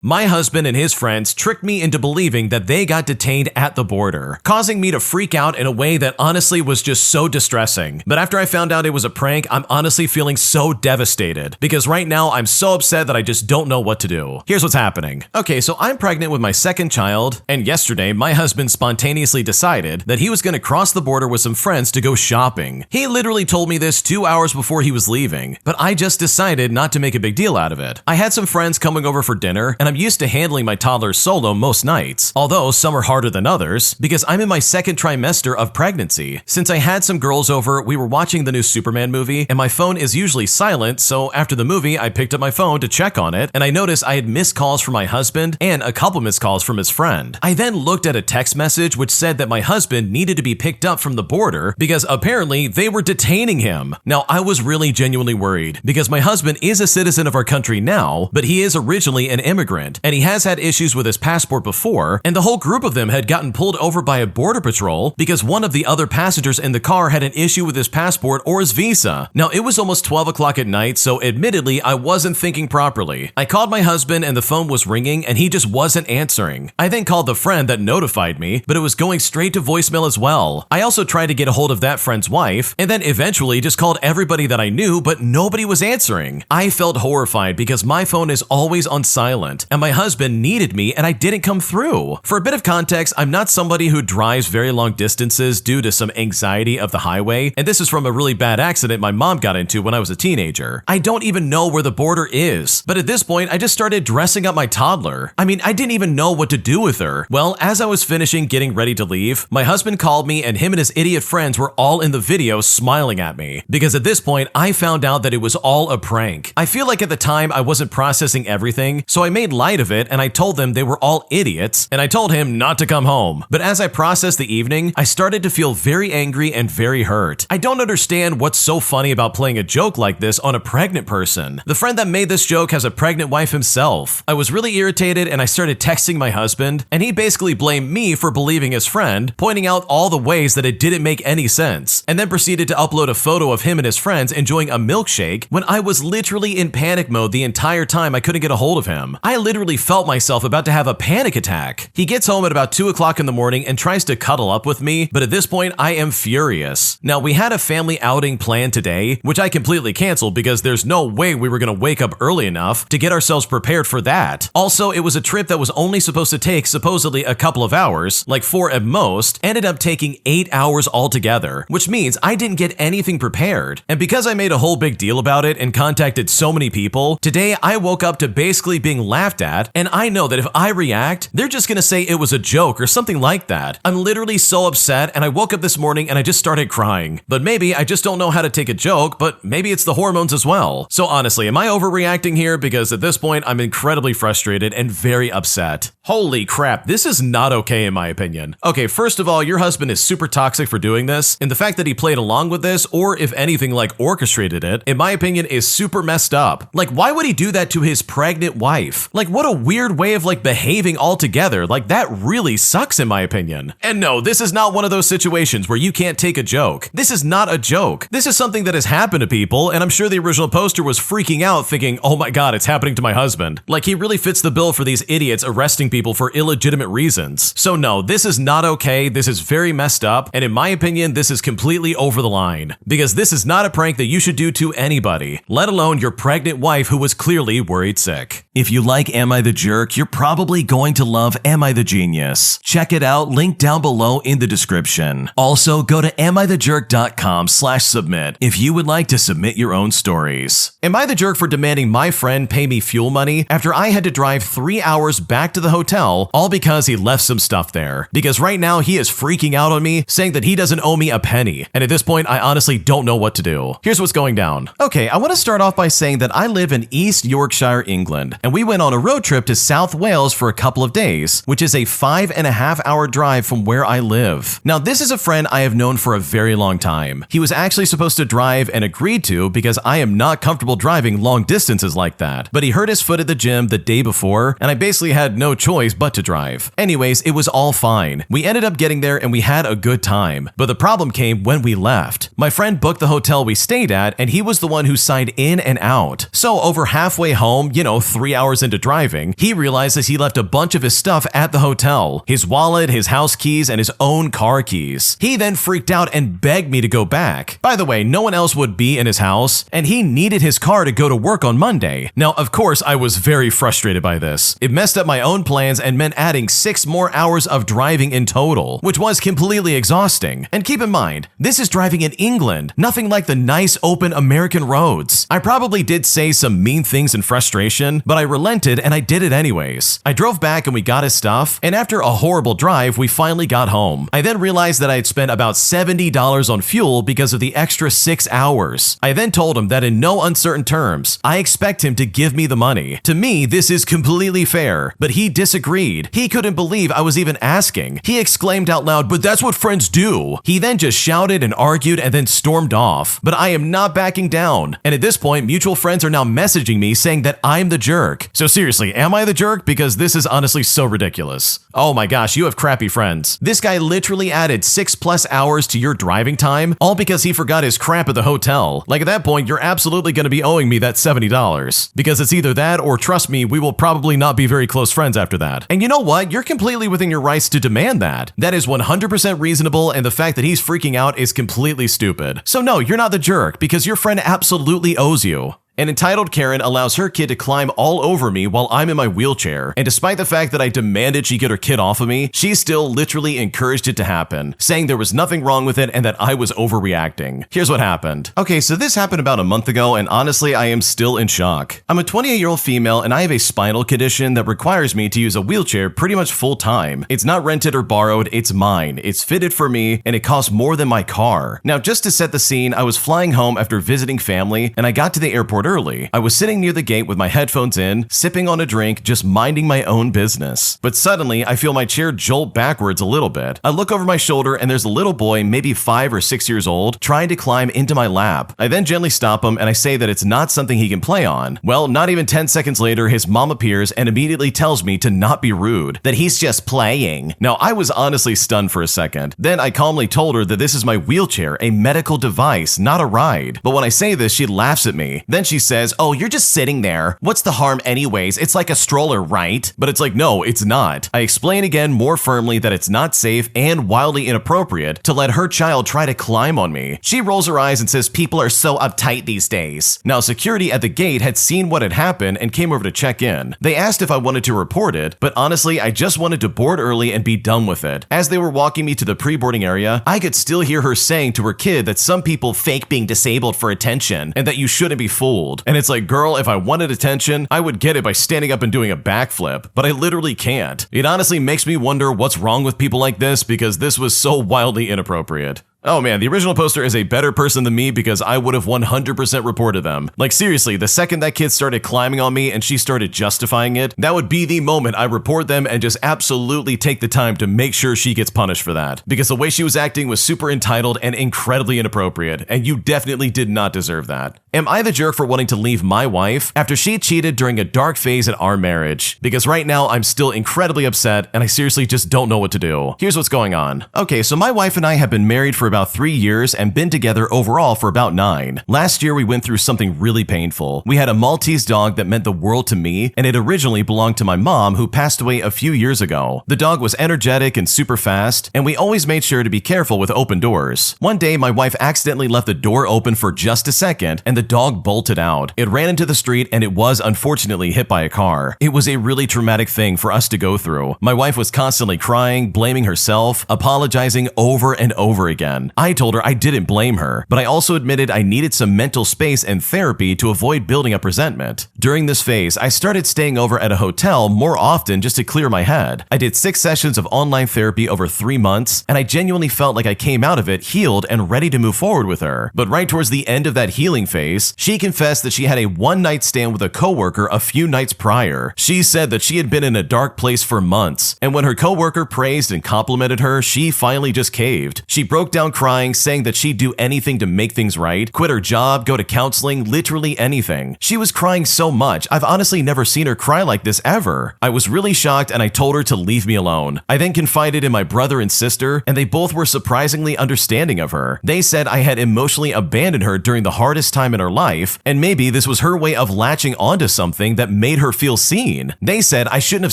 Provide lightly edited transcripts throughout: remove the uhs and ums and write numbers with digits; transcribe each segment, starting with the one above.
My husband and his friends tricked me into believing that they got detained at the border, causing me to freak out in a way that honestly was just so distressing. But after I found out it was a prank, I'm honestly feeling so devastated because right now I'm so upset that I just don't know what to do. Here's what's happening. Okay, so I'm pregnant with my second child, and yesterday my husband spontaneously decided that he was going to cross the border with some friends to go shopping. He literally told me this 2 hours before he was leaving, but I just decided not to make a big deal out of it. I had some friends coming over for dinner, and I'm used to handling my toddler solo most nights, although some are harder than others because I'm in my second trimester of pregnancy. Since I had some girls over, we were watching the new Superman movie, and my phone is usually silent, so after the movie, I picked up my phone to check on it, and I noticed I had missed calls from my husband and a couple missed calls from his friend. I then looked at a text message which said that my husband needed to be picked up from the border because apparently they were detaining him. Now, I was really genuinely worried because my husband is a citizen of our country now, but he is originally an immigrant, and he has had issues with his passport before, and the whole group of them had gotten pulled over by a border patrol because one of the other passengers in the car had an issue with his passport or his visa. Now, it was almost 12 o'clock at night, so admittedly, I wasn't thinking properly. I called my husband and the phone was ringing and he just wasn't answering. I then called the friend that notified me, but it was going straight to voicemail as well. I also tried to get a hold of that friend's wife, and then eventually just called everybody that I knew, but nobody was answering. I felt horrified because my phone is always on silent, and my husband needed me and I didn't come through. For a bit of context, I'm not somebody who drives very long distances due to some anxiety of the highway, and this is from a really bad accident my mom got into when I was a teenager. I don't even know where the border is, but at this point, I just started dressing up my toddler. I mean, I didn't even know what to do with her. Well, as I was finishing getting ready to leave, my husband called me and him and his idiot friends were all in the video smiling at me because at this point, I found out that it was all a prank. I feel like at the time I wasn't processing everything, so I made light of it and I told them they were all idiots and I told him not to come home. But as I processed the evening, I started to feel very angry and very hurt. I don't understand what's so funny about playing a joke like this on a pregnant person. The friend that made this joke has a pregnant wife himself. I was really irritated and I started texting my husband, and he basically blamed me for believing his friend, pointing out all the ways that it didn't make any sense, and then proceeded to upload a photo of him and his friends enjoying a milkshake when I was literally in panic mode the entire time I couldn't get a hold of him. I literally felt myself about to have a panic attack. He gets home at about 2 o'clock in the morning and tries to cuddle up with me, but at this point I am furious. Now, we had a family outing planned today, which I completely canceled because there's no way we were going to wake up early enough to get ourselves prepared for that. Also, it was a trip that was only supposed to take supposedly a couple of hours, like 4 at most, ended up taking 8 hours altogether, which means I didn't get anything prepared. And because I made a whole big deal about it and contacted so many people, today I woke up to basically being laughed at, and I know that if I react, they're just gonna say it was a joke or something like that. I'm literally so upset, and I woke up this morning and I just started crying. But maybe I just don't know how to take a joke, but maybe it's the hormones as well. So honestly, am I overreacting here? Because at this point, I'm incredibly frustrated and very upset. Holy crap, this is not okay in my opinion. Okay, first of all, your husband is super toxic for doing this, and the fact that he played along with this, or if anything like orchestrated it, in my opinion is super messed up. Like, why would he do that to his pregnant wife? Like, what a weird way of like behaving altogether. Like, that really sucks in my opinion. And no, this is not one of those situations where you can't take a joke. This is not a joke. This is something that has happened to people, and I'm sure the original poster was freaking out thinking, oh my god, it's happening to my husband. Like, he really fits the bill for these idiots arresting people for illegitimate reasons. So no, this is not okay. This is very messed up, and in my opinion, this is completely over the line. Because this is not a prank that you should do to anybody, let alone your pregnant wife who was clearly worried sick. If you like Am I the Jerk, you're probably going to love Am I the Genius. Check it out, link down below in the description. Also, go to amithejerk.com/submit if you would like to submit your own stories. Am I the jerk for demanding my friend pay me fuel money after I had to drive 3 hours back to the hotel, all because he left some stuff there? Because right now he is freaking out on me, saying that he doesn't owe me a penny, and at this point I honestly don't know what to do. Here's what's going down. Okay, I want to start off by saying that I live in East Yorkshire, England, and we went on a road trip to South Wales for a couple of days, which is a 5.5-hour drive from where I live. Now, this is a friend I have known for a very long time. He was actually supposed to drive and agreed to because I am not comfortable driving long distances like that, but he hurt his foot at the gym the day before, and I basically had no choice but to drive. Anyways, it was all fine. We ended up getting there and we had a good time, but the problem came when we left. My friend booked the hotel we stayed at, and he was the one who signed in and out. So over halfway home, 3 hours into driving, he realizes he left a bunch of his stuff at the hotel. His wallet, his house keys, and his own car keys. He then freaked out and begged me to go back. By the way, no one else would be in his house, and he needed his car to go to work on Monday. Now, of course, I was very frustrated by this. It messed up my own plans and meant adding 6 more hours of driving in total, which was completely exhausting. And keep in mind, this is driving in England, nothing like the nice open American roads. I probably did say some mean things in frustration, but I relented and I did it anyways. I drove back and we got his stuff, and after a horrible drive, we finally got home. I then realized that I had spent about $70 on fuel because of the extra 6 hours. I then told him that in no uncertain terms, I expect him to give me the money. To me, this is completely fair, but he disagreed. He couldn't believe I was even asking. He exclaimed out loud, "But that's what friends do." He then just shouted and argued and then stormed off. But I am not backing down. And at this point, mutual friends are now messaging me saying that I'm the jerk. So seriously, am I the jerk? Because this is honestly so ridiculous. Oh my gosh, you have crappy friends. This guy literally added 6+ hours to your driving time, all because he forgot his crap at the hotel. Like at that point, you're absolutely going to be owing me that $70. Because it's either that or trust me, we will probably not be very close friends after that. And you know what? You're completely within your rights to demand that. That is 100% reasonable, and the fact that he's freaking out is completely stupid. So no, you're not the jerk, because your friend absolutely owes you. An entitled Karen allows her kid to climb all over me while I'm in my wheelchair, and despite the fact that I demanded she get her kid off of me, she still literally encouraged it to happen, saying there was nothing wrong with it and that I was overreacting. Here's what happened. Okay, so this happened about a month ago, and honestly, I am still in shock. I'm a 28-year-old female, and I have a spinal condition that requires me to use a wheelchair pretty much full time. It's not rented or borrowed, it's mine. It's fitted for me, and it costs more than my car. Now, just to set the scene, I was flying home after visiting family, and I got to the airport early. I was sitting near the gate with my headphones in, sipping on a drink, just minding my own business. But suddenly, I feel my chair jolt backwards a little bit. I look over my shoulder and there's a little boy, maybe 5 or 6 years old, trying to climb into my lap. I then gently stop him and I say that it's not something he can play on. Well, not even 10 seconds later, his mom appears and immediately tells me to not be rude, that he's just playing. Now, I was honestly stunned for a second. Then I calmly told her that this is my wheelchair, a medical device, not a ride. But when I say this, she laughs at me. Then she says, "Oh, you're just sitting there. What's the harm anyways? It's like a stroller, right?" But it's like, no, it's not. I explain again more firmly that it's not safe and wildly inappropriate to let her child try to climb on me. She rolls her eyes and says people are so uptight these days. Now, security at the gate had seen what had happened and came over to check in. They asked if I wanted to report it, but honestly, I just wanted to board early and be done with it. As they were walking me to the pre-boarding area, I could still hear her saying to her kid that some people fake being disabled for attention and that you shouldn't be fooled. And it's like, girl, if I wanted attention, I would get it by standing up and doing a backflip, but I literally can't. It honestly makes me wonder what's wrong with people like this, because this was so wildly inappropriate. Oh man, the original poster is a better person than me because I would have 100% reported them. Like seriously, the second that kid started climbing on me and she started justifying it, that would be the moment I report them and just absolutely take the time to make sure she gets punished for that. Because the way she was acting was super entitled and incredibly inappropriate, and you definitely did not deserve that. Am I the jerk for wanting to leave my wife after she cheated during a dark phase in our marriage? Because right now I'm still incredibly upset and I seriously just don't know what to do. Here's what's going on. Okay, so my wife and I have been married for about 3 years and been together overall for about 9. Last year we went through something really painful. We had a Maltese dog that meant the world to me, and it originally belonged to my mom, who passed away a few years ago. The dog was energetic and super fast, and we always made sure to be careful with open doors. One day my wife accidentally left the door open for just a second and the dog bolted out. It ran into the street and it was unfortunately hit by a car. It was a really traumatic thing for us to go through. My wife was constantly crying, blaming herself, apologizing over and over again. I told her I didn't blame her, but I also admitted I needed some mental space and therapy to avoid building up resentment. During this phase, I started staying over at a hotel more often just to clear my head. I did 6 sessions of online therapy over 3 months, and I genuinely felt like I came out of it healed and ready to move forward with her. But right towards the end of that healing phase, she confessed that she had a one-night stand with a coworker a few nights prior. She said that she had been in a dark place for months, and when her coworker praised and complimented her, she finally just caved. She broke down around crying, saying that she'd do anything to make things right, quit her job, go to counseling, literally anything. She was crying so much, I've honestly never seen her cry like this ever. I was really shocked and I told her to leave me alone. I then confided in my brother and sister, and they both were surprisingly understanding of her. They said I had emotionally abandoned her during the hardest time in her life, and maybe this was her way of latching onto something that made her feel seen. They said I shouldn't have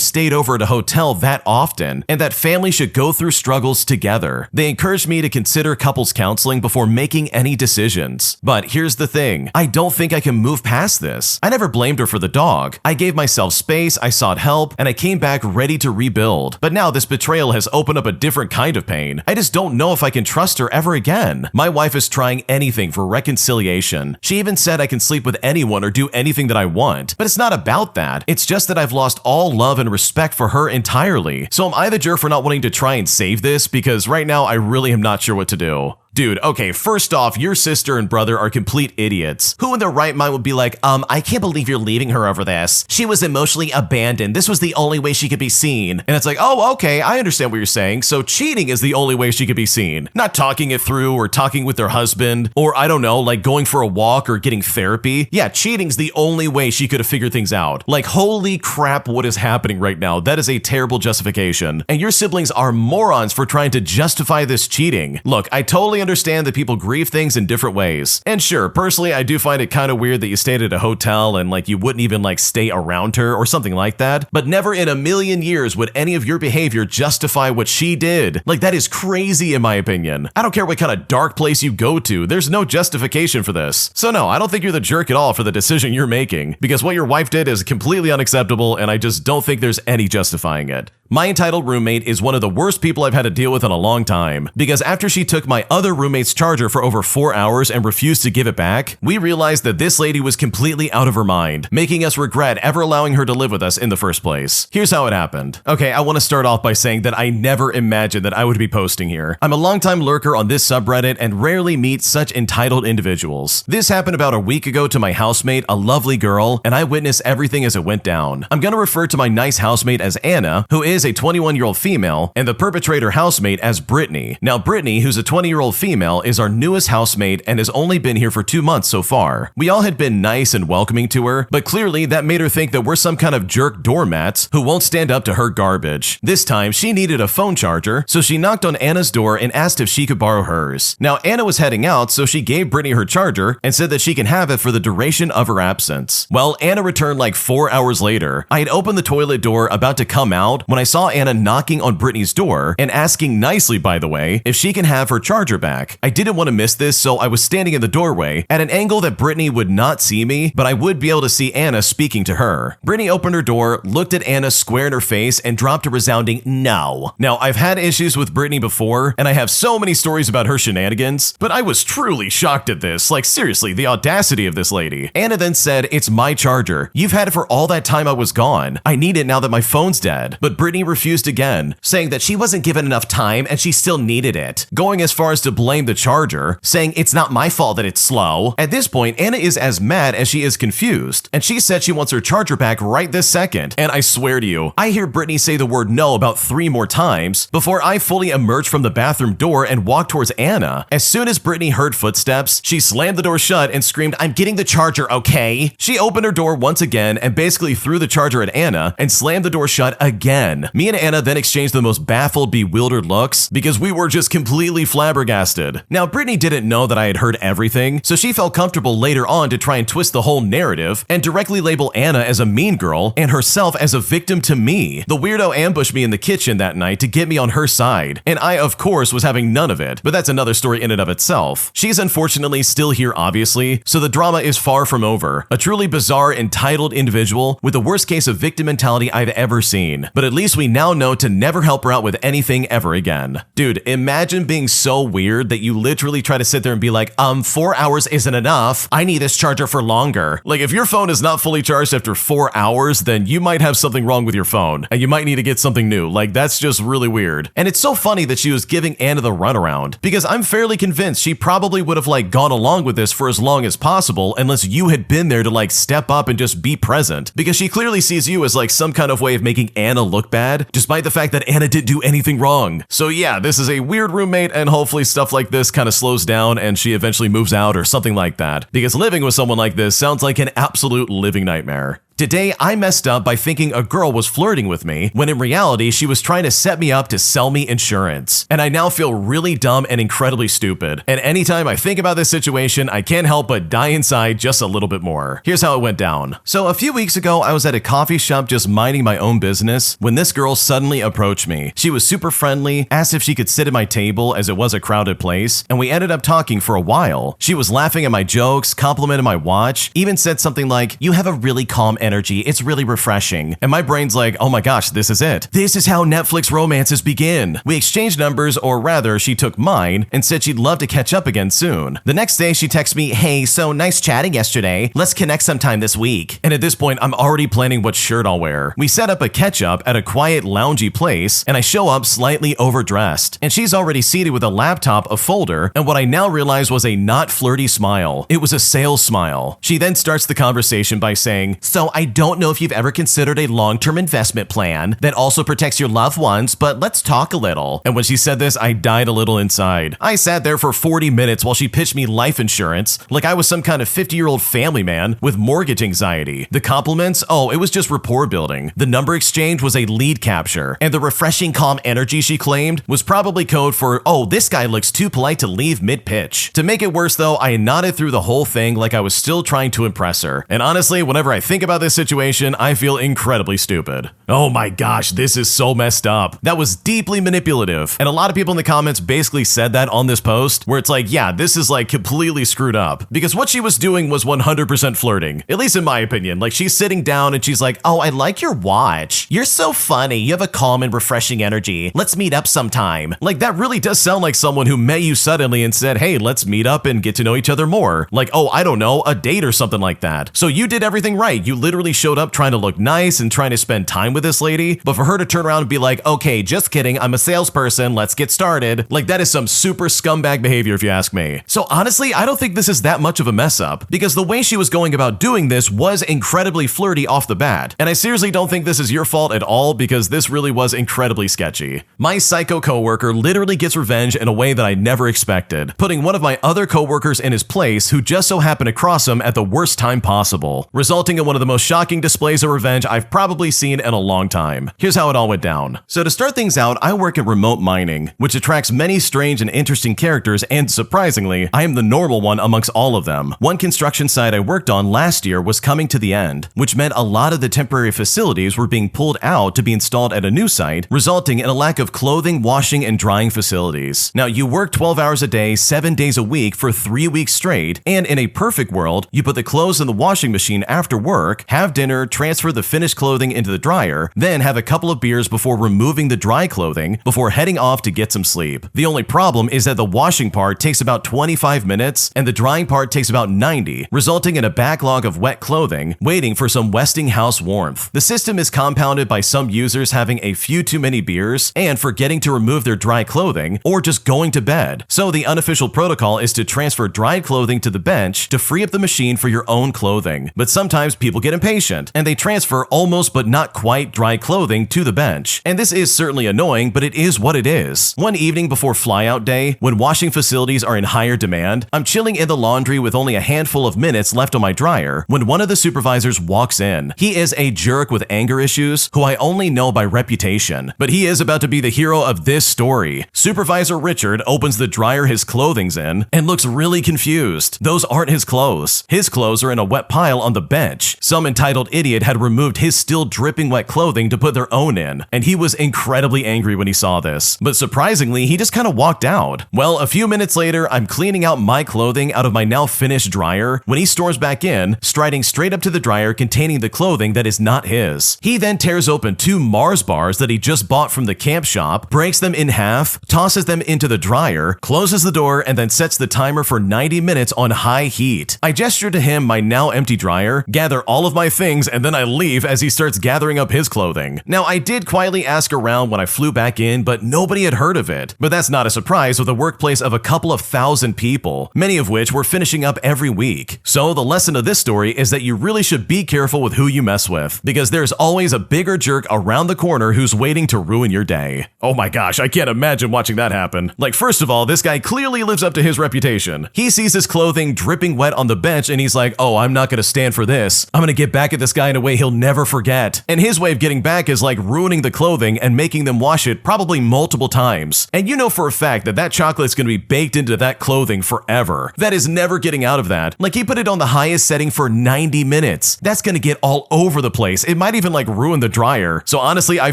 stayed over at a hotel that often, and that families should go through struggles together. They encouraged me to consider couples counseling before making any decisions. But here's the thing, I don't think I can move past this. I never blamed her for the dog. I gave myself space, I sought help, and I came back ready to rebuild. But now this betrayal has opened up a different kind of pain. I just don't know if I can trust her ever again. My wife is trying anything for reconciliation. She even said I can sleep with anyone or do anything that I want. But it's not about that. It's just that I've lost all love and respect for her entirely. So am I the jerk for not wanting to try and save this? Because right now I really am not sure what to do. Dude, okay, first off, your sister and brother are complete idiots. Who in their right mind would be like, I can't believe you're leaving her over this. She was emotionally abandoned. This was the only way she could be seen. And it's like, oh, okay, I understand what you're saying. So cheating is the only way she could be seen. Not talking it through or talking with their husband or I don't know, like going for a walk or getting therapy. Yeah, cheating's the only way she could have figured things out. Like, holy crap, what is happening right now? That is a terrible justification. And your siblings are morons for trying to justify this cheating. Look, I totally understand that people grieve things in different ways. And sure, personally, I do find it kind of weird that you stayed at a hotel and like you wouldn't even like stay around her or something like that. But never in a million years would any of your behavior justify what she did. Like, that is crazy in my opinion. I don't care what kind of dark place you go to, there's no justification for this. So no, I don't think you're the jerk at all for the decision you're making, because what your wife did is completely unacceptable and I just don't think there's any justifying it. My entitled roommate is one of the worst people I've had to deal with in a long time, because after she took my other roommate's charger for over 4 hours and refused to give it back, we realized that this lady was completely out of her mind, making us regret ever allowing her to live with us in the first place. Here's how it happened. Okay, I want to start off by saying that I never imagined that I would be posting here. I'm a longtime lurker on this subreddit and rarely meet such entitled individuals. This happened about a week ago to my housemate, a lovely girl, and I witnessed everything as it went down. I'm gonna refer to my nice housemate as Anna, who is a 21-year-old female, and the perpetrator housemate as Brittany. Now, Brittany, who's a 20-year-old female, is our newest housemate and has only been here for 2 months so far. We all had been nice and welcoming to her, but clearly that made her think that we're some kind of jerk doormats who won't stand up to her garbage. This time, she needed a phone charger, so she knocked on Anna's door and asked if she could borrow hers. Now, Anna was heading out, so she gave Brittany her charger and said that she can have it for the duration of her absence. Well, Anna returned like 4 hours later. I had opened the toilet door about to come out when I saw Anna knocking on Brittany's door and asking nicely, by the way, if she can have her charger back. I didn't want to miss this, so I was standing in the doorway at an angle that Brittany would not see me, but I would be able to see Anna speaking to her. Brittany opened her door, looked at Anna square in her face, and dropped a resounding no. Now, I've had issues with Brittany before, and I have so many stories about her shenanigans, but I was truly shocked at this. Like, seriously, the audacity of this lady. Anna then said, "It's my charger. You've had it for all that time I was gone. I need it now that my phone's dead." But Brittany refused again, saying that she wasn't given enough time and she still needed it, going as far as to blame the charger, saying it's not my fault that it's slow. At this point, Anna is as mad as she is confused, and she said she wants her charger back right this second. And I swear to you, I hear Brittany say the word no about 3 more times before I fully emerged from the bathroom door and walked towards Anna. As soon as Brittany heard footsteps, she slammed the door shut and screamed, "I'm getting the charger, okay?" She opened her door once again and basically threw the charger at Anna and slammed the door shut again. Me and Anna then exchanged the most baffled, bewildered looks because we were just completely flabbergasted. Now, Brittany didn't know that I had heard everything, so she felt comfortable later on to try and twist the whole narrative and directly label Anna as a mean girl and herself as a victim to me. The weirdo ambushed me in the kitchen that night to get me on her side, and I, of course, was having none of it, but that's another story in and of itself. She's unfortunately still here, obviously, so the drama is far from over. A truly bizarre, entitled individual with the worst case of victim mentality I've ever seen, but at least we now know to never help her out with anything ever again. Dude, imagine being so weird that you literally try to sit there and be like, 4 hours isn't enough. I need this charger for longer. Like, if your phone is not fully charged after 4 hours, then you might have something wrong with your phone and you might need to get something new. Like, that's just really weird. And it's so funny that she was giving Anna the runaround, because I'm fairly convinced she probably would have like gone along with this for as long as possible unless you had been there to like step up and just be present, because she clearly sees you as like some kind of way of making Anna look bad bad, despite the fact that Anna didn't do anything wrong. So yeah, this is a weird roommate, and hopefully stuff like this kind of slows down and she eventually moves out or something like that, because living with someone like this sounds like an absolute living nightmare. Today, I messed up by thinking a girl was flirting with me, when in reality, she was trying to set me up to sell me insurance. And I now feel really dumb and incredibly stupid. And anytime I think about this situation, I can't help but die inside just a little bit more. Here's how it went down. So a few weeks ago, I was at a coffee shop just minding my own business when this girl suddenly approached me. She was super friendly, asked if she could sit at my table as it was a crowded place, and we ended up talking for a while. She was laughing at my jokes, complimented my watch, even said something like, "You have a really calm energy, it's really refreshing." And my brain's like, oh my gosh, this is it. This is how Netflix romances begin. We exchanged numbers, or rather, she took mine and said she'd love to catch up again soon. The next day, she texts me, "Hey, so nice chatting yesterday. Let's connect sometime this week." And at this point, I'm already planning what shirt I'll wear. We set up a catch-up at a quiet, loungy place, and I show up slightly overdressed. And she's already seated with a laptop, a folder, and what I now realize was a not flirty smile. It was a sales smile. She then starts the conversation by saying, "So I don't know if you've ever considered a long-term investment plan that also protects your loved ones, but let's talk a little." And when she said this, I died a little inside. I sat there for 40 minutes while she pitched me life insurance like I was some kind of 50-year-old family man with mortgage anxiety. The compliments, oh, it was just rapport building. The number exchange was a lead capture. And the refreshing calm energy she claimed was probably code for, oh, this guy looks too polite to leave mid-pitch. To make it worse though, I nodded through the whole thing like I was still trying to impress her. And honestly, whenever I think about this situation, I feel incredibly stupid. Oh my gosh, this is so messed up. That was deeply manipulative. And a lot of people in the comments basically said that on this post, where it's like, yeah, this is like completely screwed up. Because what she was doing was 100% flirting. At least in my opinion. Like, she's sitting down and she's like, "Oh, I like your watch. You're so funny. You have a calm and refreshing energy. Let's meet up sometime." Like, that really does sound like someone who met you suddenly and said, "Hey, let's meet up and get to know each other more." Like, oh, I don't know, a date or something like that. So you did everything right. You literally showed up trying to look nice and trying to spend time with this lady, but for her to turn around and be like, "Okay, just kidding, I'm a salesperson, let's get started." Like, that is some super scumbag behavior if you ask me. So honestly, I don't think this is that much of a mess up, because the way she was going about doing this was incredibly flirty off the bat. And I seriously don't think this is your fault at all, because this really was incredibly sketchy. My psycho coworker literally gets revenge in a way that I never expected, putting one of my other coworkers in his place who just so happened to cross him at the worst time possible, resulting in one of the most shocking displays of revenge I've probably seen in a long time. Here's how it all went down. So to start things out, I work at remote mining, which attracts many strange and interesting characters, and surprisingly, I am the normal one amongst all of them. One construction site I worked on last year was coming to the end, which meant a lot of the temporary facilities were being pulled out to be installed at a new site, resulting in a lack of clothing, washing, and drying facilities. Now, you work 12 hours a day, 7 days a week for 3 weeks straight, and in a perfect world, you put the clothes in the washing machine after work, have dinner, transfer the finished clothing into the dryer, then have a couple of beers before removing the dry clothing, before heading off to get some sleep. The only problem is that the washing part takes about 25 minutes, and the drying part takes about 90, resulting in a backlog of wet clothing, waiting for some Westinghouse warmth. The system is compounded by some users having a few too many beers, and forgetting to remove their dry clothing, or just going to bed. So the unofficial protocol is to transfer dried clothing to the bench to free up the machine for your own clothing. But sometimes people get impatient, and they transfer almost but not quite dry clothing to the bench. And this is certainly annoying, but it is what it is. One evening before flyout day, when washing facilities are in higher demand, I'm chilling in the laundry with only a handful of minutes left on my dryer when one of the supervisors walks in. He is a jerk with anger issues who I only know by reputation, but he is about to be the hero of this story. Supervisor Richard opens the dryer his clothing's in and looks really confused. Those aren't his clothes. His clothes are in a wet pile on the bench. Some entitled idiot had removed his still dripping wet clothing to put their own in, and he was incredibly angry when he saw this. But surprisingly, he just kind of walked out. Well, a few minutes later, I'm cleaning out my clothing out of my now finished dryer when he storms back in, striding straight up to the dryer containing the clothing that is not his. He then tears open 2 Mars bars that he just bought from the camp shop, breaks them in half, tosses them into the dryer, closes the door, and then sets the timer for 90 minutes on high heat. I gesture to him my now empty dryer, gather all of my my things and then I leave as he starts gathering up his clothing. Now, I did quietly ask around when I flew back in, but nobody had heard of it. But that's not a surprise with a workplace of a couple of thousand people, many of which were finishing up every week. So the lesson of this story is that you really should be careful with who you mess with, because there's always a bigger jerk around the corner who's waiting to ruin your day. Oh my gosh, I can't imagine watching that happen. Like, first of all, this guy clearly lives up to his reputation. He sees his clothing dripping wet on the bench and he's like, oh, I'm not gonna stand for this. I'm gonna get back at this guy in a way he'll never forget. And his way of getting back is like ruining the clothing and making them wash it probably multiple times. And you know for a fact that that chocolate's gonna be baked into that clothing forever. That is never getting out of that. Like, he put it on the highest setting for 90 minutes. That's gonna get all over the place. It might even like ruin the dryer. So honestly, I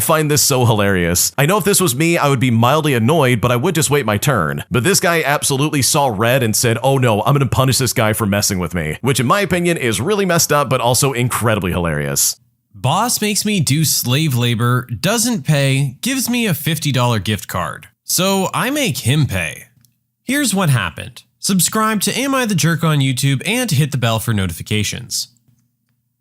find this so hilarious. I know if this was me, I would be mildly annoyed, but I would just wait my turn. But this guy absolutely saw red and said, oh no, I'm gonna punish this guy for messing with me, which in my opinion is really messed up, but also incredibly hilarious. Boss makes me do slave labor, doesn't pay, gives me a $50 gift card. So I make him pay. Here's what happened. Subscribe to Am I the Jerk on YouTube and hit the bell for notifications.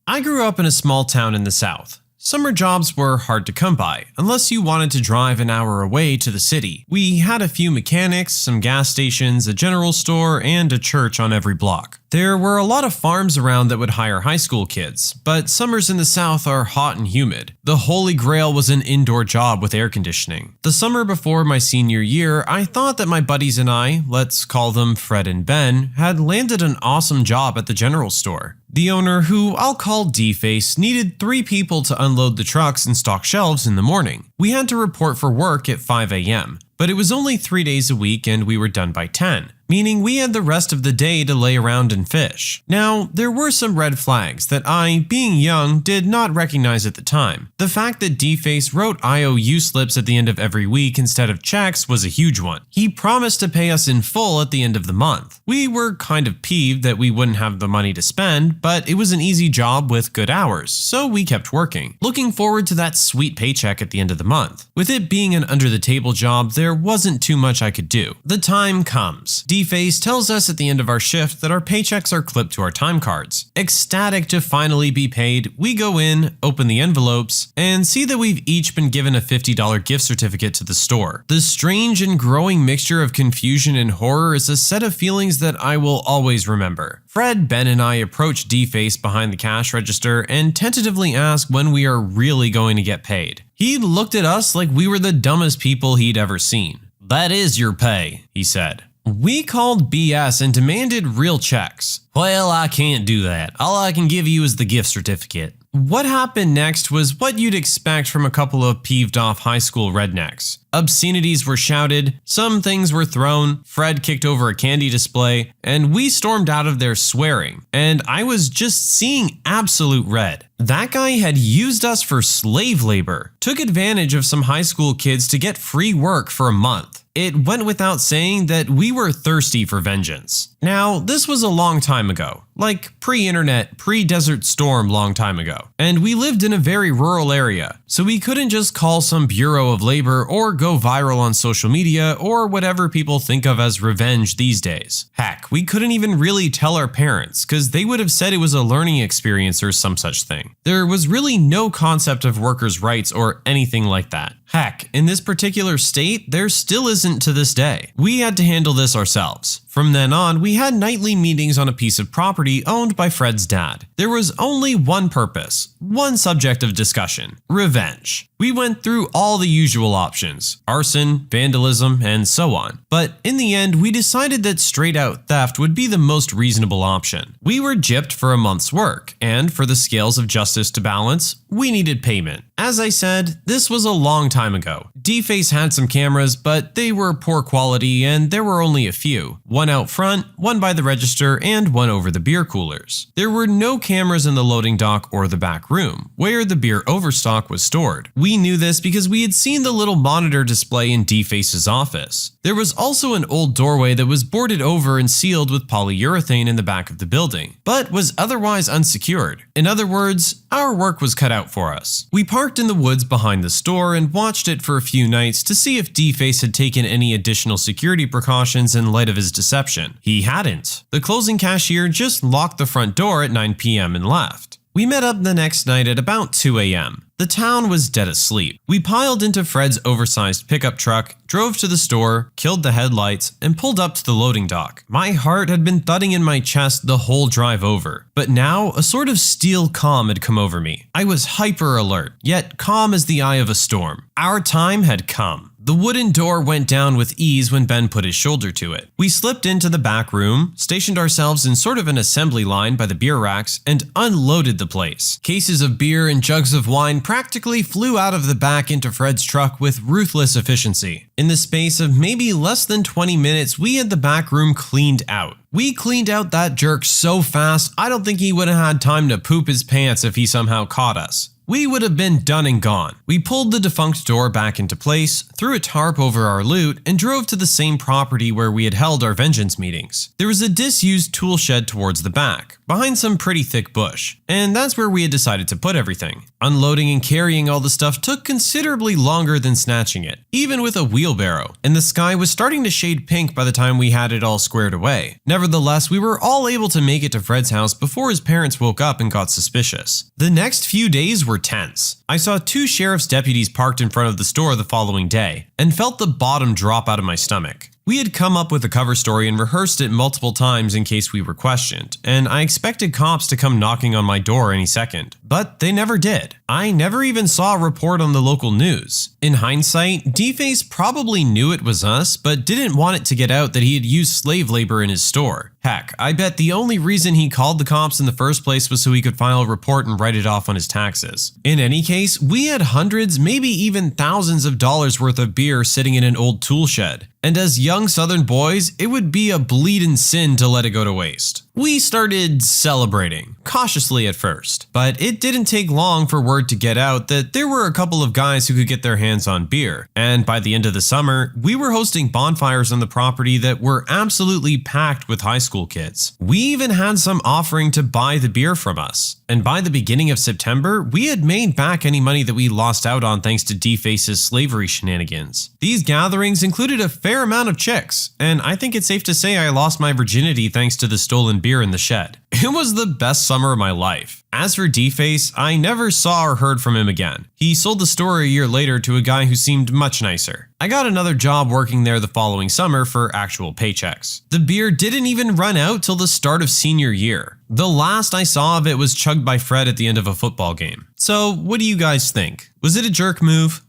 I grew up in a small town in the South. Summer jobs were hard to come by, unless you wanted to drive an hour away to the city. We had a few mechanics, some gas stations, a general store, and a church on every block. There were a lot of farms around that would hire high school kids, but summers in the South are hot and humid. The holy grail was an indoor job with air conditioning. The summer before my senior year, I thought that my buddies and I, let's call them Fred and Ben, had landed an awesome job at the general store. The owner, who I'll call D-Face, needed 3 people to unload the trucks and stock shelves in the morning. We had to report for work at 5 a.m., but it was only 3 days a week and we were done by 10. Meaning we had the rest of the day to lay around and fish. Now, there were some red flags that I, being young, did not recognize at the time. The fact that D-Face wrote IOU slips at the end of every week instead of checks was a huge one. He promised to pay us in full at the end of the month. We were kind of peeved that we wouldn't have the money to spend, but it was an easy job with good hours, so we kept working, looking forward to that sweet paycheck at the end of the month. With it being an under-the-table job, there wasn't too much I could do. The time comes. D-Face tells us at the end of our shift that our paychecks are clipped to our time cards. Ecstatic to finally be paid, we go in, open the envelopes, and see that we've each been given a $50 gift certificate to the store. The strange and growing mixture of confusion and horror is a set of feelings that I will always remember. Fred, Ben, and I approach D-Face behind the cash register and tentatively ask when we are really going to get paid. He looked at us like we were the dumbest people he'd ever seen. "That is your pay," he said. We called BS and demanded real checks. "Well, I can't do that. All I can give you is the gift certificate." What happened next was what you'd expect from a couple of peeved off high school rednecks. Obscenities were shouted, some things were thrown, Fred kicked over a candy display, and we stormed out of there swearing, and I was just seeing absolute red. That guy had used us for slave labor, took advantage of some high school kids to get free work for a month. It went without saying that we were thirsty for vengeance. Now, this was a long time ago, like pre-internet, pre-Desert Storm long time ago, and we lived in a very rural area, so we couldn't just call some Bureau of Labor or go viral on social media or whatever people think of as revenge these days. Heck, we couldn't even really tell our parents, because they would have said it was a learning experience or some such thing. There was really no concept of workers' rights or anything like that. Heck, in this particular state, there still isn't to this day. We had to handle this ourselves. From then on, we had nightly meetings on a piece of property owned by Fred's dad. There was only one purpose, one subject of discussion: revenge. We went through all the usual options: arson, vandalism, and so on. But in the end, we decided that straight out theft would be the most reasonable option. We were gypped for a month's work, and for the scales of justice to balance, we needed payment. As I said, this was a long time ago. D-Face had some cameras, but they were poor quality and there were only a few. One out front, one by the register, and one over the beer coolers. There were no cameras in the loading dock or the back room, where the beer overstock was stored. We knew this because we had seen the little monitor display in D-Face's office. There was also an old doorway that was boarded over and sealed with polyurethane in the back of the building, but was otherwise unsecured. In other words, our work was cut out for us. We parked in the woods behind the store and watched it for a few nights to see if D-Face had taken any additional security precautions in light of his deception. He hadn't. The closing cashier just locked the front door at 9 p.m. and left. We met up the next night at about 2 a.m. The town was dead asleep. We piled into Fred's oversized pickup truck, drove to the store, killed the headlights, and pulled up to the loading dock. My heart had been thudding in my chest the whole drive over, but now a sort of steel calm had come over me. I was hyper alert, yet calm as the eye of a storm. Our time had come. The wooden door went down with ease when Ben put his shoulder to it. We slipped into the back room, stationed ourselves in sort of an assembly line by the beer racks, and unloaded the place. Cases of beer and jugs of wine practically flew out of the back into Fred's truck with ruthless efficiency. In the space of maybe less than 20 minutes, we had the back room cleaned out. We cleaned out that jerk so fast, I don't think he would have had time to poop his pants if he somehow caught us. We would have been done and gone. We pulled the defunct door back into place, threw a tarp over our loot, and drove to the same property where we had held our vengeance meetings. There was a disused tool shed towards the back, behind some pretty thick bush, and that's where we had decided to put everything. Unloading and carrying all the stuff took considerably longer than snatching it, even with a wheelbarrow, and the sky was starting to shade pink by the time we had it all squared away. Nevertheless, we were all able to make it to Fred's house before his parents woke up and got suspicious. The next few days were tense. I saw 2 sheriff's deputies parked in front of the store the following day, and felt the bottom drop out of my stomach. We had come up with a cover story and rehearsed it multiple times in case we were questioned, and I expected cops to come knocking on my door any second, but they never did. I never even saw a report on the local news. In hindsight, D-Face probably knew it was us, but didn't want it to get out that he had used slave labor in his store. Heck, I bet the only reason he called the cops in the first place was so he could file a report and write it off on his taxes. In any case, we had hundreds, maybe even thousands of dollars worth of beer sitting in an old tool shed. And as young southern boys, it would be a bleeding sin to let it go to waste. We started celebrating, cautiously at first, but it didn't take long for word to get out that there were a couple of guys who could get their hands on beer, and by the end of the summer, we were hosting bonfires on the property that were absolutely packed with high school kids. We even had some offering to buy the beer from us, and by the beginning of September, we had made back any money that we lost out on thanks to D-Face's slavery shenanigans. These gatherings included a fair amount of chicks, and I think it's safe to say I lost my virginity thanks to the stolen beer in the shed. It was the best summer of my life. As for D-Face, I never saw or heard from him again. He sold the store a year later to a guy who seemed much nicer. I got another job working there the following summer for actual paychecks. The beer didn't even run out till the start of senior year. The last I saw of it was chugged by Fred at the end of a football game. So, what do you guys think? Was it a jerk move?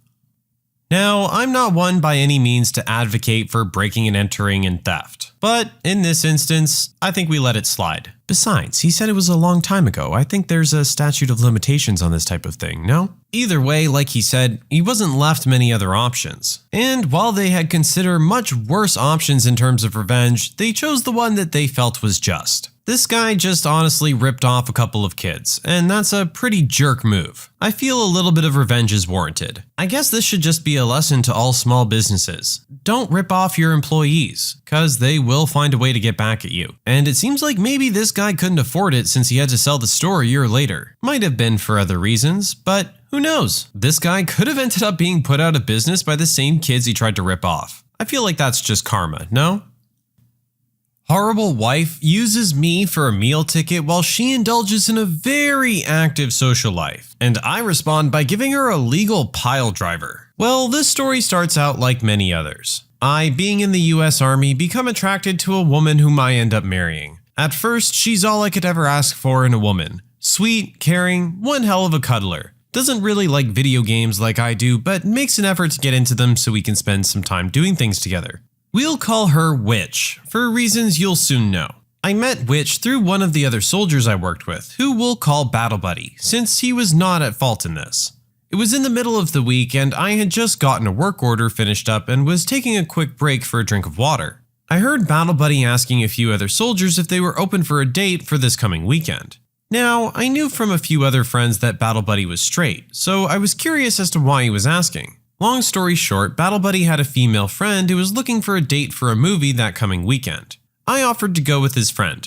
Now, I'm not one by any means to advocate for breaking and entering and theft, but in this instance, I think we let it slide. Besides, he said it was a long time ago. I think there's a statute of limitations on this type of thing, no? Either way, like he said, he wasn't left many other options. And while they had considered much worse options in terms of revenge, they chose the one that they felt was just. This guy just honestly ripped off a couple of kids, and that's a pretty jerk move. I feel a little bit of revenge is warranted. I guess this should just be a lesson to all small businesses. Don't rip off your employees, cause they will find a way to get back at you. And it seems like maybe this guy couldn't afford it since he had to sell the store a year later. Might have been for other reasons, but who knows? This guy could have ended up being put out of business by the same kids he tried to rip off. I feel like that's just karma, no? Horrible wife uses me for a meal ticket while she indulges in a very active social life, and I respond by giving her a legal pile driver. Well, this story starts out like many others. I, being in the US Army, become attracted to a woman whom I end up marrying. At first, she's all I could ever ask for in a woman. Sweet, caring, one hell of a cuddler. Doesn't really like video games like I do, but makes an effort to get into them so we can spend some time doing things together. We'll call her Witch, for reasons you'll soon know. I met Witch through one of the other soldiers I worked with, who we'll call Battle Buddy, since he was not at fault in this. It was in the middle of the week and I had just gotten a work order finished up and was taking a quick break for a drink of water. I heard Battle Buddy asking a few other soldiers if they were open for a date for this coming weekend. Now, I knew from a few other friends that Battle Buddy was straight, so I was curious as to why he was asking. Long story short, Battle Buddy had a female friend who was looking for a date for a movie that coming weekend. I offered to go with his friend.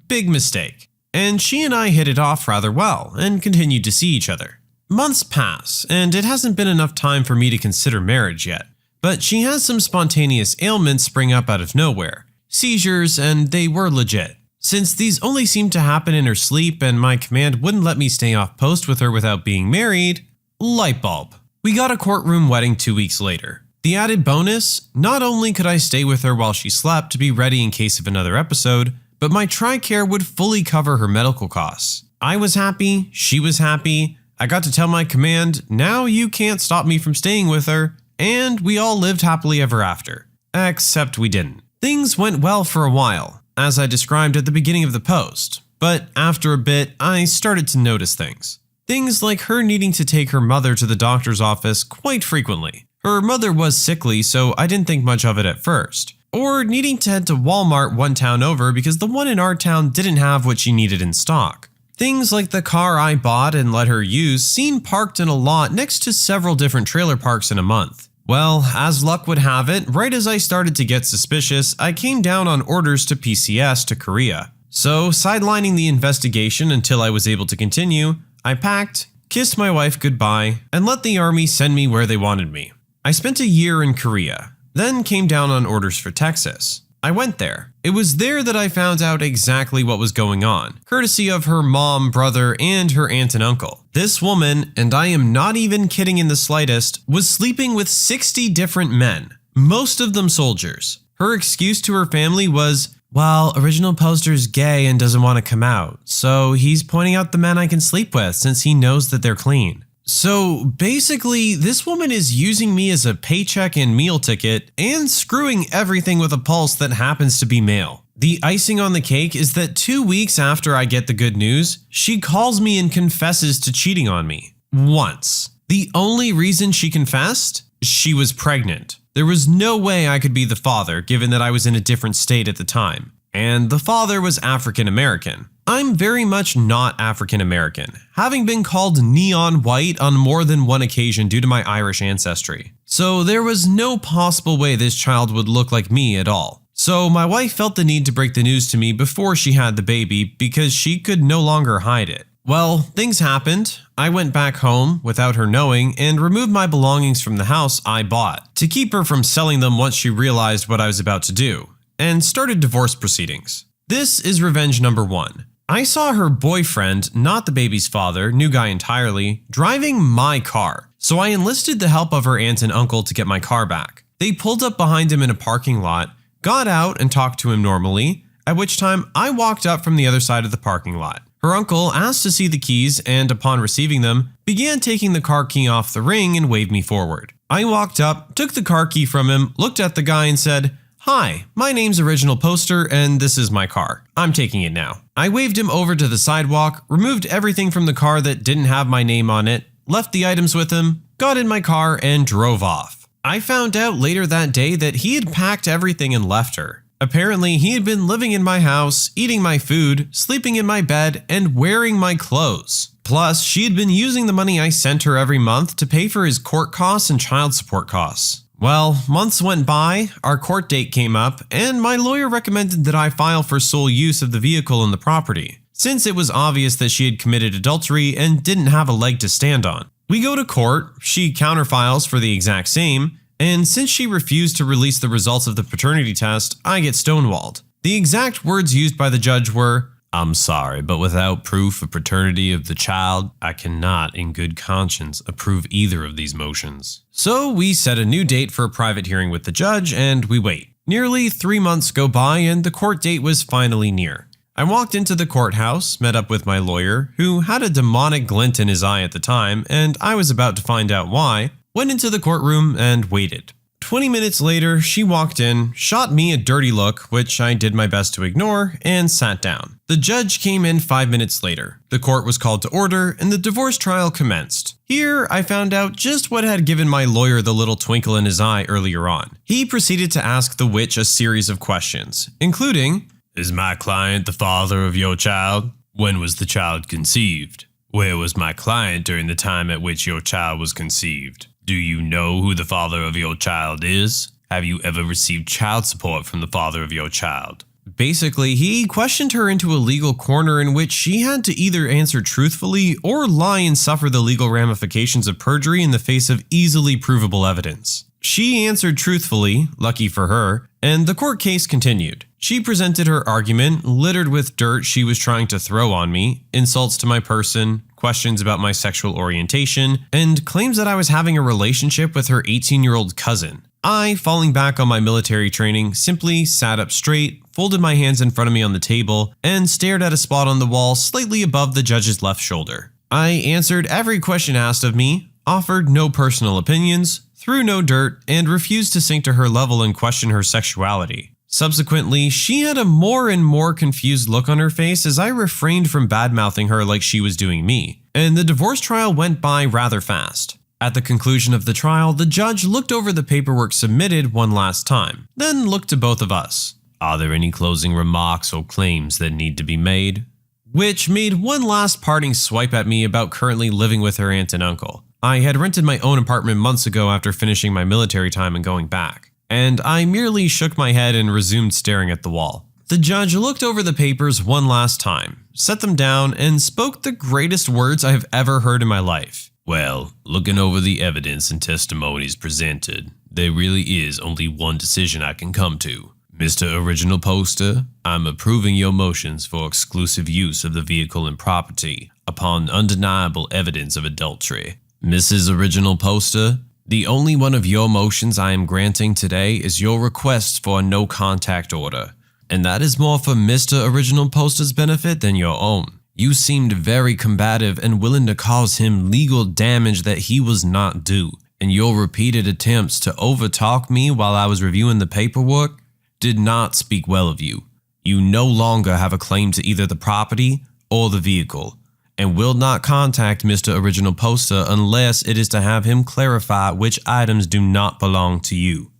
Big mistake. And she and I hit it off rather well and continued to see each other. Months pass, and it hasn't been enough time for me to consider marriage yet. But she has some spontaneous ailments spring up out of nowhere. Seizures, and they were legit. Since these only seemed to happen in her sleep and my command wouldn't let me stay off post with her without being married, light bulb. We got a courtroom wedding 2 weeks later. The added bonus, not only could I stay with her while she slept to be ready in case of another episode, but my TRICARE would fully cover her medical costs. I was happy, she was happy, I got to tell my command, now you can't stop me from staying with her, and we all lived happily ever after. Except we didn't. Things went well for a while, as I described at the beginning of the post, but after a bit, I started to notice things. Things like her needing to take her mother to the doctor's office quite frequently. Her mother was sickly, so I didn't think much of it at first. Or needing to head to Walmart one town over because the one in our town didn't have what she needed in stock. Things like the car I bought and let her use seen parked in a lot next to several different trailer parks in a month. Well, as luck would have it, right as I started to get suspicious, I came down on orders to PCS to Korea. So, sidelining the investigation until I was able to continue, I packed, kissed my wife goodbye, and let the army send me where they wanted me. I spent a year in Korea, then came down on orders for Texas. I went there. It was there that I found out exactly what was going on, courtesy of her mom, brother, and her aunt and uncle. This woman, and I am not even kidding in the slightest, was sleeping with 60 different men, most of them soldiers. Her excuse to her family was, well, original poster's gay and doesn't want to come out, so he's pointing out the men I can sleep with since he knows that they're clean. So basically, this woman is using me as a paycheck and meal ticket and screwing everything with a pulse that happens to be male. The icing on the cake is that 2 weeks after I get the good news, she calls me and confesses to cheating on me. Once. The only reason she confessed? She was pregnant. There was no way I could be the father given that I was in a different state at the time. And the father was African American. I'm very much not African American, having been called neon white on more than one occasion due to my Irish ancestry. So there was no possible way this child would look like me at all. So my wife felt the need to break the news to me before she had the baby because she could no longer hide it. Well, things happened. I went back home without her knowing and removed my belongings from the house I bought to keep her from selling them once she realized what I was about to do, and started divorce proceedings. This is revenge number 1. I saw her boyfriend, not the baby's father, new guy entirely, driving my car, so I enlisted the help of her aunt and uncle to get my car back. They pulled up behind him in a parking lot, got out and talked to him normally, at which time I walked up from the other side of the parking lot. Her uncle asked to see the keys and, upon receiving them, began taking the car key off the ring and waved me forward. I walked up, took the car key from him, looked at the guy and said, "Hi, my name's Original Poster and this is my car. I'm taking it now." I waved him over to the sidewalk, removed everything from the car that didn't have my name on it, left the items with him, got in my car and drove off. I found out later that day that he had packed everything and left her. Apparently, he had been living in my house, eating my food, sleeping in my bed, and wearing my clothes. Plus, she had been using the money I sent her every month to pay for his court costs and child support costs. Well, months went by, our court date came up, and my lawyer recommended that I file for sole use of the vehicle and the property, since it was obvious that she had committed adultery and didn't have a leg to stand on. We go to court, she counterfiles for the exact same, and since she refused to release the results of the paternity test, I get stonewalled. The exact words used by the judge were, "I'm sorry, but without proof of paternity of the child, I cannot in good conscience approve either of these motions." So we set a new date for a private hearing with the judge and we wait. Nearly 3 months go by and the court date was finally near. I walked into the courthouse, met up with my lawyer, who had a demonic glint in his eye at the time, and I was about to find out why, went into the courtroom and waited. 20 minutes later, she walked in, shot me a dirty look, which I did my best to ignore, and sat down. The judge came in 5 minutes later. The court was called to order, and the divorce trial commenced. Here, I found out just what had given my lawyer the little twinkle in his eye earlier on. He proceeded to ask the witch a series of questions, including, "Is my client the father of your child? When was the child conceived? Where was my client during the time at which your child was conceived? Do you know who the father of your child is? Have you ever received child support from the father of your child?" Basically, he questioned her into a legal corner in which she had to either answer truthfully or lie and suffer the legal ramifications of perjury in the face of easily provable evidence. She answered truthfully, lucky for her, and the court case continued. She presented her argument, littered with dirt she was trying to throw on me, insults to my person, questions about my sexual orientation, and claims that I was having a relationship with her 18-year-old cousin. I, falling back on my military training, simply sat up straight, folded my hands in front of me on the table, and stared at a spot on the wall slightly above the judge's left shoulder. I answered every question asked of me, offered no personal opinions, threw no dirt, and refused to sink to her level and question her sexuality. Subsequently, she had a more and more confused look on her face as I refrained from bad-mouthing her like she was doing me, and the divorce trial went by rather fast. At the conclusion of the trial, the judge looked over the paperwork submitted one last time, then looked to both of us. Are there any closing remarks or claims that need to be made? Which made one last parting swipe at me about currently living with her aunt and uncle. I had rented my own apartment months ago after finishing my military time and going back, and I merely shook my head and resumed staring at the wall. The judge looked over the papers one last time, set them down, and spoke the greatest words I have ever heard in my life. Well, looking over the evidence and testimonies presented, there really is only one decision I can come to. Mr. Original Poster, I'm approving your motions for exclusive use of the vehicle and property upon undeniable evidence of adultery. Mrs. Original Poster, the only one of your motions I am granting today is your request for a no-contact order, and that is more for Mr. Original Poster's benefit than your own. You seemed very combative and willing to cause him legal damage that he was not due, and your repeated attempts to overtalk me while I was reviewing the paperwork did not speak well of you. You no longer have a claim to either the property or the vehicle, and will not contact Mr. Original Poster unless it is to have him clarify which items do not belong to you.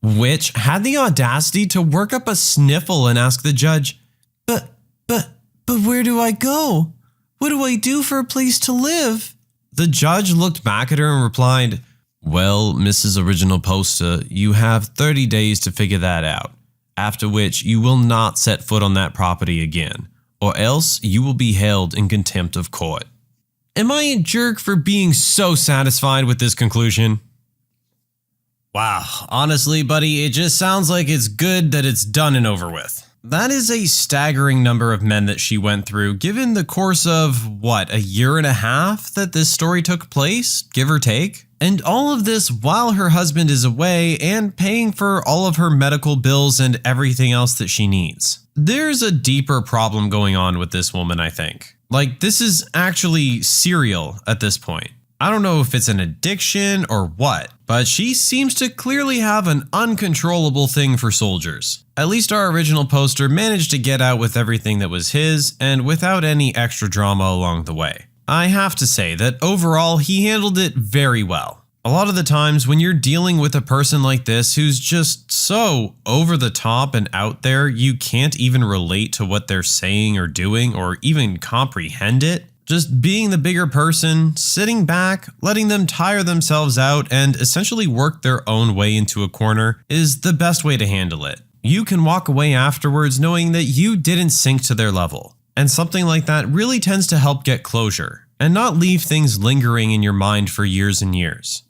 Which had the audacity to work up a sniffle and ask the judge, But where do I go? What do I do for a place to live? The judge looked back at her and replied, Well, Mrs. Original Poster, you have 30 days to figure that out, after which you will not set foot on that property again, or else you will be held in contempt of court. Am I a jerk for being so satisfied with this conclusion? Wow, honestly, buddy, it just sounds like it's good that it's done and over with. That is a staggering number of men that she went through, given the course of, a year and a half that this story took place, give or take? And all of this while her husband is away and paying for all of her medical bills and everything else that she needs. There's a deeper problem going on with this woman, I think. Like, this is actually serial at this point. I don't know if it's an addiction or what, but she seems to clearly have an uncontrollable thing for soldiers. At least our original poster managed to get out with everything that was his and without any extra drama along the way. I have to say that overall he handled it very well. A lot of the times when you're dealing with a person like this who's just so over the top and out there, you can't even relate to what they're saying or doing or even comprehend it. Just being the bigger person, sitting back, letting them tire themselves out and essentially work their own way into a corner is the best way to handle it. You can walk away afterwards knowing that you didn't sink to their level. And something like that really tends to help get closure and not leave things lingering in your mind for years and years.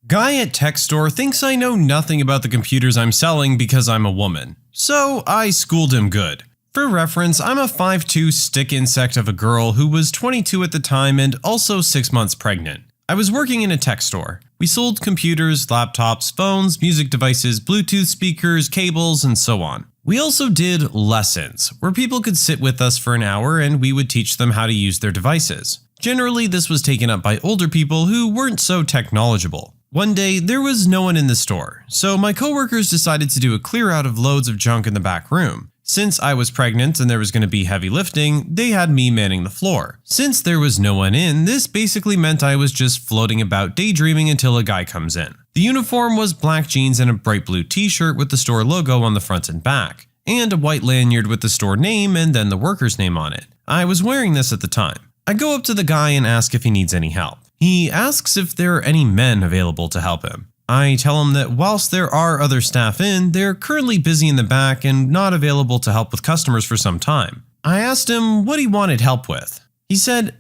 Guy at tech store thinks I know nothing about the computers I'm selling because I'm a woman. So I schooled him good. For reference, I'm a 5'2" stick insect of a girl who was 22 at the time and also 6 months pregnant. I was working in a tech store. We sold computers, laptops, phones, music devices, Bluetooth speakers, cables, and so on. We also did lessons, where people could sit with us for an hour and we would teach them how to use their devices. Generally, this was taken up by older people who weren't so tech knowledgeable. One day, there was no one in the store, so my coworkers decided to do a clear out of loads of junk in the back room. Since I was pregnant and there was going to be heavy lifting, they had me manning the floor. Since there was no one in, this basically meant I was just floating about daydreaming until a guy comes in. The uniform was black jeans and a bright blue t-shirt with the store logo on the front and back, and a white lanyard with the store name and then the worker's name on it. I was wearing this at the time. I go up to the guy and ask if he needs any help. He asks if there are any men available to help him. I tell him that whilst there are other staff in, they're currently busy in the back and not available to help with customers for some time. I asked him what he wanted help with. He said,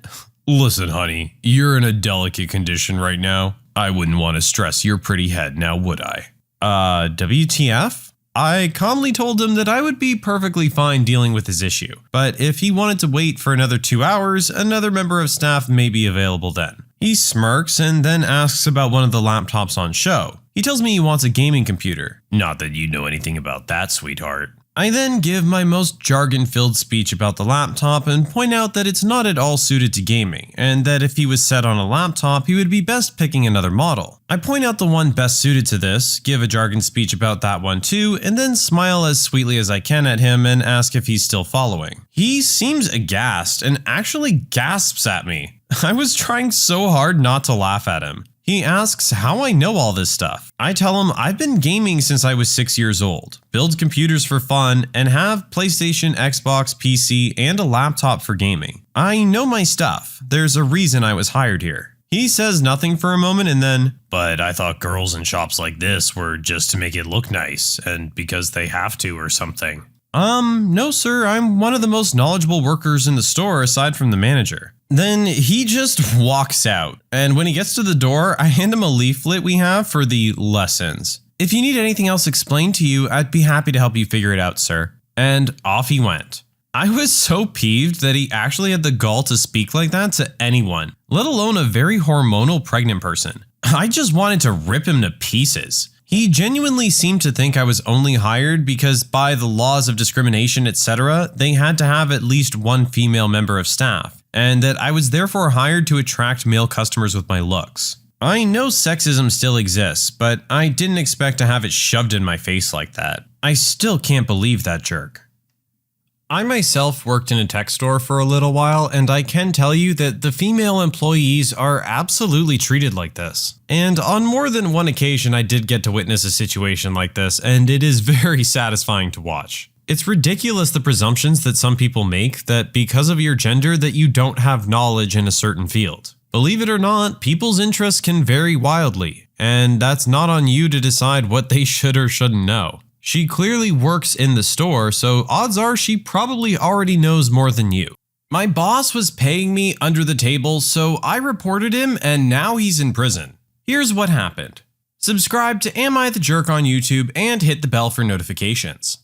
"Listen, honey, you're in a delicate condition right now. I wouldn't want to stress your pretty head now, would I?" WTF? I calmly told him that I would be perfectly fine dealing with his issue, but if he wanted to wait for another 2 hours, another member of staff may be available then. He smirks and then asks about one of the laptops on show. He tells me he wants a gaming computer. Not that you know anything about that, sweetheart. I then give my most jargon-filled speech about the laptop and point out that it's not at all suited to gaming, and that if he was set on a laptop, he would be best picking another model. I point out the one best suited to this, give a jargon speech about that one too, and then smile as sweetly as I can at him and ask if he's still following. He seems aghast and actually gasps at me. I was trying so hard not to laugh at him. He asks how I know all this stuff. I tell him I've been gaming since I was 6 years old, build computers for fun, and have PlayStation, Xbox, PC, and a laptop for gaming. I know my stuff. There's a reason I was hired here. He says nothing for a moment and then, but I thought girls in shops like this were just to make it look nice, and because they have to or something. No sir, I'm one of the most knowledgeable workers in the store aside from the manager. Then he just walks out, and when he gets to the door, I hand him a leaflet we have for the lessons. If you need anything else explained to you, I'd be happy to help you figure it out, sir. And off he went. I was so peeved that he actually had the gall to speak like that to anyone, let alone a very hormonal pregnant person. I just wanted to rip him to pieces. He genuinely seemed to think I was only hired because by the laws of discrimination, etc., they had to have at least one female member of staff, and that I was therefore hired to attract male customers with my looks. I know sexism still exists, but I didn't expect to have it shoved in my face like that. I still can't believe that jerk. I myself worked in a tech store for a little while, and I can tell you that the female employees are absolutely treated like this. And on more than one occasion I did get to witness a situation like this, and it is very satisfying to watch. It's ridiculous the presumptions that some people make that because of your gender that you don't have knowledge in a certain field. Believe it or not, people's interests can vary wildly, and that's not on you to decide what they should or shouldn't know. She clearly works in the store, so odds are she probably already knows more than you. My boss was paying me under the table, so I reported him and now he's in prison. Here's what happened. Subscribe to Am I the Jerk on YouTube and hit the bell for notifications.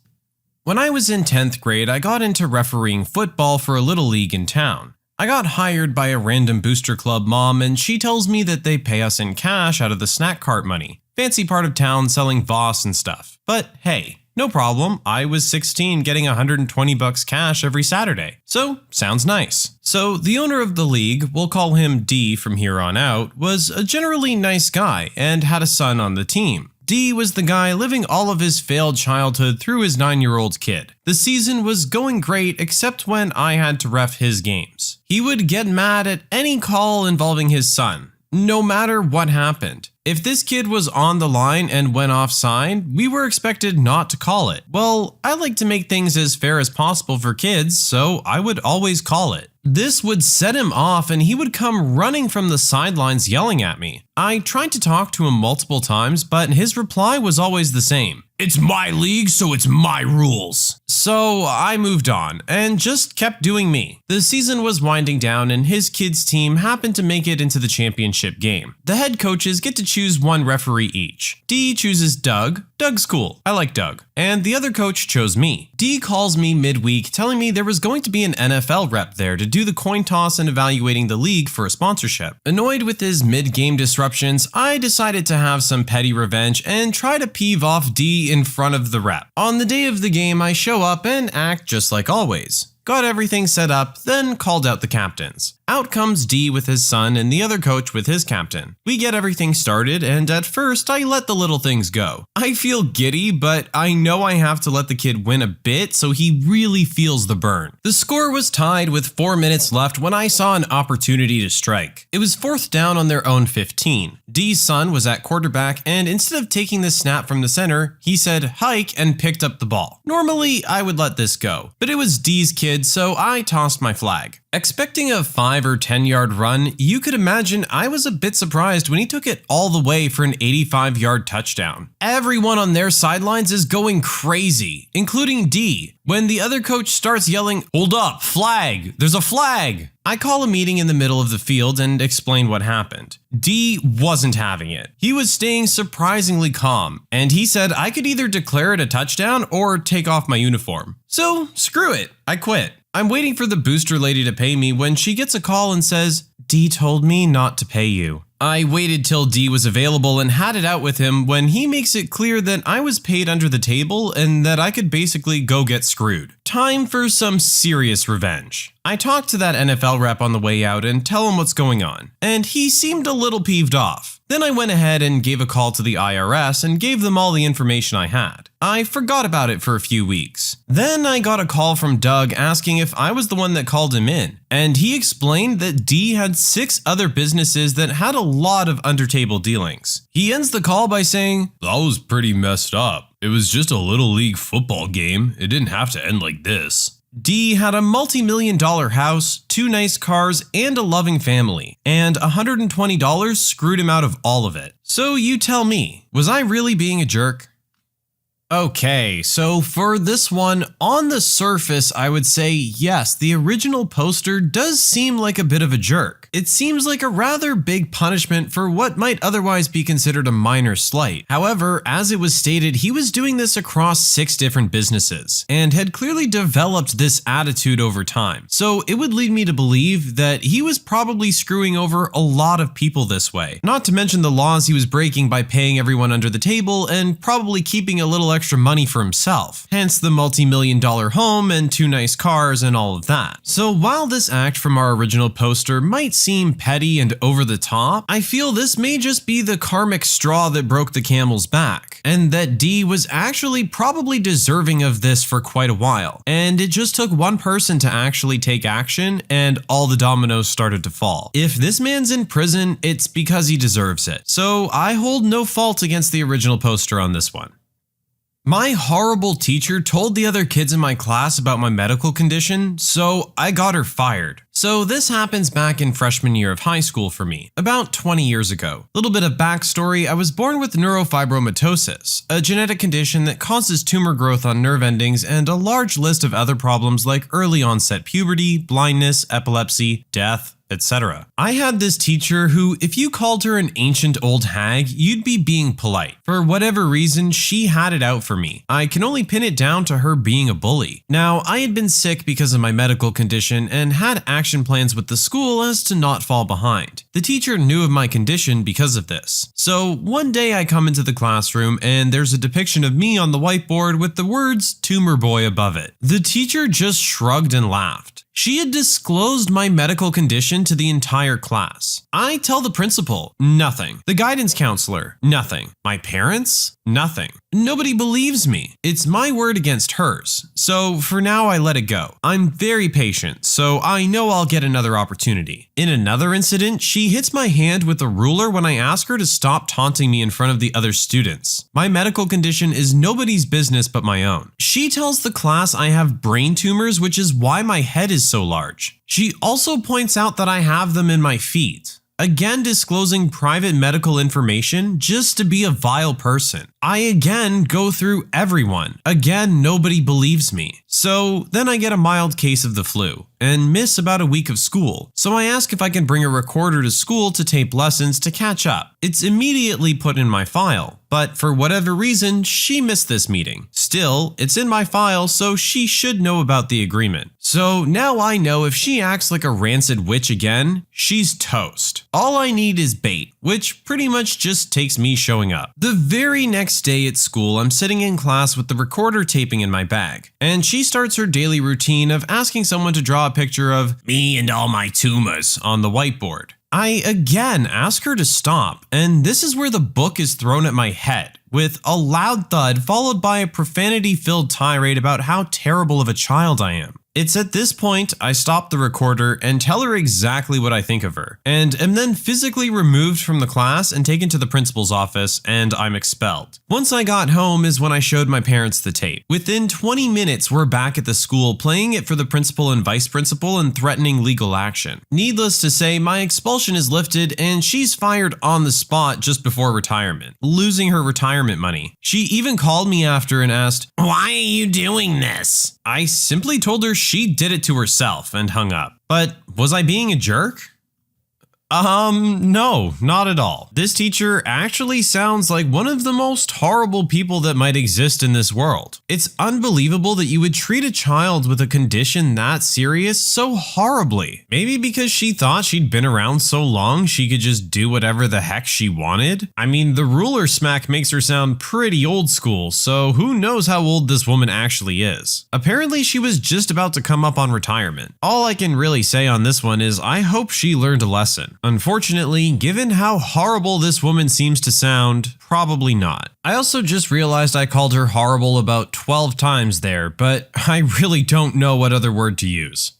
When I was in 10th grade, I got into refereeing football for a little league in town. I got hired by a random booster club mom and she tells me that they pay us in cash out of the snack cart money. Fancy part of town selling Voss and stuff. But hey, no problem, I was 16 getting $120 cash every Saturday. So, sounds nice. So, the owner of the league, we'll call him D from here on out, was a generally nice guy and had a son on the team. D was the guy living all of his failed childhood through his 9-year-old kid. The season was going great except when I had to ref his games. He would get mad at any call involving his son, no matter what happened. If this kid was on the line and went offside, we were expected not to call it. Well, I like to make things as fair as possible for kids, so I would always call it. This would set him off and he would come running from the sidelines yelling at me. I tried to talk to him multiple times, but his reply was always the same. It's my league, so it's my rules. So I moved on and just kept doing me. The season was winding down and his kids' team happened to make it into the championship game. The head coaches get to choose one referee each. D chooses Doug. Doug's cool. I like Doug. And the other coach chose me. D calls me midweek telling me there was going to be an NFL rep there to do the coin toss and evaluating the league for a sponsorship. Annoyed with his mid-game disruptions, I decided to have some petty revenge and try to peeve off D in front of the rep. On the day of the game, I show up and act just like always. Got everything set up, then called out the captains. Out comes D with his son and the other coach with his captain. We get everything started, and at first I let the little things go. I feel giddy, but I know I have to let the kid win a bit so he really feels the burn. The score was tied with 4 minutes left when I saw an opportunity to strike. It was 4th down on their own 15. D's son was at quarterback, and instead of taking the snap from the center, he said hike and picked up the ball. Normally, I would let this go, but it was D's kid, so I tossed my flag. Expecting a 5 or 10 yard run, you could imagine I was a bit surprised when he took it all the way for an 85-yard touchdown. Everyone on their sidelines is going crazy, including D, when the other coach starts yelling, "Hold up, flag, there's a flag!" I call a meeting in the middle of the field and explain what happened. D wasn't having it. He was staying surprisingly calm, and he said I could either declare it a touchdown or take off my uniform. So screw it, I quit. I'm waiting for the booster lady to pay me when she gets a call and says, D told me not to pay you. I waited till D was available and had it out with him when he makes it clear that I was paid under the table and that I could basically go get screwed. Time for some serious revenge. I talked to that NFL rep on the way out and tell him what's going on, and he seemed a little peeved off. Then I went ahead and gave a call to the IRS and gave them all the information I had. I forgot about it for a few weeks. Then I got a call from Doug asking if I was the one that called him in, and he explained that D had 6 other businesses that had a lot of under-table dealings. He ends the call by saying, "That was pretty messed up. It was just a little league football game. It didn't have to end like this." D had a multi-million-dollar house, 2 nice cars, and a loving family, and $120 screwed him out of all of it. So you tell me, was I really being a jerk? Okay, so for this one, on the surface, I would say yes, the original poster does seem like a bit of a jerk. It seems like a rather big punishment for what might otherwise be considered a minor slight. However, as it was stated, he was doing this across 6 different businesses and had clearly developed this attitude over time. So it would lead me to believe that he was probably screwing over a lot of people this way. Not to mention the laws he was breaking by paying everyone under the table and probably keeping a little extra money for himself, hence the multi-million-dollar home and 2 nice cars and all of that. So while this act from our original poster might seem petty and over the top, I feel this may just be the karmic straw that broke the camel's back, and that D was actually probably deserving of this for quite a while, and it just took one person to actually take action and all the dominoes started to fall. If this man's in prison, it's because he deserves it. So I hold no fault against the original poster on this one. My horrible teacher told the other kids in my class about my medical condition, so I got her fired. So this happens back in freshman year of high school for me, about 20 years ago. Little bit of backstory, I was born with neurofibromatosis, a genetic condition that causes tumor growth on nerve endings and a large list of other problems like early onset puberty, blindness, epilepsy, death, etc. I had this teacher who, if you called her an ancient old hag, you'd be being polite. For whatever reason, she had it out for me. I can only pin it down to her being a bully. Now, I had been sick because of my medical condition and had action plans with the school as to not fall behind. The teacher knew of my condition because of this. So one day I come into the classroom and there's a depiction of me on the whiteboard with the words "Tumor Boy" above it. The teacher just shrugged and laughed. She had disclosed my medical condition to the entire class. I tell the principal, nothing. The guidance counselor, nothing. My parents, nothing. Nobody believes me. It's my word against hers. So for now, I let it go. I'm very patient, so I know I'll get another opportunity. In another incident, she hits my hand with a ruler when I ask her to stop taunting me in front of the other students. My medical condition is nobody's business but my own. She tells the class I have brain tumors, which is why my head is so large. She also points out that I have them in my feet. Again disclosing private medical information just to be a vile person. I again go through everyone. Again, nobody believes me. So then I get a mild case of the flu and miss about a week of school. So I ask if I can bring a recorder to school to tape lessons to catch up. It's immediately put in my file, but for whatever reason, she missed this meeting. Still, it's in my file, so she should know about the agreement. So now I know if she acts like a rancid witch again, she's toast. All I need is bait, which pretty much just takes me showing up. The very next day at school, I'm sitting in class with the recorder taping in my bag, and she starts her daily routine of asking someone to draw a picture of me and all my tumors on the whiteboard. I again ask her to stop, and this is where the book is thrown at my head, with a loud thud followed by a profanity-filled tirade about how terrible of a child I am. It's at this point I stop the recorder and tell her exactly what I think of her, and am then physically removed from the class and taken to the principal's office, and I'm expelled. Once I got home is when I showed my parents the tape. Within 20 minutes, we're back at the school playing it for the principal and vice principal and threatening legal action. Needless to say, my expulsion is lifted and she's fired on the spot just before retirement, losing her retirement money. She even called me after and asked, "Why are you doing this?" I simply told her she did it to herself and hung up. But was I being a jerk? No, not at all. This teacher actually sounds like one of the most horrible people that might exist in this world. It's unbelievable that you would treat a child with a condition that serious so horribly. Maybe because she thought she'd been around so long she could just do whatever the heck she wanted? I mean, the ruler smack makes her sound pretty old school, so who knows how old this woman actually is. Apparently she was just about to come up on retirement. All I can really say on this one is I hope she learned a lesson. Unfortunately, given how horrible this woman seems to sound, probably not. I also just realized I called her horrible about 12 times there, but I really don't know what other word to use.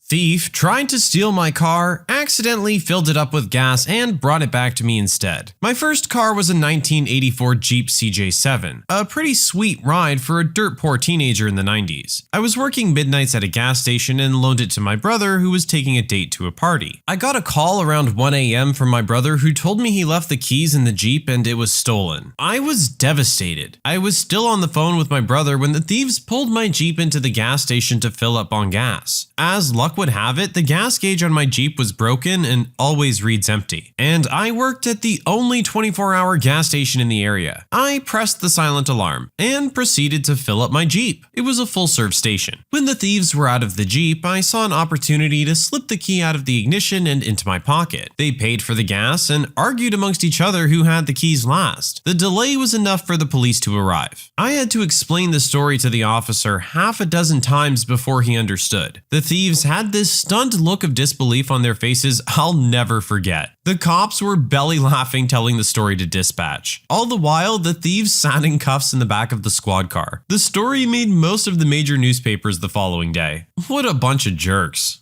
Thief tried to steal my car, accidentally filled it up with gas, and brought it back to me instead. My first car was a 1984 Jeep CJ7, a pretty sweet ride for a dirt poor teenager in the 90s. I was working midnights at a gas station and loaned it to my brother who was taking a date to a party. I got a call around 1 a.m. from my brother who told me he left the keys in the Jeep and it was stolen. I was devastated. I was still on the phone with my brother when the thieves pulled my Jeep into the gas station to fill up on gas. As luck would have it, the gas gauge on my Jeep was broken and always reads empty. And I worked at the only 24-hour gas station in the area. I pressed the silent alarm and proceeded to fill up my Jeep. It was a full-serve station. When the thieves were out of the Jeep, I saw an opportunity to slip the key out of the ignition and into my pocket. They paid for the gas and argued amongst each other who had the keys last. The delay was enough for the police to arrive. I had to explain the story to the officer half a dozen times before he understood. The thieves had this stunned look of disbelief on their faces I'll never forget. The cops were belly laughing telling the story to dispatch. All the while, the thieves sat in cuffs in the back of the squad car. The story made most of the major newspapers the following day. What a bunch of jerks.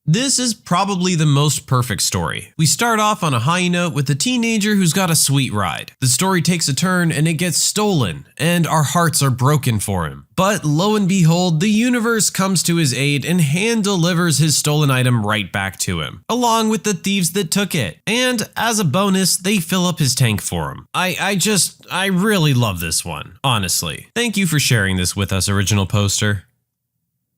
This is probably the most perfect story. We start off on a high note with a teenager who's got a sweet ride. The story takes a turn and it gets stolen, and our hearts are broken for him. But lo and behold, the universe comes to his aid and hand delivers his stolen item right back to him, along with the thieves that took it. And as a bonus, they fill up his tank for him. I really love this one, honestly. Thank you for sharing this with us, original poster.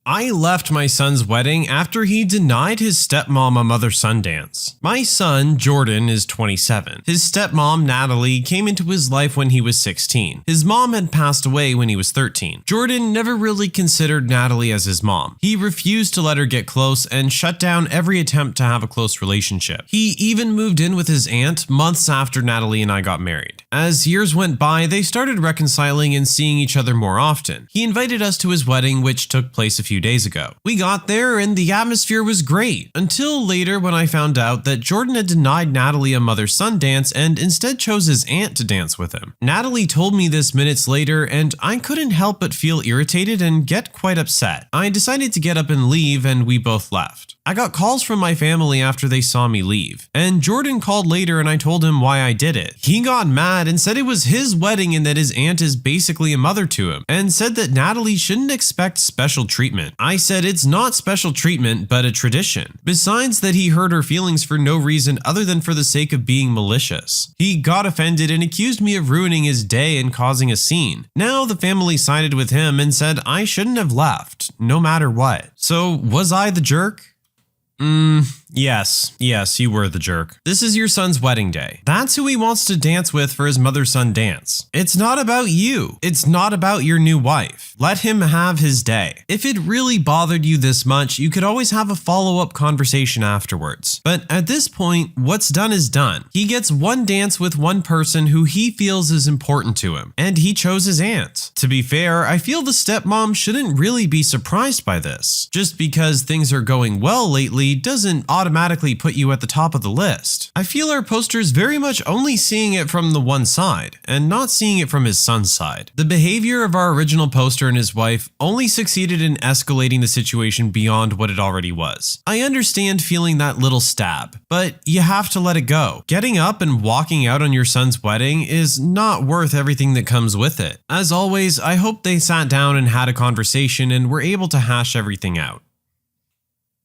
I left my son's wedding after he denied his stepmom a mother-son dance. My son, Jordan, is 27. His stepmom, Natalie, came into his life when he was 16. His mom had passed away when he was 13. Jordan never really considered Natalie as his mom. He refused to let her get close and shut down every attempt to have a close relationship. He even moved in with his aunt months after Natalie and I got married. As years went by, they started reconciling and seeing each other more often. He invited us to his wedding, which took place a few days ago. We got there and the atmosphere was great, until later when I found out that Jordan had denied Natalie a mother-son dance and instead chose his aunt to dance with him. Natalie told me this minutes later and I couldn't help but feel irritated and get quite upset. I decided to get up and leave and we both left. I got calls from my family after they saw me leave, and Jordan called later and I told him why I did it. He got mad and said it was his wedding and that his aunt is basically a mother to him, and said that Natalie shouldn't expect special treatment. I said it's not special treatment, but a tradition. Besides that, he hurt her feelings for no reason other than for the sake of being malicious. He got offended and accused me of ruining his day and causing a scene. Now the family sided with him and said I shouldn't have left, no matter what. So was I the jerk? Yes, you were the jerk. This is your son's wedding day. That's who he wants to dance with for his mother-son dance. It's not about you. It's not about your new wife. Let him have his day. If it really bothered you this much, you could always have a follow-up conversation afterwards. But at this point, what's done is done. He gets one dance with one person who he feels is important to him, and he chose his aunt. To be fair, I feel the stepmom shouldn't really be surprised by this. Just because things are going well lately doesn't automatically put you at the top of the list. I feel our poster's very much only seeing it from the one side, and not seeing it from his son's side. The behavior of our original poster and his wife only succeeded in escalating the situation beyond what it already was. I understand feeling that little stab, but you have to let it go. Getting up and walking out on your son's wedding is not worth everything that comes with it. As always, I hope they sat down and had a conversation and were able to hash everything out.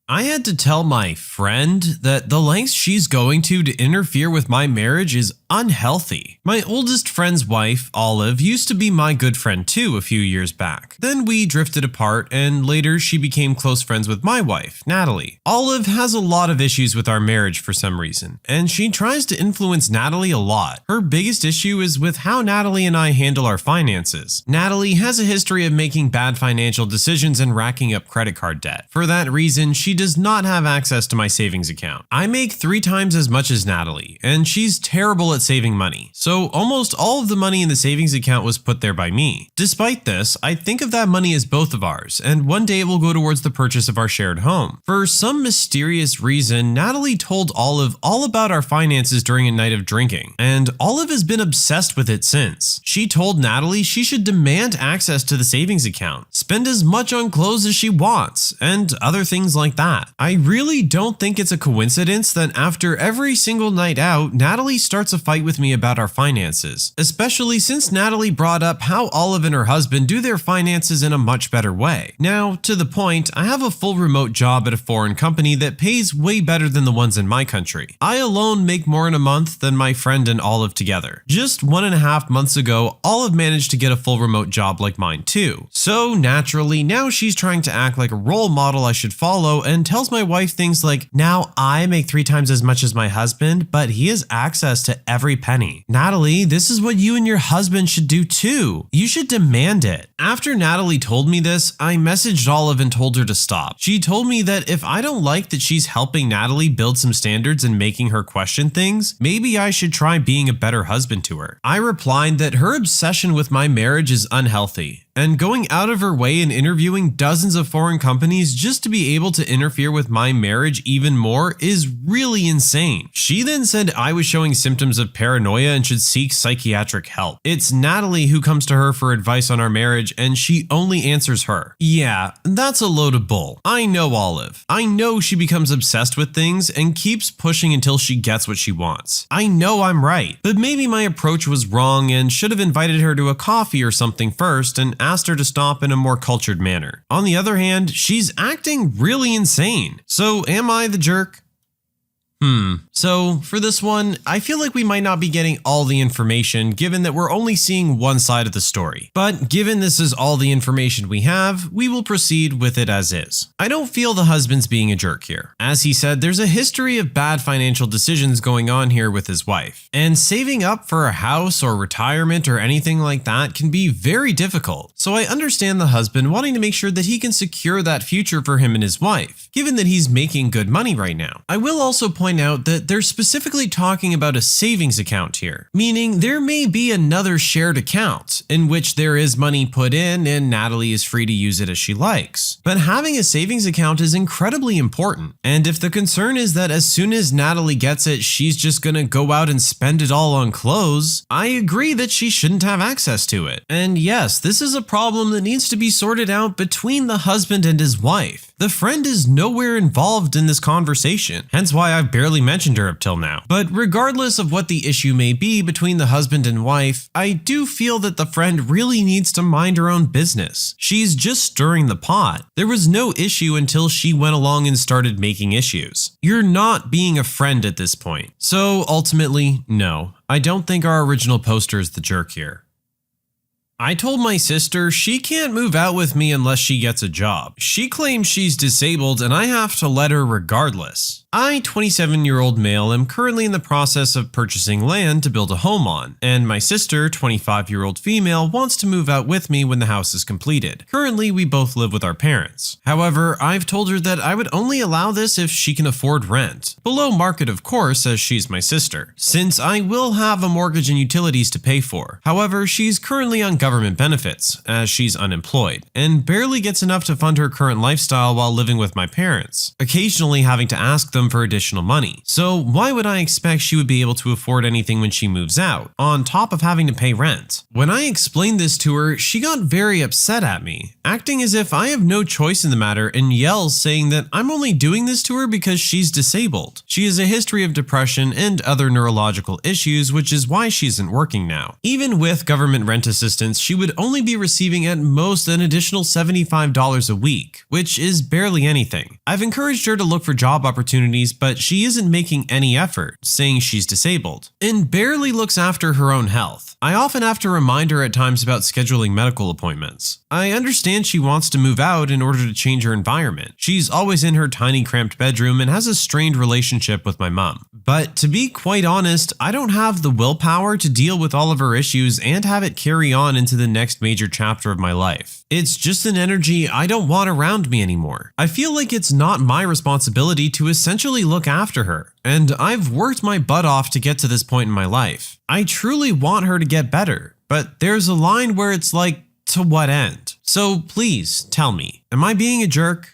I had to tell my friend that the lengths she's going to interfere with my marriage is unhealthy. My oldest friend's wife, Olive, used to be my good friend too a few years back. Then we drifted apart and later she became close friends with my wife, Natalie. Olive has a lot of issues with our marriage for some reason, and she tries to influence Natalie a lot. Her biggest issue is with how Natalie and I handle our finances. Natalie has a history of making bad financial decisions and racking up credit card debt. For that reason, she does not have access to my savings account. I make 3 times as much as Natalie, and she's terrible at saving money. So almost all of the money in the savings account was put there by me. Despite this, I think of that money as both of ours, and one day it will go towards the purchase of our shared home. For some mysterious reason, Natalie told Olive all about our finances during a night of drinking, and Olive has been obsessed with it since. She told Natalie she should demand access to the savings account, spend as much on clothes as she wants, and other things like that. I really don't think it's a coincidence that after every single night out, Natalie starts a fight with me about our finances, especially since Natalie brought up how Olive and her husband do their finances in a much better way. Now, to the point, I have a full remote job at a foreign company that pays way better than the ones in my country. I alone make more in a month than my friend and Olive together. Just 1.5 months ago, Olive managed to get a full remote job like mine too. So naturally, now she's trying to act like a role model I should follow and tells my wife things like, now I make 3 times as much as my husband, but he has access to every penny. Natalie, this is what you and your husband should do too. You should demand it. After Natalie told me this, I messaged Olive and told her to stop. She told me that if I don't like that she's helping Natalie build some standards and making her question things, maybe I should try being a better husband to her. I replied that her obsession with my marriage is unhealthy, and going out of her way and interviewing dozens of foreign companies just to be able to interfere with my marriage even more is really insane. She then said I was showing symptoms of paranoia and should seek psychiatric help. It's Natalie who comes to her for advice on our marriage, and she only answers her. Yeah, that's a load of bull. I know Olive. I know she becomes obsessed with things and keeps pushing until she gets what she wants. I know I'm right, but maybe my approach was wrong and should have invited her to a coffee or something first and asked her to stop in a more cultured manner. On the other hand, she's acting really insane. So am I the jerk? So for this one, I feel like we might not be getting all the information given that we're only seeing one side of the story. But given this is all the information we have, we will proceed with it as is. I don't feel the husband's being a jerk here. As he said, there's a history of bad financial decisions going on here with his wife. And saving up for a house or retirement or anything like that can be very difficult. So I understand the husband wanting to make sure that he can secure that future for him and his wife, given that he's making good money right now. I will also point out that they're specifically talking about a savings account here, meaning there may be another shared account in which there is money put in and Natalie is free to use it as she likes. But having a savings account is incredibly important, and if the concern is that as soon as Natalie gets it, she's just gonna go out and spend it all on clothes, I agree that she shouldn't have access to it. And yes, this is a problem that needs to be sorted out between the husband and his wife. The friend is nowhere involved in this conversation, hence why I've barely mentioned her up till now. But regardless of what the issue may be between the husband and wife, I do feel that the friend really needs to mind her own business. She's just stirring the pot. There was no issue until she went along and started making issues. You're not being a friend at this point. So ultimately, no, I don't think our original poster is the jerk here. I told my sister she can't move out with me unless she gets a job. She claims she's disabled and I have to let her regardless. I, 27-year-old male, am currently in the process of purchasing land to build a home on, and my sister, 25-year-old female, wants to move out with me when the house is completed. Currently, we both live with our parents. However, I've told her that I would only allow this if she can afford rent. Below market, of course, as she's my sister, since I will have a mortgage and utilities to pay for. However, she's currently on government benefits, as she's unemployed, and barely gets enough to fund her current lifestyle while living with my parents, occasionally having to ask them income for additional money. So why would I expect she would be able to afford anything when she moves out, on top of having to pay rent? When I explained this to her, she got very upset at me, acting as if I have no choice in the matter and yells saying that I'm only doing this to her because she's disabled. She has a history of depression and other neurological issues, which is why she isn't working now. Even with government rent assistance, she would only be receiving at most an additional $75 a week, which is barely anything. I've encouraged her to look for job opportunities, but she isn't making any effort, saying she's disabled, and barely looks after her own health. I often have to remind her at times about scheduling medical appointments. I understand she wants to move out in order to change her environment. She's always in her tiny cramped bedroom and has a strained relationship with my mom. But to be quite honest, I don't have the willpower to deal with all of her issues and have it carry on into the next major chapter of my life. It's just an energy I don't want around me anymore. I feel like it's not my responsibility to essentially look after her, and I've worked my butt off to get to this point in my life. I truly want her to get better, but there's a line where it's like, to what end? So please tell me, am I being a jerk?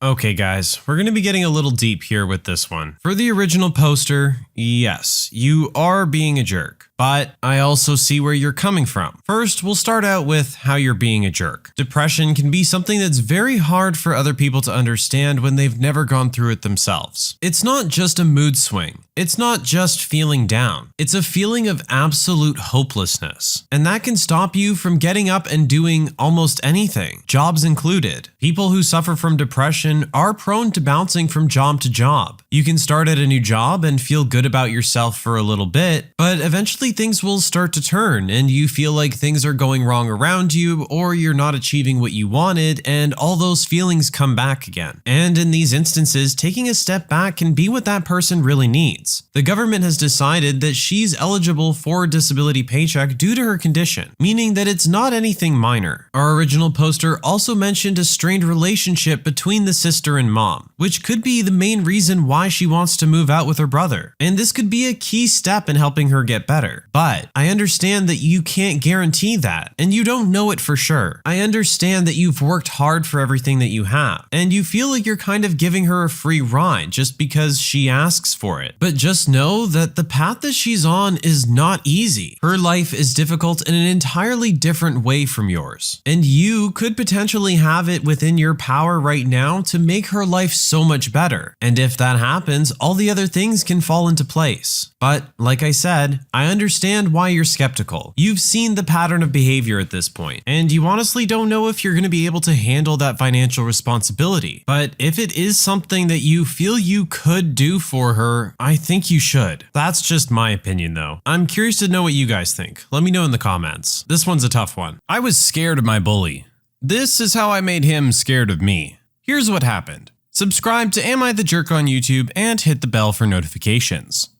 Okay guys, we're going to be getting a little deep here with this one. For the original poster, yes, you are being a jerk. But I also see where you're coming from. First, we'll start out with how you're being a jerk. Depression can be something that's very hard for other people to understand when they've never gone through it themselves. It's not just a mood swing. It's not just feeling down. It's a feeling of absolute hopelessness. And that can stop you from getting up and doing almost anything, jobs included. People who suffer from depression are prone to bouncing from job to job. You can start at a new job and feel good about yourself for a little bit, but eventually things will start to turn and you feel like things are going wrong around you or you're not achieving what you wanted, and all those feelings come back again. And in these instances, taking a step back can be what that person really needs. The government has decided that she's eligible for a disability paycheck due to her condition, meaning that it's not anything minor. Our original poster also mentioned a strained relationship between the sister and mom, which could be the main reason why she wants to move out with her brother. And this could be a key step in helping her get better. But I understand that you can't guarantee that, and you don't know it for sure. I understand that you've worked hard for everything that you have, and you feel like you're kind of giving her a free ride just because she asks for it. But just know that the path that she's on is not easy. Her life is difficult in an entirely different way from yours, and you could potentially have it within your power right now to make her life so much better. And if that happens, all the other things can fall into place. But like I said, I understand why you're skeptical. You've seen the pattern of behavior at this point, and you honestly don't know if you're going to be able to handle that financial responsibility. But if it is something that you feel you could do for her, I think you should. That's just my opinion though. I'm curious to know what you guys think. Let me know in the comments. This one's a tough one. I was scared of my bully. This is how I made him scared of me. Here's what happened. Subscribe to Am I the Jerk on YouTube and hit the bell for notifications.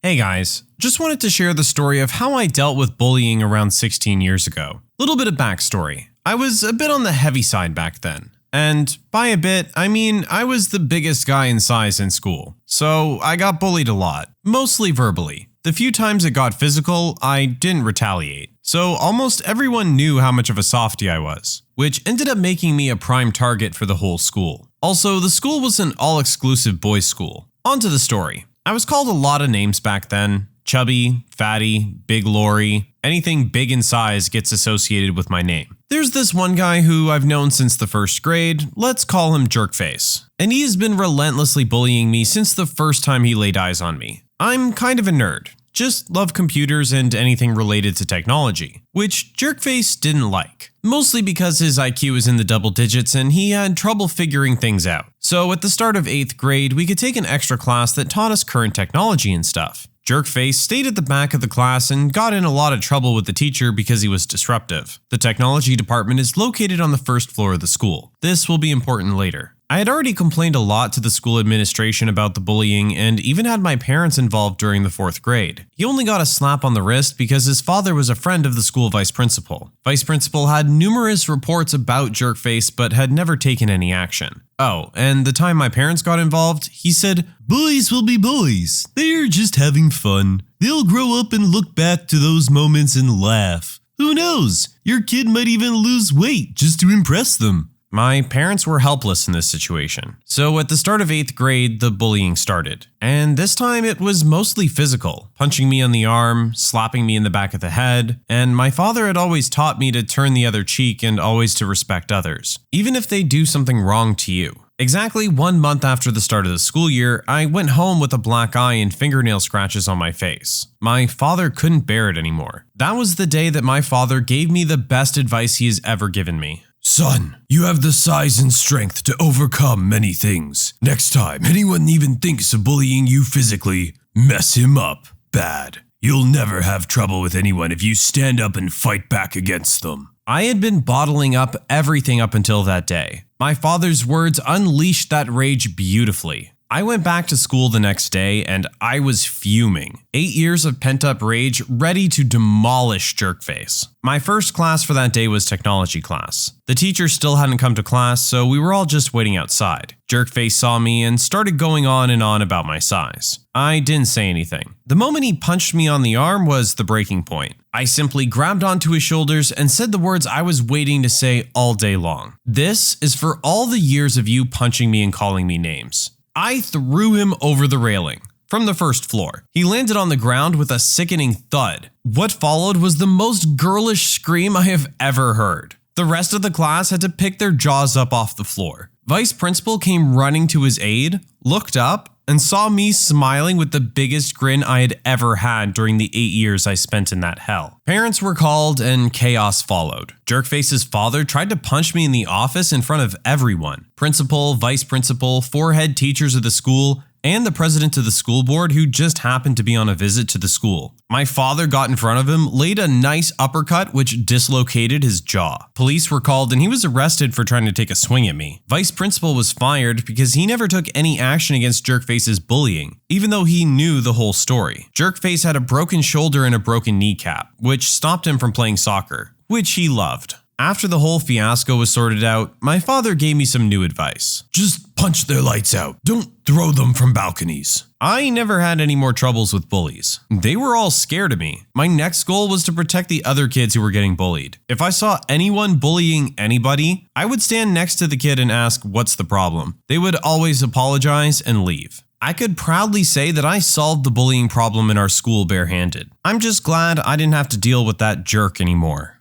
Hey guys, just wanted to share the story of how I dealt with bullying around 16 years ago. Little bit of backstory. I was a bit on the heavy side back then. And by a bit, I mean I was the biggest guy in size in school. So I got bullied a lot, mostly verbally. The few times it got physical, I didn't retaliate. So almost everyone knew how much of a softie I was, which ended up making me a prime target for the whole school. Also, the school was an all-exclusive boys' school. On to the story. I was called a lot of names back then. Chubby, fatty, big Lori, anything big in size gets associated with my name. There's this one guy who I've known since the first grade, let's call him Jerkface. And he has been relentlessly bullying me since the first time he laid eyes on me. I'm kind of a nerd, just love computers and anything related to technology, which Jerkface didn't like. Mostly because his IQ was in the double digits and he had trouble figuring things out. So at the start of 8th grade, we could take an extra class that taught us current technology and stuff. Jerkface stayed at the back of the class and got in a lot of trouble with the teacher because he was disruptive. The technology department is located on the first floor of the school. This will be important later. I had already complained a lot to the school administration about the bullying and even had my parents involved during the 4th grade. He only got a slap on the wrist because his father was a friend of the school vice principal. Vice principal had numerous reports about Jerkface but had never taken any action. Oh, and the time my parents got involved, he said, "Boys will be boys. They're just having fun. They'll grow up and look back to those moments and laugh. Who knows? Your kid might even lose weight just to impress them." My parents were helpless in this situation. So at the start of 8th grade, the bullying started. And this time it was mostly physical, punching me on the arm, slapping me in the back of the head, and my father had always taught me to turn the other cheek and always to respect others, even if they do something wrong to you. Exactly 1 month after the start of the school year, I went home with a black eye and fingernail scratches on my face. My father couldn't bear it anymore. That was the day that my father gave me the best advice he has ever given me. Son, you have the size and strength to overcome many things. Next time anyone even thinks of bullying you physically, mess him up bad. You'll never have trouble with anyone if you stand up and fight back against them. I had been bottling up everything up until that day. My father's words unleashed that rage beautifully. I went back to school the next day and I was fuming. 8 years of pent-up rage ready to demolish Jerkface. My first class for that day was technology class. The teacher still hadn't come to class, so we were all just waiting outside. Jerkface saw me and started going on and on about my size. I didn't say anything. The moment he punched me on the arm was the breaking point. I simply grabbed onto his shoulders and said the words I was waiting to say all day long. This is for all the years of you punching me and calling me names. I threw him over the railing from the first floor. He landed on the ground with a sickening thud. What followed was the most girlish scream I have ever heard. The rest of the class had to pick their jaws up off the floor. Vice principal came running to his aid, looked up, and saw me smiling with the biggest grin I had ever had during the 8 years I spent in that hell. Parents were called and chaos followed. Jerkface's father tried to punch me in the office in front of everyone. Principal, vice principal, 4 head teachers of the school, and the president of the school board who just happened to be on a visit to the school. My father got in front of him, laid a nice uppercut which dislocated his jaw. Police were called and he was arrested for trying to take a swing at me. Vice principal was fired because he never took any action against Jerkface's bullying, even though he knew the whole story. Jerkface had a broken shoulder and a broken kneecap, which stopped him from playing soccer, which he loved. After the whole fiasco was sorted out, my father gave me some new advice. Just punch their lights out. Don't throw them from balconies. I never had any more troubles with bullies. They were all scared of me. My next goal was to protect the other kids who were getting bullied. If I saw anyone bullying anybody, I would stand next to the kid and ask, "What's the problem?" They would always apologize and leave. I could proudly say that I solved the bullying problem in our school barehanded. I'm just glad I didn't have to deal with that jerk anymore.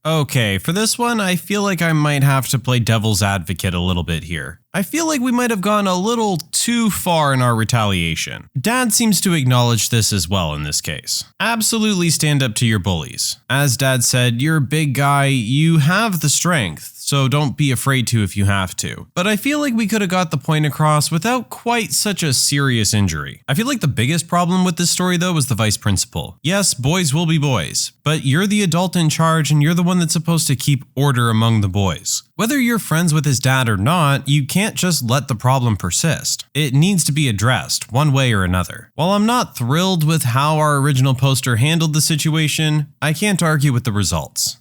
Okay, for this one, I feel like I might have to play devil's advocate a little bit here. I feel like we might have gone a little too far in our retaliation. Dad seems to acknowledge this as well in this case. Absolutely stand up to your bullies. As Dad said, you're a big guy, you have the strength, so don't be afraid to if you have to. But I feel like we could have got the point across without quite such a serious injury. I feel like the biggest problem with this story though was the vice principal. Yes, boys will be boys, but you're the adult in charge and you're the one that's supposed to keep order among the boys. Whether you're friends with his dad or not, you can't just let the problem persist. It needs to be addressed one way or another. While I'm not thrilled with how our original poster handled the situation, I can't argue with the results.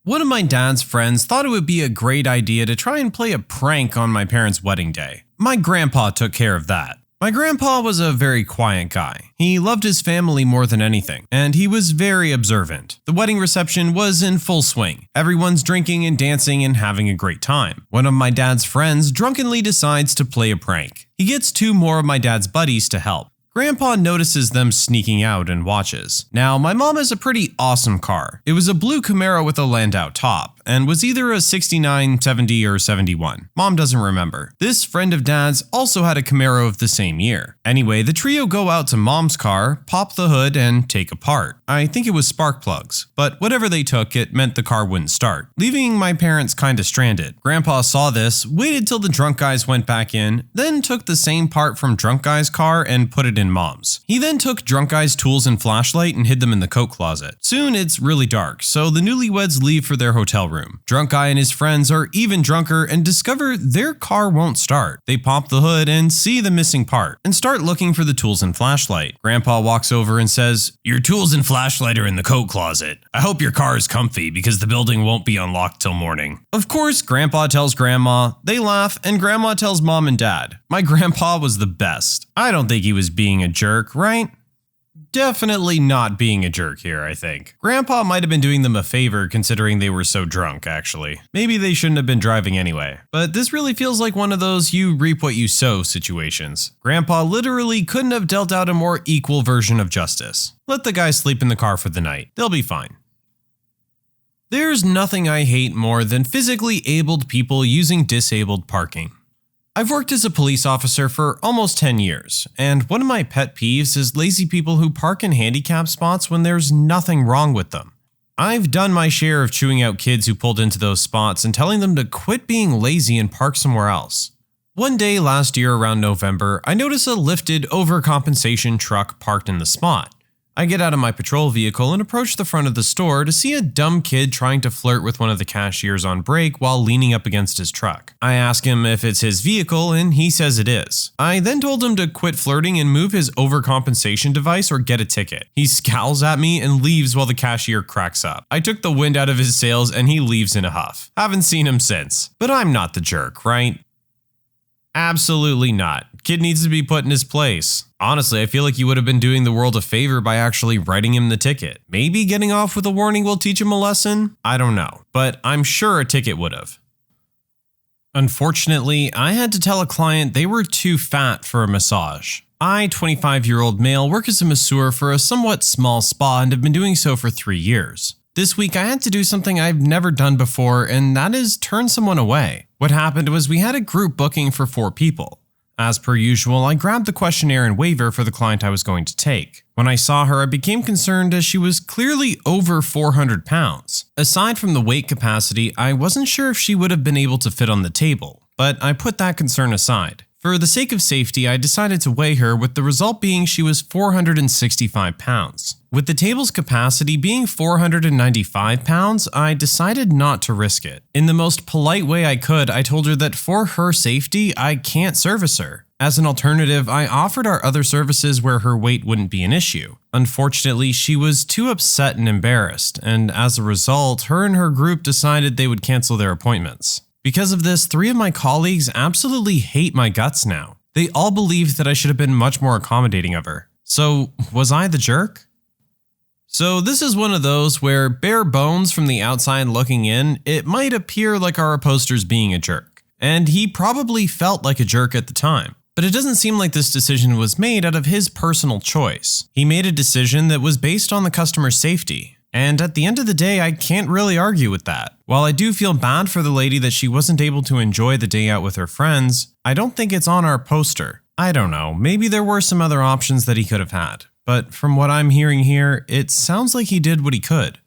One of my dad's friends thought it would be a great idea to try and play a prank on my parents' wedding day. My grandpa took care of that. My grandpa was a very quiet guy. He loved his family more than anything, and he was very observant. The wedding reception was in full swing. Everyone's drinking and dancing and having a great time. One of my dad's friends drunkenly decides to play a prank. He gets 2 more of my dad's buddies to help. Grandpa notices them sneaking out and watches. Now, my mom has a pretty awesome car. It was a blue Camaro with a Landau top, and was either a 69, 70, or 71. Mom doesn't remember. This friend of Dad's also had a Camaro of the same year. Anyway, the trio go out to Mom's car, pop the hood, and take apart. I think it was spark plugs, but whatever they took, it meant the car wouldn't start, leaving my parents kinda stranded. Grandpa saw this, waited till the drunk guys went back in, then took the same part from drunk guy's car and put it in Mom's. He then took drunk guy's tools and flashlight and hid them in the coat closet. Soon it's really dark, so the newlyweds leave for their hotel room. Drunk guy and his friends are even drunker and discover their car won't start. They pop the hood and see the missing part and start looking for the tools and flashlight. Grandpa walks over and says, "Your tools and flashlight are in the coat closet. I hope your car is comfy because the building won't be unlocked till morning." Of course, Grandpa tells Grandma, they laugh, and Grandma tells Mom and Dad. My grandpa was the best. I don't think he was being a jerk, right? definitely not being a jerk here, I think. Grandpa might have been doing them a favor considering they were so drunk, actually. Maybe they shouldn't have been driving anyway. But this really feels like one of those you reap what you sow situations. Grandpa literally couldn't have dealt out a more equal version of justice. Let the guy sleep in the car for the night. They'll be fine. There's nothing I hate more than physically abled people using disabled parking. I've worked as a police officer for almost 10 years, and one of my pet peeves is lazy people who park in handicap spots when there's nothing wrong with them. I've done my share of chewing out kids who pulled into those spots and telling them to quit being lazy and park somewhere else. One day last year around November, I noticed a lifted overcompensation truck parked in the spot. I get out of my patrol vehicle and approach the front of the store to see a dumb kid trying to flirt with one of the cashiers on break while leaning up against his truck. I ask him if it's his vehicle and he says it is. I then told him to quit flirting and move his overcompensation device or get a ticket. He scowls at me and leaves while the cashier cracks up. I took the wind out of his sails and he leaves in a huff. Haven't seen him since. But I'm not the jerk, right? Absolutely not. Kid needs to be put in his place. Honestly, I feel like you would have been doing the world a favor by actually writing him the ticket. Maybe getting off with a warning will teach him a lesson? I don't know, but I'm sure a ticket would have. Unfortunately, I had to tell a client they were too fat for a massage. I, 25-year-old male, work as a masseur for a somewhat small spa and have been doing so for 3 years. This week, I had to do something I've never done before, and that is turn someone away. What happened was we had a group booking for 4 people. As per usual, I grabbed the questionnaire and waiver for the client I was going to take. When I saw her, I became concerned as she was clearly over 400 pounds. Aside from the weight capacity, I wasn't sure if she would have been able to fit on the table, but I put that concern aside. For the sake of safety, I decided to weigh her, with the result being she was 465 pounds. With the table's capacity being 495 pounds, I decided not to risk it. In the most polite way I could, I told her that for her safety, I can't service her. As an alternative, I offered our other services where her weight wouldn't be an issue. Unfortunately, she was too upset and embarrassed, and as a result, her and her group decided they would cancel their appointments. Because of this, 3 of my colleagues absolutely hate my guts now. They all believe that I should have been much more accommodating of her. So, was I the jerk? So this is one of those where, bare bones from the outside looking in, it might appear like our poster's being a jerk. And he probably felt like a jerk at the time. But it doesn't seem like this decision was made out of his personal choice. He made a decision that was based on the customer's safety. And at the end of the day, I can't really argue with that. While I do feel bad for the lady that she wasn't able to enjoy the day out with her friends, I don't think it's on our poster. I don't know, maybe there were some other options that he could have had. But from what I'm hearing here, it sounds like he did what he could.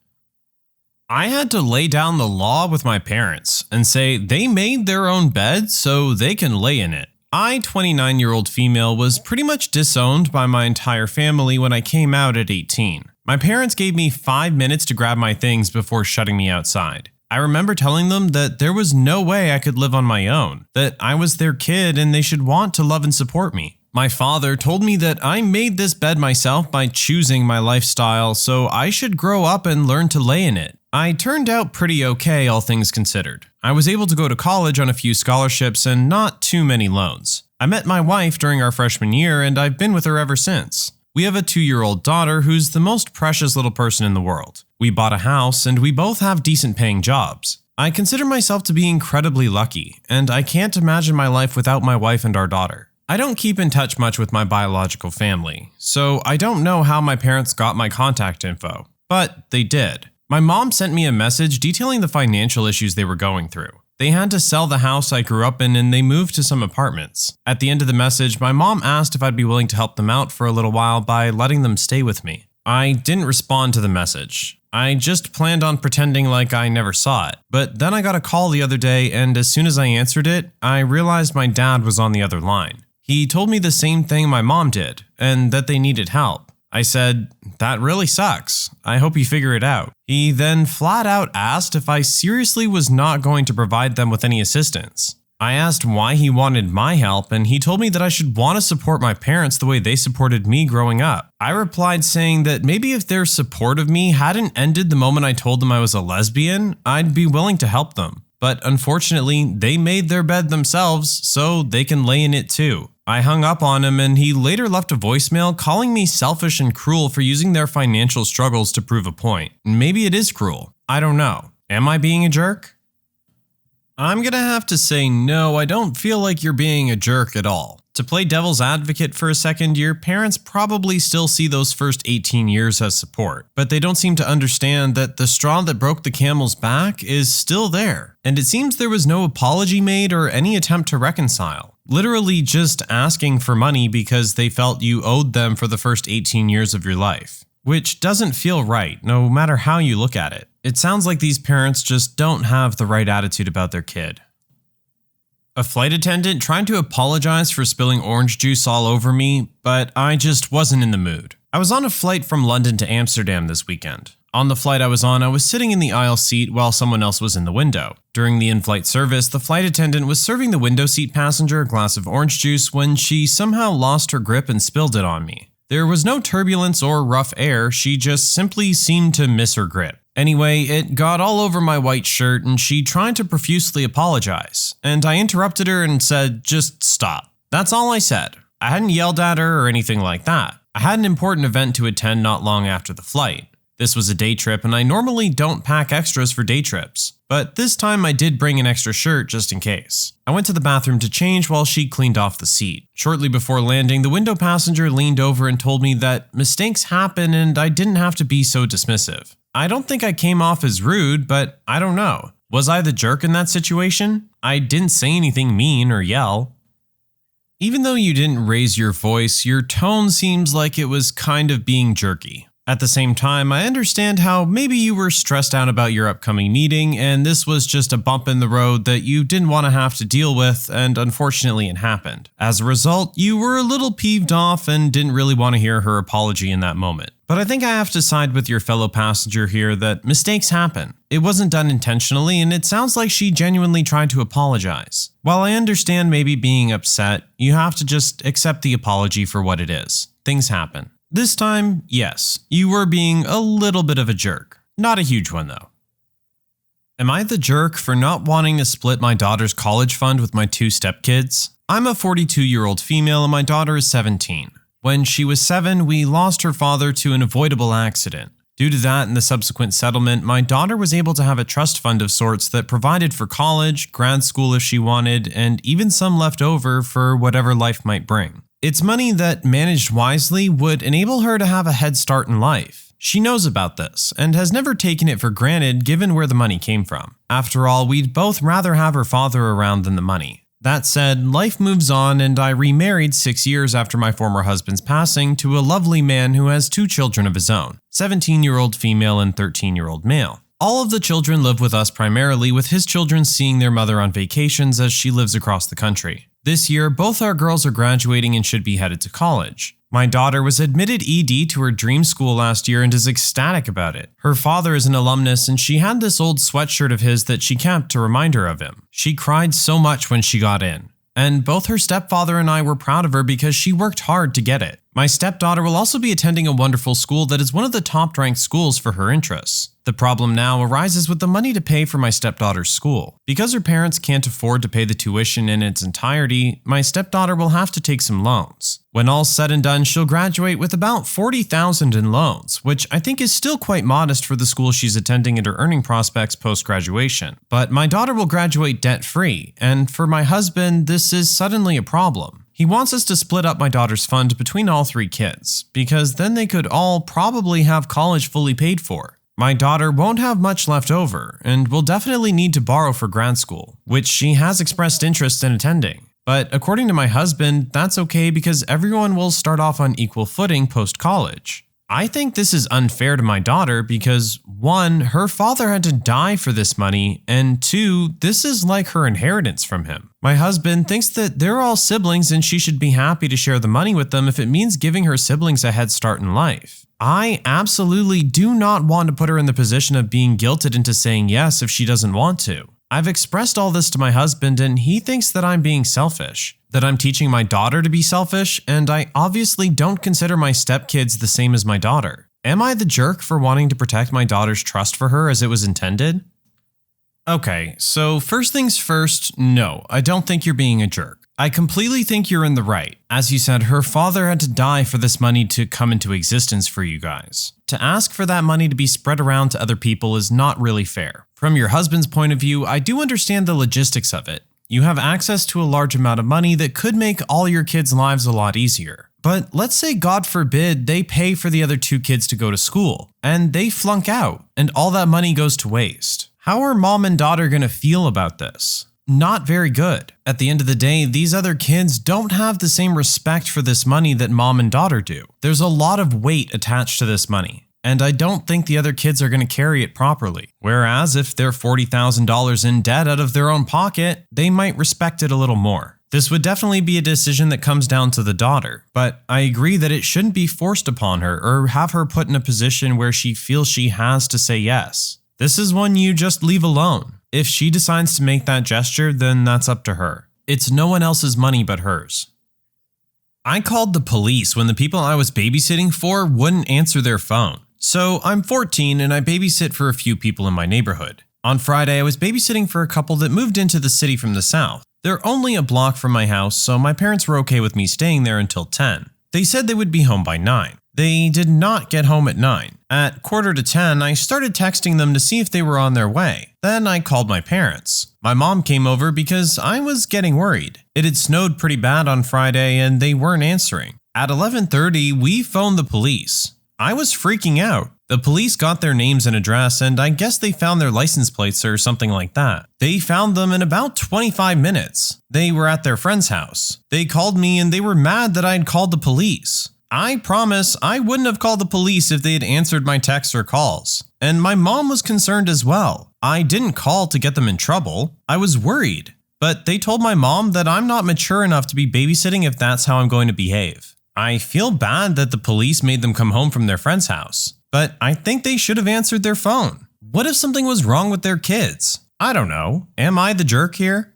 I had to lay down the law with my parents and say they made their own bed so they can lay in it. I, 29-year-old female, was pretty much disowned by my entire family when I came out at 18. My parents gave me 5 minutes to grab my things before shutting me outside. I remember telling them that there was no way I could live on my own, that I was their kid and they should want to love and support me. My father told me that I made this bed myself by choosing my lifestyle, so I should grow up and learn to lay in it. I turned out pretty okay, all things considered. I was able to go to college on a few scholarships and not too many loans. I met my wife during our freshman year and I've been with her ever since. We have a 2-year-old daughter who's the most precious little person in the world. We bought a house and we both have decent paying jobs. I consider myself to be incredibly lucky, and I can't imagine my life without my wife and our daughter. I don't keep in touch much with my biological family, so I don't know how my parents got my contact info, but they did. My mom sent me a message detailing the financial issues they were going through. They had to sell the house I grew up in and they moved to some apartments. At the end of the message, my mom asked if I'd be willing to help them out for a little while by letting them stay with me. I didn't respond to the message. I just planned on pretending like I never saw it. But then I got a call the other day, and as soon as I answered it, I realized my dad was on the other line. He told me the same thing my mom did, and that they needed help. I said, "That really sucks. I hope you figure it out." He then flat out asked if I seriously was not going to provide them with any assistance. I asked why he wanted my help, and he told me that I should want to support my parents the way they supported me growing up. I replied saying that maybe if their support of me hadn't ended the moment I told them I was a lesbian, I'd be willing to help them. But unfortunately, they made their bed themselves, so they can lay in it too. I hung up on him and he later left a voicemail calling me selfish and cruel for using their financial struggles to prove a point. Maybe it is cruel. I don't know. Am I being a jerk? I'm gonna have to say no, I don't feel like you're being a jerk at all. To play devil's advocate for a second, your parents probably still see those first 18 years as support, but they don't seem to understand that the straw that broke the camel's back is still there. And it seems there was no apology made or any attempt to reconcile. Literally just asking for money because they felt you owed them for the first 18 years of your life. Which doesn't feel right, no matter how you look at it. It sounds like these parents just don't have the right attitude about their kid. A flight attendant tried to apologize for spilling orange juice all over me, but I just wasn't in the mood. I was on a flight from London to Amsterdam this weekend. On the flight I was on, I was sitting in the aisle seat while someone else was in the window. During the in-flight service, the flight attendant was serving the window seat passenger a glass of orange juice when she somehow lost her grip and spilled it on me. There was no turbulence or rough air, she just simply seemed to miss her grip. Anyway, it got all over my white shirt and she tried to profusely apologize, and I interrupted her and said, just stop. That's all I said. I hadn't yelled at her or anything like that. I had an important event to attend not long after the flight. This was a day trip and I normally don't pack extras for day trips, but this time I did bring an extra shirt just in case. I went to the bathroom to change while she cleaned off the seat. Shortly before landing, the window passenger leaned over and told me that mistakes happen and I didn't have to be so dismissive. I don't think I came off as rude, but I don't know. Was I the jerk in that situation? I didn't say anything mean or yell. Even though you didn't raise your voice, your tone seems like it was kind of being jerky. At the same time, I understand how maybe you were stressed out about your upcoming meeting and this was just a bump in the road that you didn't want to have to deal with, and unfortunately it happened. As a result, you were a little peeved off and didn't really want to hear her apology in that moment. But I think I have to side with your fellow passenger here that mistakes happen. It wasn't done intentionally and it sounds like she genuinely tried to apologize. While I understand maybe being upset, you have to just accept the apology for what it is. Things happen. This time, yes, you were being a little bit of a jerk. Not a huge one though. Am I the jerk for not wanting to split my daughter's college fund with my 2 stepkids? I'm a 42-year-old female and my daughter is 17. When she was 7, we lost her father to an avoidable accident. Due to that and the subsequent settlement, my daughter was able to have a trust fund of sorts that provided for college, grad school if she wanted, and even some left over for whatever life might bring. It's money that, managed wisely, would enable her to have a head start in life. She knows about this, and has never taken it for granted given where the money came from. After all, we'd both rather have her father around than the money. That said, life moves on and I remarried 6 years after my former husband's passing to a lovely man who has 2 children of his own, 17-year-old female and 13-year-old male. All of the children live with us primarily, with his children seeing their mother on vacations as she lives across the country. This year, both our girls are graduating and should be headed to college. My daughter was admitted ED to her dream school last year and is ecstatic about it. Her father is an alumnus and she had this old sweatshirt of his that she kept to remind her of him. She cried so much when she got in. And both her stepfather and I were proud of her because she worked hard to get it. My stepdaughter will also be attending a wonderful school that is one of the top-ranked schools for her interests. The problem now arises with the money to pay for my stepdaughter's school. Because her parents can't afford to pay the tuition in its entirety, my stepdaughter will have to take some loans. When all's said and done, she'll graduate with about $40,000 in loans, which I think is still quite modest for the school she's attending and her earning prospects post-graduation. But my daughter will graduate debt-free, and for my husband, this is suddenly a problem. He wants us to split up my daughter's fund between all 3 kids, because then they could all probably have college fully paid for. My daughter won't have much left over, and will definitely need to borrow for grad school, which she has expressed interest in attending. But according to my husband, that's okay because everyone will start off on equal footing post-college. I think this is unfair to my daughter because 1, her father had to die for this money, and 2, this is like her inheritance from him. My husband thinks that they're all siblings and she should be happy to share the money with them if it means giving her siblings a head start in life. I absolutely do not want to put her in the position of being guilted into saying yes if she doesn't want to. I've expressed all this to my husband and he thinks that I'm being selfish, that I'm teaching my daughter to be selfish, and I obviously don't consider my stepkids the same as my daughter. Am I the jerk for wanting to protect my daughter's trust for her as it was intended? Okay, so first things first, no, I don't think you're being a jerk. I completely think you're in the right. As you said, her father had to die for this money to come into existence for you guys. To ask for that money to be spread around to other people is not really fair. From your husband's point of view, I do understand the logistics of it. You have access to a large amount of money that could make all your kids' lives a lot easier. But let's say, God forbid, they pay for the other 2 kids to go to school, and they flunk out, and all that money goes to waste. How are mom and daughter going to feel about this? Not very good. At the end of the day, these other kids don't have the same respect for this money that mom and daughter do. There's a lot of weight attached to this money, and I don't think the other kids are going to carry it properly. Whereas if they're $40,000 in debt out of their own pocket, they might respect it a little more. This would definitely be a decision that comes down to the daughter, but I agree that it shouldn't be forced upon her or have her put in a position where she feels she has to say yes. This is one you just leave alone. If she decides to make that gesture, then that's up to her. It's no one else's money but hers. I called the police when the people I was babysitting for wouldn't answer their phone. So I'm 14 and I babysit for a few people in my neighborhood. On Friday, I was babysitting for a couple that moved into the city from the south. They're only a block from my house, so my parents were okay with me staying there until 10. They said they would be home by 9. They did not get home at 9. At 9:45, I started texting them to see if they were on their way. Then I called my parents. My mom came over because I was getting worried. It had snowed pretty bad on Friday and they weren't answering. At 11:30, we phoned the police. I was freaking out. The police got their names and address, and I guess they found their license plates or something like that. They found them in about 25 minutes. They were at their friend's house. They called me and they were mad that I'd called the police. I promise I wouldn't have called the police if they had answered my texts or calls. And my mom was concerned as well. I didn't call to get them in trouble. I was worried. But they told my mom that I'm not mature enough to be babysitting if that's how I'm going to behave. I feel bad that the police made them come home from their friend's house. But I think they should have answered their phone. What if something was wrong with their kids? I don't know. Am I the jerk here?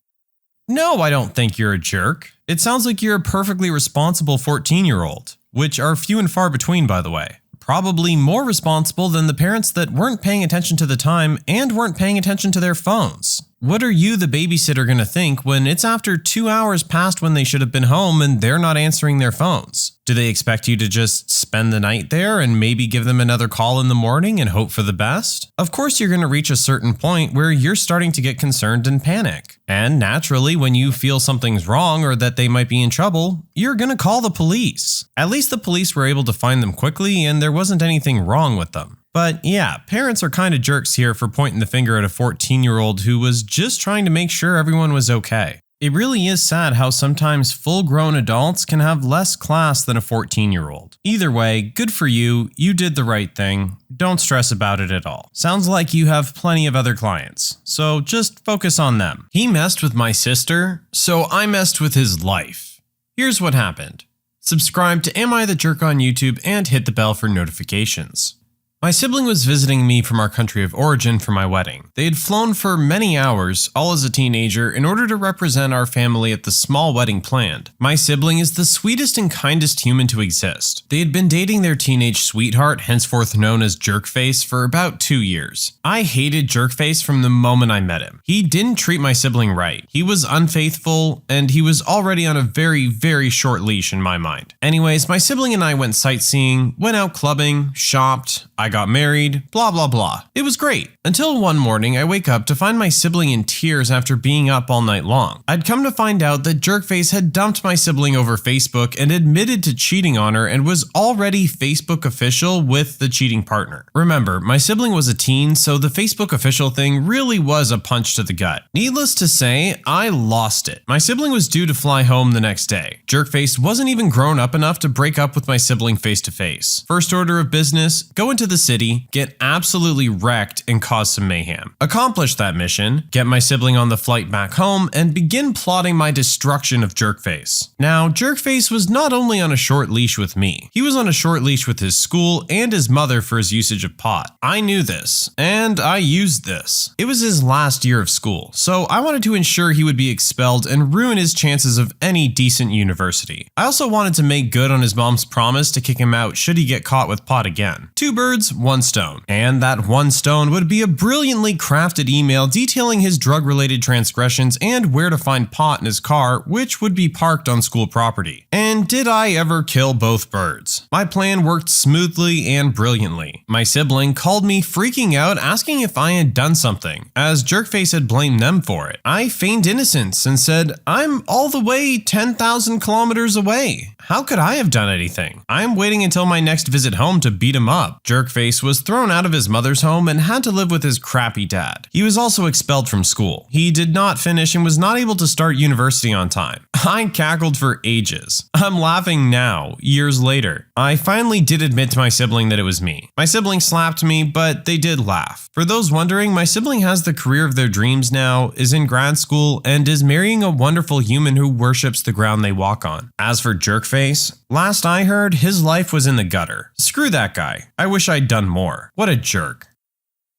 No, I don't think you're a jerk. It sounds like you're a perfectly responsible 14-year-old, which are few and far between, by the way. Probably more responsible than the parents that weren't paying attention to the time and weren't paying attention to their phones. What are you, the babysitter, going to think when it's after 2 hours past when they should have been home and they're not answering their phones? Do they expect you to just spend the night there and maybe give them another call in the morning and hope for the best? Of course, you're going to reach a certain point where you're starting to get concerned and panic. And naturally, when you feel something's wrong or that they might be in trouble, you're going to call the police. At least the police were able to find them quickly and there wasn't anything wrong with them. But yeah, parents are kind of jerks here for pointing the finger at a 14-year-old who was just trying to make sure everyone was okay. It really is sad how sometimes full-grown adults can have less class than a 14-year-old. Either way, good for you, you did the right thing. Don't stress about it at all. Sounds like you have plenty of other clients, so just focus on them. He messed with my sister, so I messed with his life. Here's what happened. Subscribe to Am I the Jerk on YouTube and hit the bell for notifications. My sibling was visiting me from our country of origin for my wedding. They had flown for many hours, all as a teenager, in order to represent our family at the small wedding planned. My sibling is the sweetest and kindest human to exist. They had been dating their teenage sweetheart, henceforth known as Jerkface, for about 2 years. I hated Jerkface from the moment I met him. He didn't treat my sibling right. He was unfaithful, and he was already on a very, very short leash in my mind. Anyways, my sibling and I went sightseeing, went out clubbing, shopped, I got married, blah blah blah. It was great. Until one morning I wake up to find my sibling in tears after being up all night long. I'd come to find out that Jerkface had dumped my sibling over Facebook and admitted to cheating on her and was already Facebook official with the cheating partner. Remember, my sibling was a teen, so the Facebook official thing really was a punch to the gut. Needless to say, I lost it. My sibling was due to fly home the next day. Jerkface wasn't even grown up enough to break up with my sibling face to face. First order of business, go into the city, get absolutely wrecked, and cause some mayhem. Accomplish that mission, get my sibling on the flight back home, and begin plotting my destruction of Jerkface. Now, Jerkface was not only on a short leash with me, he was on a short leash with his school and his mother for his usage of pot. I knew this, and I used this. It was his last year of school, so I wanted to ensure he would be expelled and ruin his chances of any decent university. I also wanted to make good on his mom's promise to kick him out should he get caught with pot again. Two birds, 1 stone. And that 1 stone would be a brilliantly crafted email detailing his drug-related transgressions and where to find pot in his car, which would be parked on school property. And did I ever kill both birds? My plan worked smoothly and brilliantly. My sibling called me freaking out, asking if I had done something, as Jerkface had blamed them for it. I feigned innocence and said, "I'm all the way 10,000 kilometers away. How could I have done anything? I'm waiting until my next visit home to beat him up." Jerkface was thrown out of his mother's home and had to live with his crappy dad. He was also expelled from school. He did not finish and was not able to start university on time. I cackled for ages. I'm laughing now, years later. I finally did admit to my sibling that it was me. My sibling slapped me, but they did laugh. For those wondering, my sibling has the career of their dreams now, is in grad school, and is marrying a wonderful human who worships the ground they walk on. As for Jerkface, last I heard, his life was in the gutter. Screw that guy. I wish I'd done more. What a jerk.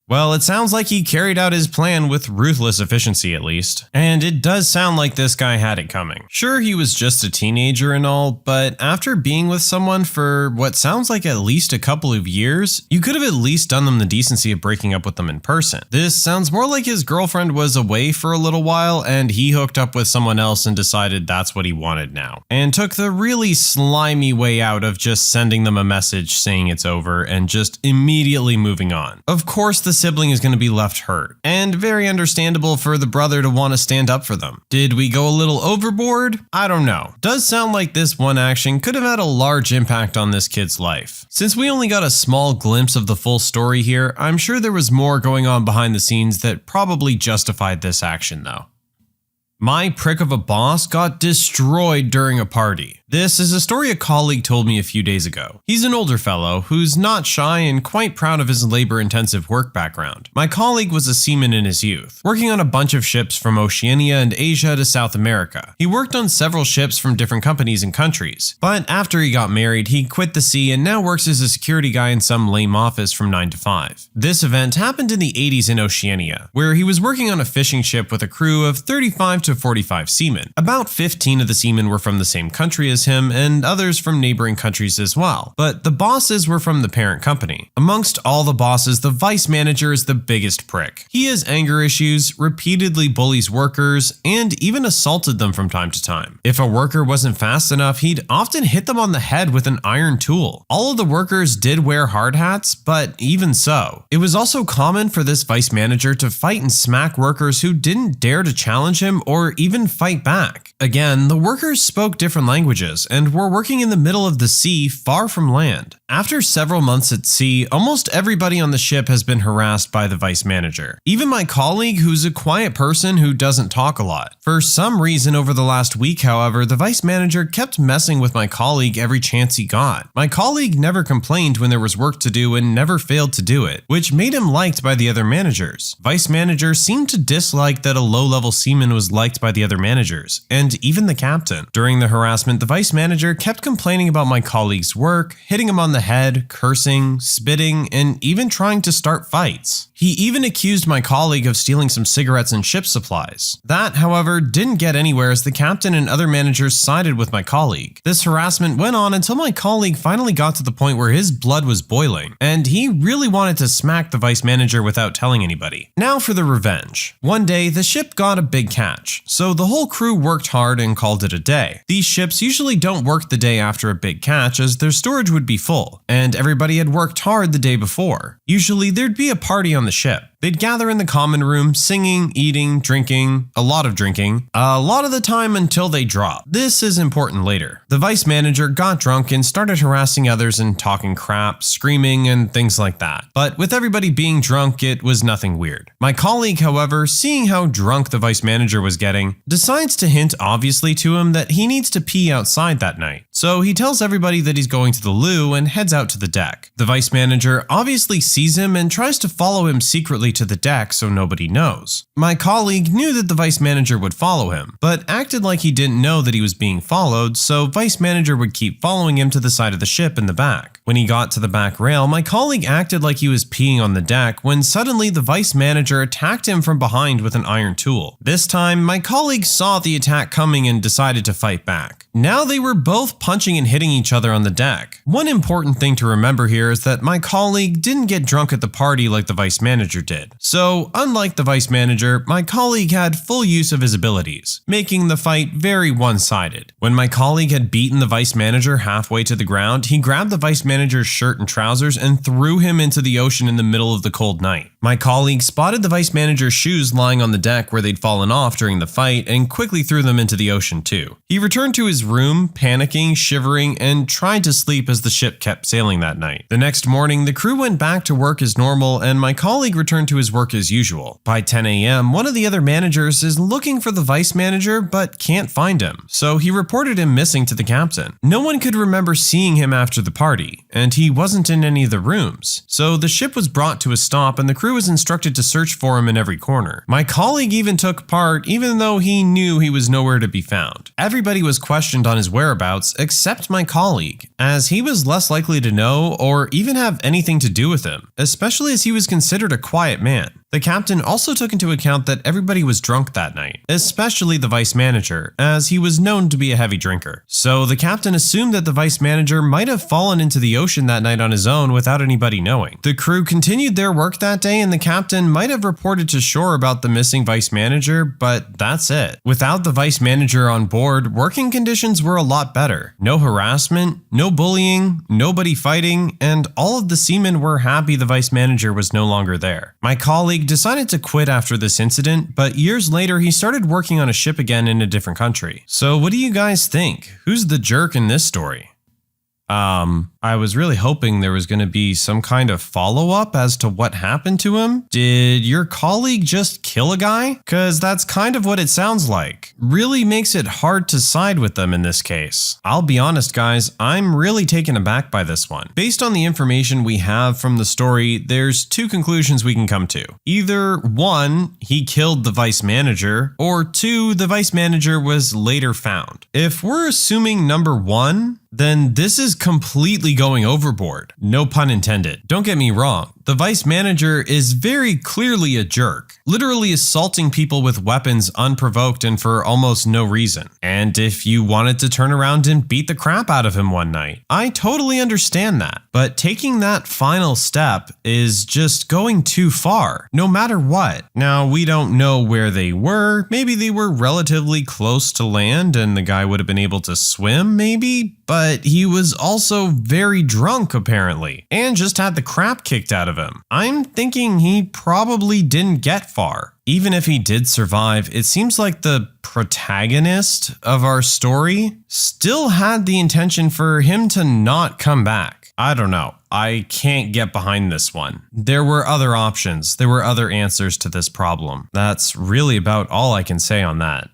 Well, it sounds like he carried out his plan with ruthless efficiency at least. And it does sound like this guy had it coming. Sure, he was just a teenager and all, but after being with someone for what sounds like at least a couple of years, you could have at least done them the decency of breaking up with them in person. This sounds more like his girlfriend was away for a little while and he hooked up with someone else and decided that's what he wanted now. And took the really slimy way out of just sending them a message saying it's over and just immediately moving on. Of course, the sibling is going to be left hurt, and very understandable for the brother to want to stand up for them. Did we go a little overboard? I don't know. Does sound like this one action could have had a large impact on this kid's life. Since we only got a small glimpse of the full story here, I'm sure there was more going on behind the scenes that probably justified this action though. My prick of a boss got destroyed during a party. This is a story a colleague told me a few days ago. He's an older fellow who's not shy and quite proud of his labor-intensive work background. My colleague was a seaman in his youth, working on a bunch of ships from Oceania and Asia to South America. He worked on several ships from different companies and countries, but after he got married, he quit the sea and now works as a security guy in some lame office from 9 to 5. This event happened in the 80s in Oceania, where he was working on a fishing ship with a crew of 35 to 45 seamen. About 15 of the seamen were from the same country as him and others from neighboring countries as well, but the bosses were from the parent company. Amongst all the bosses, the vice manager is the biggest prick. He has anger issues, repeatedly bullies workers, and even assaulted them from time to time. If a worker wasn't fast enough, he'd often hit them on the head with an iron tool. All of the workers did wear hard hats, but even so, it was also common for this vice manager to fight and smack workers who didn't dare to challenge him or even fight back. Again, the workers spoke different languages and were working in the middle of the sea far from land. After several months at sea, almost everybody on the ship has been harassed by the vice manager. Even my colleague, who's a quiet person who doesn't talk a lot. For some reason over the last week, however, the vice manager kept messing with my colleague every chance he got. My colleague never complained when there was work to do and never failed to do it, which made him liked by the other managers. Vice manager seemed to dislike that a low-level seaman was liked by the other managers, and even the captain. During the harassment, the vice manager kept complaining about my colleague's work, hitting him on the head, cursing, spitting, and even trying to start fights. He even accused my colleague of stealing some cigarettes and ship supplies. That, however, didn't get anywhere as the captain and other managers sided with my colleague. This harassment went on until my colleague finally got to the point where his blood was boiling, and he really wanted to smack the vice manager without telling anybody. Now for the revenge. One day, the ship got a big catch, so the whole crew worked hard and called it a day. These ships usually don't work the day after a big catch as their storage would be full, and everybody had worked hard the day before. Usually there'd be a party on the ship. They'd gather in the common room, singing, eating, drinking, a lot of the time until they drop. This is important later. The vice manager got drunk and started harassing others and talking crap, screaming, and things like that. But with everybody being drunk, it was nothing weird. My colleague, however, seeing how drunk the vice manager was getting, decides to hint obviously to him that he needs to pee outside that night. So he tells everybody that he's going to the loo and heads out to the deck. The vice manager obviously sees him and tries to follow him secretly to the deck so nobody knows. My colleague knew that the vice manager would follow him, but acted like he didn't know that he was being followed, so vice manager would keep following him to the side of the ship in the back. When he got to the back rail, my colleague acted like he was peeing on the deck when suddenly the vice manager attacked him from behind with an iron tool. This time, my colleague saw the attack coming and decided to fight back. Now they were both punching and hitting each other on the deck. One important thing to remember here is that my colleague didn't get drunk at the party like the vice manager did. So, unlike the vice manager, my colleague had full use of his abilities, making the fight very one-sided. When my colleague had beaten the vice manager halfway to the ground, he grabbed the vice manager's shirt and trousers and threw him into the ocean in the middle of the cold night. My colleague spotted the vice manager's shoes lying on the deck where they'd fallen off during the fight and quickly threw them into the ocean too. He returned to his room, panicking, shivering, and tried to sleep as the ship kept sailing that night. The next morning, the crew went back to work as normal and my colleague returned to his work as usual. By 10 a.m., one of the other managers is looking for the vice manager but can't find him, so he reported him missing to the captain. No one could remember seeing him after the party, and he wasn't in any of the rooms, so the ship was brought to a stop and the crew was instructed to search for him in every corner. My colleague even took part even though he knew he was nowhere to be found. Everybody was questioned on his whereabouts except my colleague, as he was less likely to know or even have anything to do with him, especially as he was considered a quiet man. The captain also took into account that everybody was drunk that night, especially the vice manager, as he was known to be a heavy drinker. So the captain assumed that the vice manager might have fallen into the ocean that night on his own without anybody knowing. The crew continued their work that day and the captain might have reported to shore about the missing vice manager, but that's it. Without the vice manager on board, working conditions were a lot better. No harassment, no bullying, nobody fighting, and all of the seamen were happy the vice manager was no longer there. My colleague decided to quit after this incident, but years later he started working on a ship again in a different country. So what do you guys think? Who's the jerk in this story? I was really hoping there was going to be some kind of follow-up as to what happened to him. Did your colleague just kill a guy? Cause that's kind of what it sounds like. Really makes it hard to side with them in this case. I'll be honest guys, I'm really taken aback by this one. Based on the information we have from the story, there's two conclusions we can come to. Either 1, he killed the vice manager, or 2, the vice manager was later found. If we're assuming number 1, then this is completely going overboard. No pun intended. Don't get me wrong. The vice manager is very clearly a jerk, literally assaulting people with weapons unprovoked and for almost no reason. And if you wanted to turn around and beat the crap out of him one night, I totally understand that. But taking that final step is just going too far, no matter what. Now, we don't know where they were. Maybe they were relatively close to land and the guy would have been able to swim, maybe? But he was also very drunk, apparently, and just had the crap kicked out of him. I'm thinking he probably didn't get far. Even if he did survive, it seems like the protagonist of our story still had the intention for him to not come back. I don't know. I can't get behind this one. There were other options. There were other answers to this problem. That's really about all I can say on that.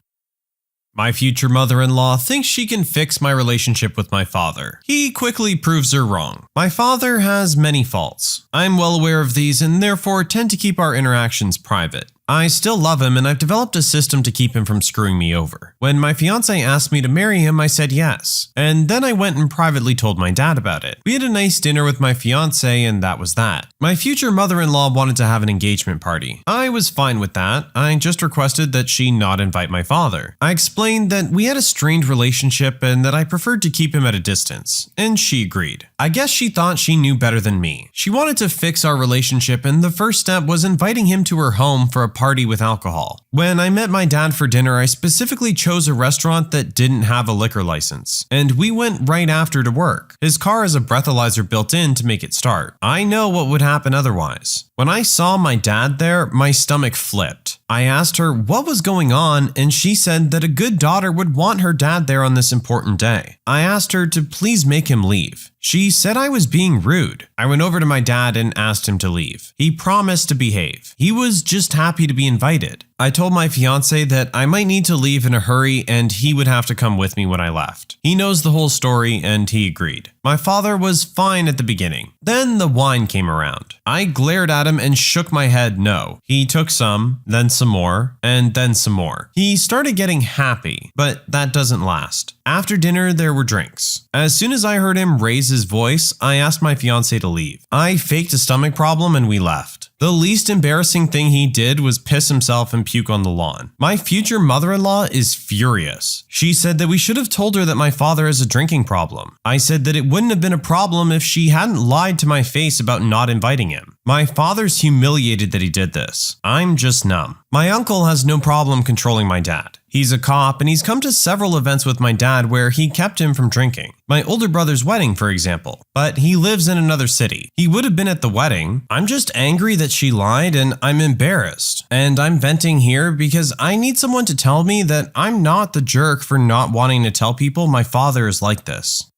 My future mother-in-law thinks she can fix my relationship with my father. He quickly proves her wrong. My father has many faults. I'm well aware of these and therefore tend to keep our interactions private. I still love him and I've developed a system to keep him from screwing me over. When my fiance asked me to marry him, I said yes. And then I went and privately told my dad about it. We had a nice dinner with my fiance and that was that. My future mother-in-law wanted to have an engagement party. I was fine with that. I just requested that she not invite my father. I explained that we had a strained relationship and that I preferred to keep him at a distance. And she agreed. I guess she thought she knew better than me. She wanted to fix our relationship and the first step was inviting him to her home for a party with alcohol. When I met my dad for dinner, I specifically chose a restaurant that didn't have a liquor license, and we went right after to work. His car has a breathalyzer built in to make it start. I know what would happen otherwise. When I saw my dad there, my stomach flipped. I asked her what was going on, and she said that a good daughter would want her dad there on this important day. I asked her to please make him leave. She said I was being rude. I went over to my dad and asked him to leave. He promised to behave. He was just happy to be invited. I told my fiance that I might need to leave in a hurry and he would have to come with me when I left. He knows the whole story and he agreed. My father was fine at the beginning. Then the wine came around. I glared at him and shook my head no. He took some, then some more, and then some more. He started getting happy, but that doesn't last. After dinner, there were drinks. As soon as I heard him raise his voice, I asked my fiance to leave. I faked a stomach problem and we left. The least embarrassing thing he did was piss himself and puke on the lawn. My future mother-in-law is furious. She said that we should have told her that my father has a drinking problem. I said that it wouldn't have been a problem if she hadn't lied to my face about not inviting him. My father's humiliated that he did this. I'm just numb. My uncle has no problem controlling my dad. He's a cop and he's come to several events with my dad where he kept him from drinking. My older brother's wedding, for example, but he lives in another city. He would have been at the wedding. I'm just angry that she lied and I'm embarrassed. And I'm venting here because I need someone to tell me that I'm not the jerk for not wanting to tell people my father is like this.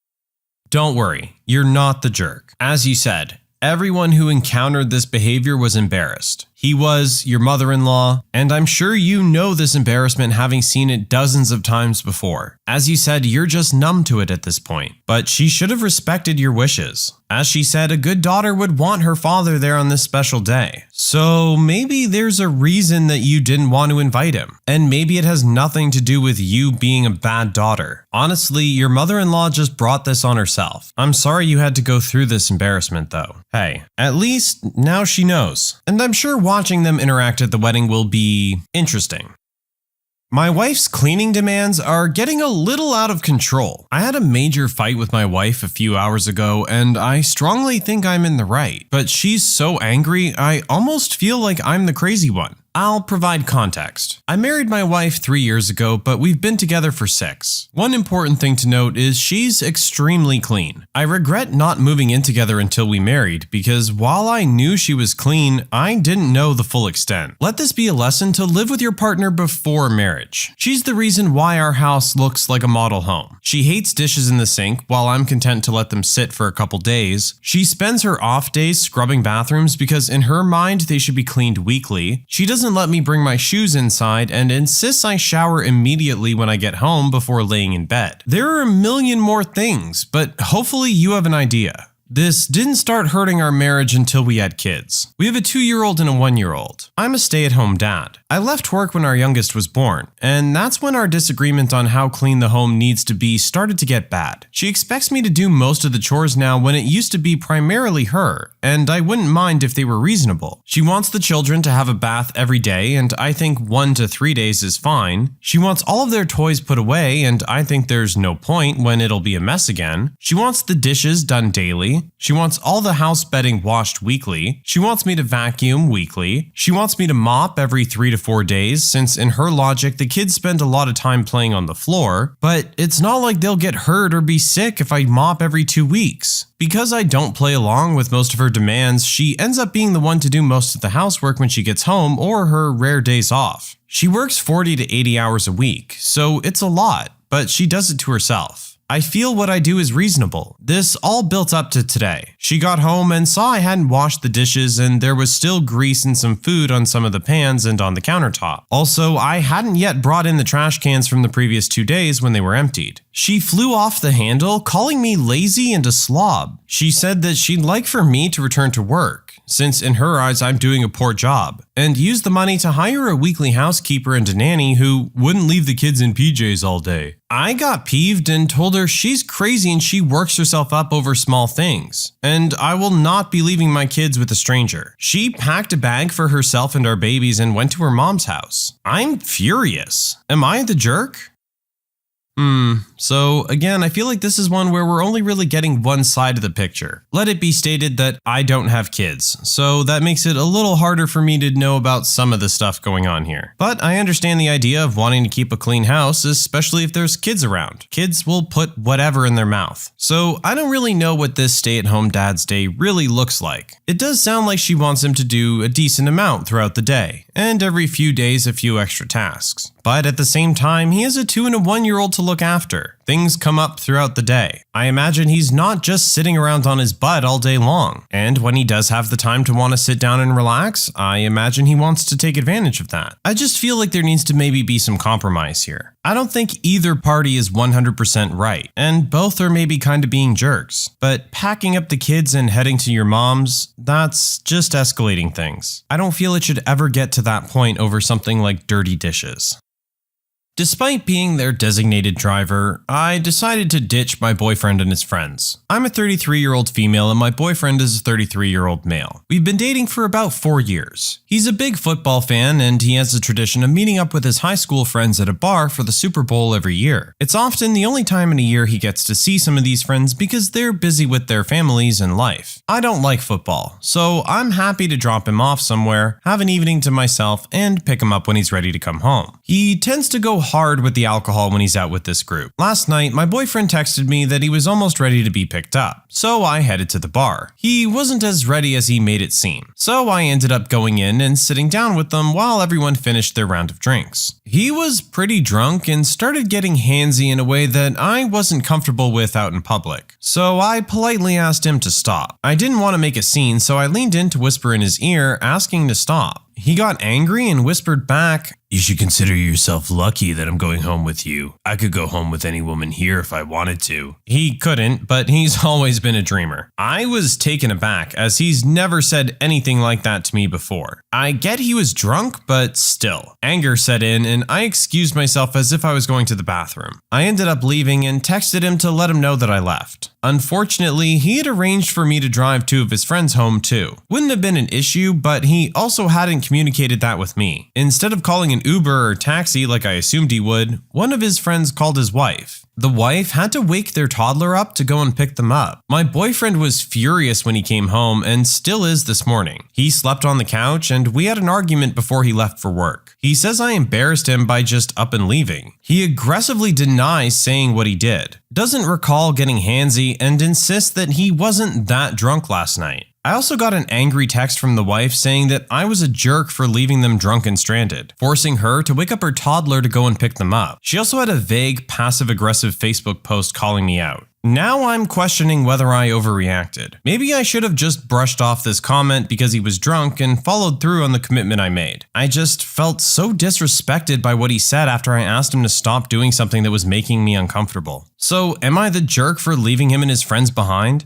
Don't worry, you're not the jerk. As you said, everyone who encountered this behavior was embarrassed. He was your mother-in-law, and I'm sure you know this embarrassment having seen it dozens of times before. As you said, you're just numb to it at this point, but she should have respected your wishes. As she said, a good daughter would want her father there on this special day. So maybe there's a reason that you didn't want to invite him, and maybe it has nothing to do with you being a bad daughter. Honestly, your mother-in-law just brought this on herself. I'm sorry you had to go through this embarrassment though. Hey, at least now she knows, and I'm sure watching them interact at the wedding will be interesting. My wife's cleaning demands are getting a little out of control. I had a major fight with my wife a few hours ago, and I strongly think I'm in the right. But she's so angry, I almost feel like I'm the crazy one. I'll provide context. I married my wife 3 years ago, but we've been together for 6. One important thing to note is she's extremely clean. I regret not moving in together until we married, because while I knew she was clean, I didn't know the full extent. Let this be a lesson to live with your partner before marriage. She's the reason why our house looks like a model home. She hates dishes in the sink, while I'm content to let them sit for a couple days. She spends her off days scrubbing bathrooms because in her mind they should be cleaned weekly. She doesn't let me bring my shoes inside and insists I shower immediately when I get home before laying in bed. There are a million more things, but hopefully you have an idea. This didn't start hurting our marriage until we had kids. We have a 2-year-old and a 1-year-old. I'm a stay-at-home dad. I left work when our youngest was born, and that's when our disagreement on how clean the home needs to be started to get bad. She expects me to do most of the chores now when it used to be primarily her, and I wouldn't mind if they were reasonable. She wants the children to have a bath every day, and I think 1 to 3 days is fine. She wants all of their toys put away, and I think there's no point when it'll be a mess again. She wants the dishes done daily. She wants all the house bedding washed weekly. She wants me to vacuum weekly. She wants me to mop every 3 to 4 days, since in her logic, the kids spend a lot of time playing on the floor, but it's not like they'll get hurt or be sick if I mop every 2 weeks. Because I don't play along with most of her demands, she ends up being the one to do most of the housework when she gets home or her rare days off. She works 40 to 80 hours a week, so it's a lot, but she does it to herself. I feel what I do is reasonable. This all built up to today. She got home and saw I hadn't washed the dishes and there was still grease and some food on some of the pans and on the countertop. Also, I hadn't yet brought in the trash cans from the previous 2 days when they were emptied. She flew off the handle, calling me lazy and a slob. She said that she'd like for me to return to work, since in her eyes I'm doing a poor job, and use the money to hire a weekly housekeeper and a nanny who wouldn't leave the kids in PJs all day. I got peeved and told her she's crazy and she works herself up over small things, and I will not be leaving my kids with a stranger. She packed a bag for herself and our babies and went to her mom's house. I'm furious. Am I the jerk? So again, I feel like this is one where we're only really getting one side of the picture. Let it be stated that I don't have kids, so that makes it a little harder for me to know about some of the stuff going on here. But I understand the idea of wanting to keep a clean house, especially if there's kids around. Kids will put whatever in their mouth. So I don't really know what this stay-at-home dad's day really looks like. It does sound like she wants him to do a decent amount throughout the day, and every few days a few extra tasks. But at the same time, he has a 2- and a 1-year-old to look after. Things come up throughout the day. I imagine he's not just sitting around on his butt all day long. And when he does have the time to want to sit down and relax, I imagine he wants to take advantage of that. I just feel like there needs to maybe be some compromise here. I don't think either party is 100% right, and both are maybe kind of being jerks. But packing up the kids and heading to your mom's, that's just escalating things. I don't feel it should ever get to that point over something like dirty dishes. Despite being their designated driver, I decided to ditch my boyfriend and his friends. I'm a 33-year-old female and my boyfriend is a 33-year-old male. We've been dating for about 4 years. He's a big football fan and he has a tradition of meeting up with his high school friends at a bar for the Super Bowl every year. It's often the only time in a year he gets to see some of these friends because they're busy with their families and life. I don't like football, so I'm happy to drop him off somewhere, have an evening to myself, and pick him up when he's ready to come home. He tends to go hard with the alcohol when he's out with this group. Last night, my boyfriend texted me that he was almost ready to be picked up, so I headed to the bar. He wasn't as ready as he made it seem, so I ended up going in and sitting down with them while everyone finished their round of drinks. He was pretty drunk and started getting handsy in a way that I wasn't comfortable with out in public, so I politely asked him to stop. I didn't want to make a scene, so I leaned in to whisper in his ear, asking to stop. He got angry and whispered back, "You should consider yourself lucky that I'm going home with you. I could go home with any woman here if I wanted to." He couldn't, but he's always been a dreamer. I was taken aback as he's never said anything like that to me before. I get he was drunk, but still. Anger set in and I excused myself as if I was going to the bathroom. I ended up leaving and texted him to let him know that I left. Unfortunately, he had arranged for me to drive 2 of his friends home too. Wouldn't have been an issue, but he also hadn't communicated that with me. Instead of calling an Uber or taxi like I assumed he would, one of his friends called his wife. The wife had to wake their toddler up to go and pick them up. My boyfriend was furious when he came home and still is this morning. He slept on the couch and we had an argument before he left for work. He says I embarrassed him by just up and leaving. He aggressively denies saying what he did, doesn't recall getting handsy, and insists that he wasn't that drunk last night. I also got an angry text from the wife saying that I was a jerk for leaving them drunk and stranded, forcing her to wake up her toddler to go and pick them up. She also had a vague, passive-aggressive Facebook post calling me out. Now I'm questioning whether I overreacted. Maybe I should have just brushed off this comment because he was drunk and followed through on the commitment I made. I just felt so disrespected by what he said after I asked him to stop doing something that was making me uncomfortable. So am I the jerk for leaving him and his friends behind?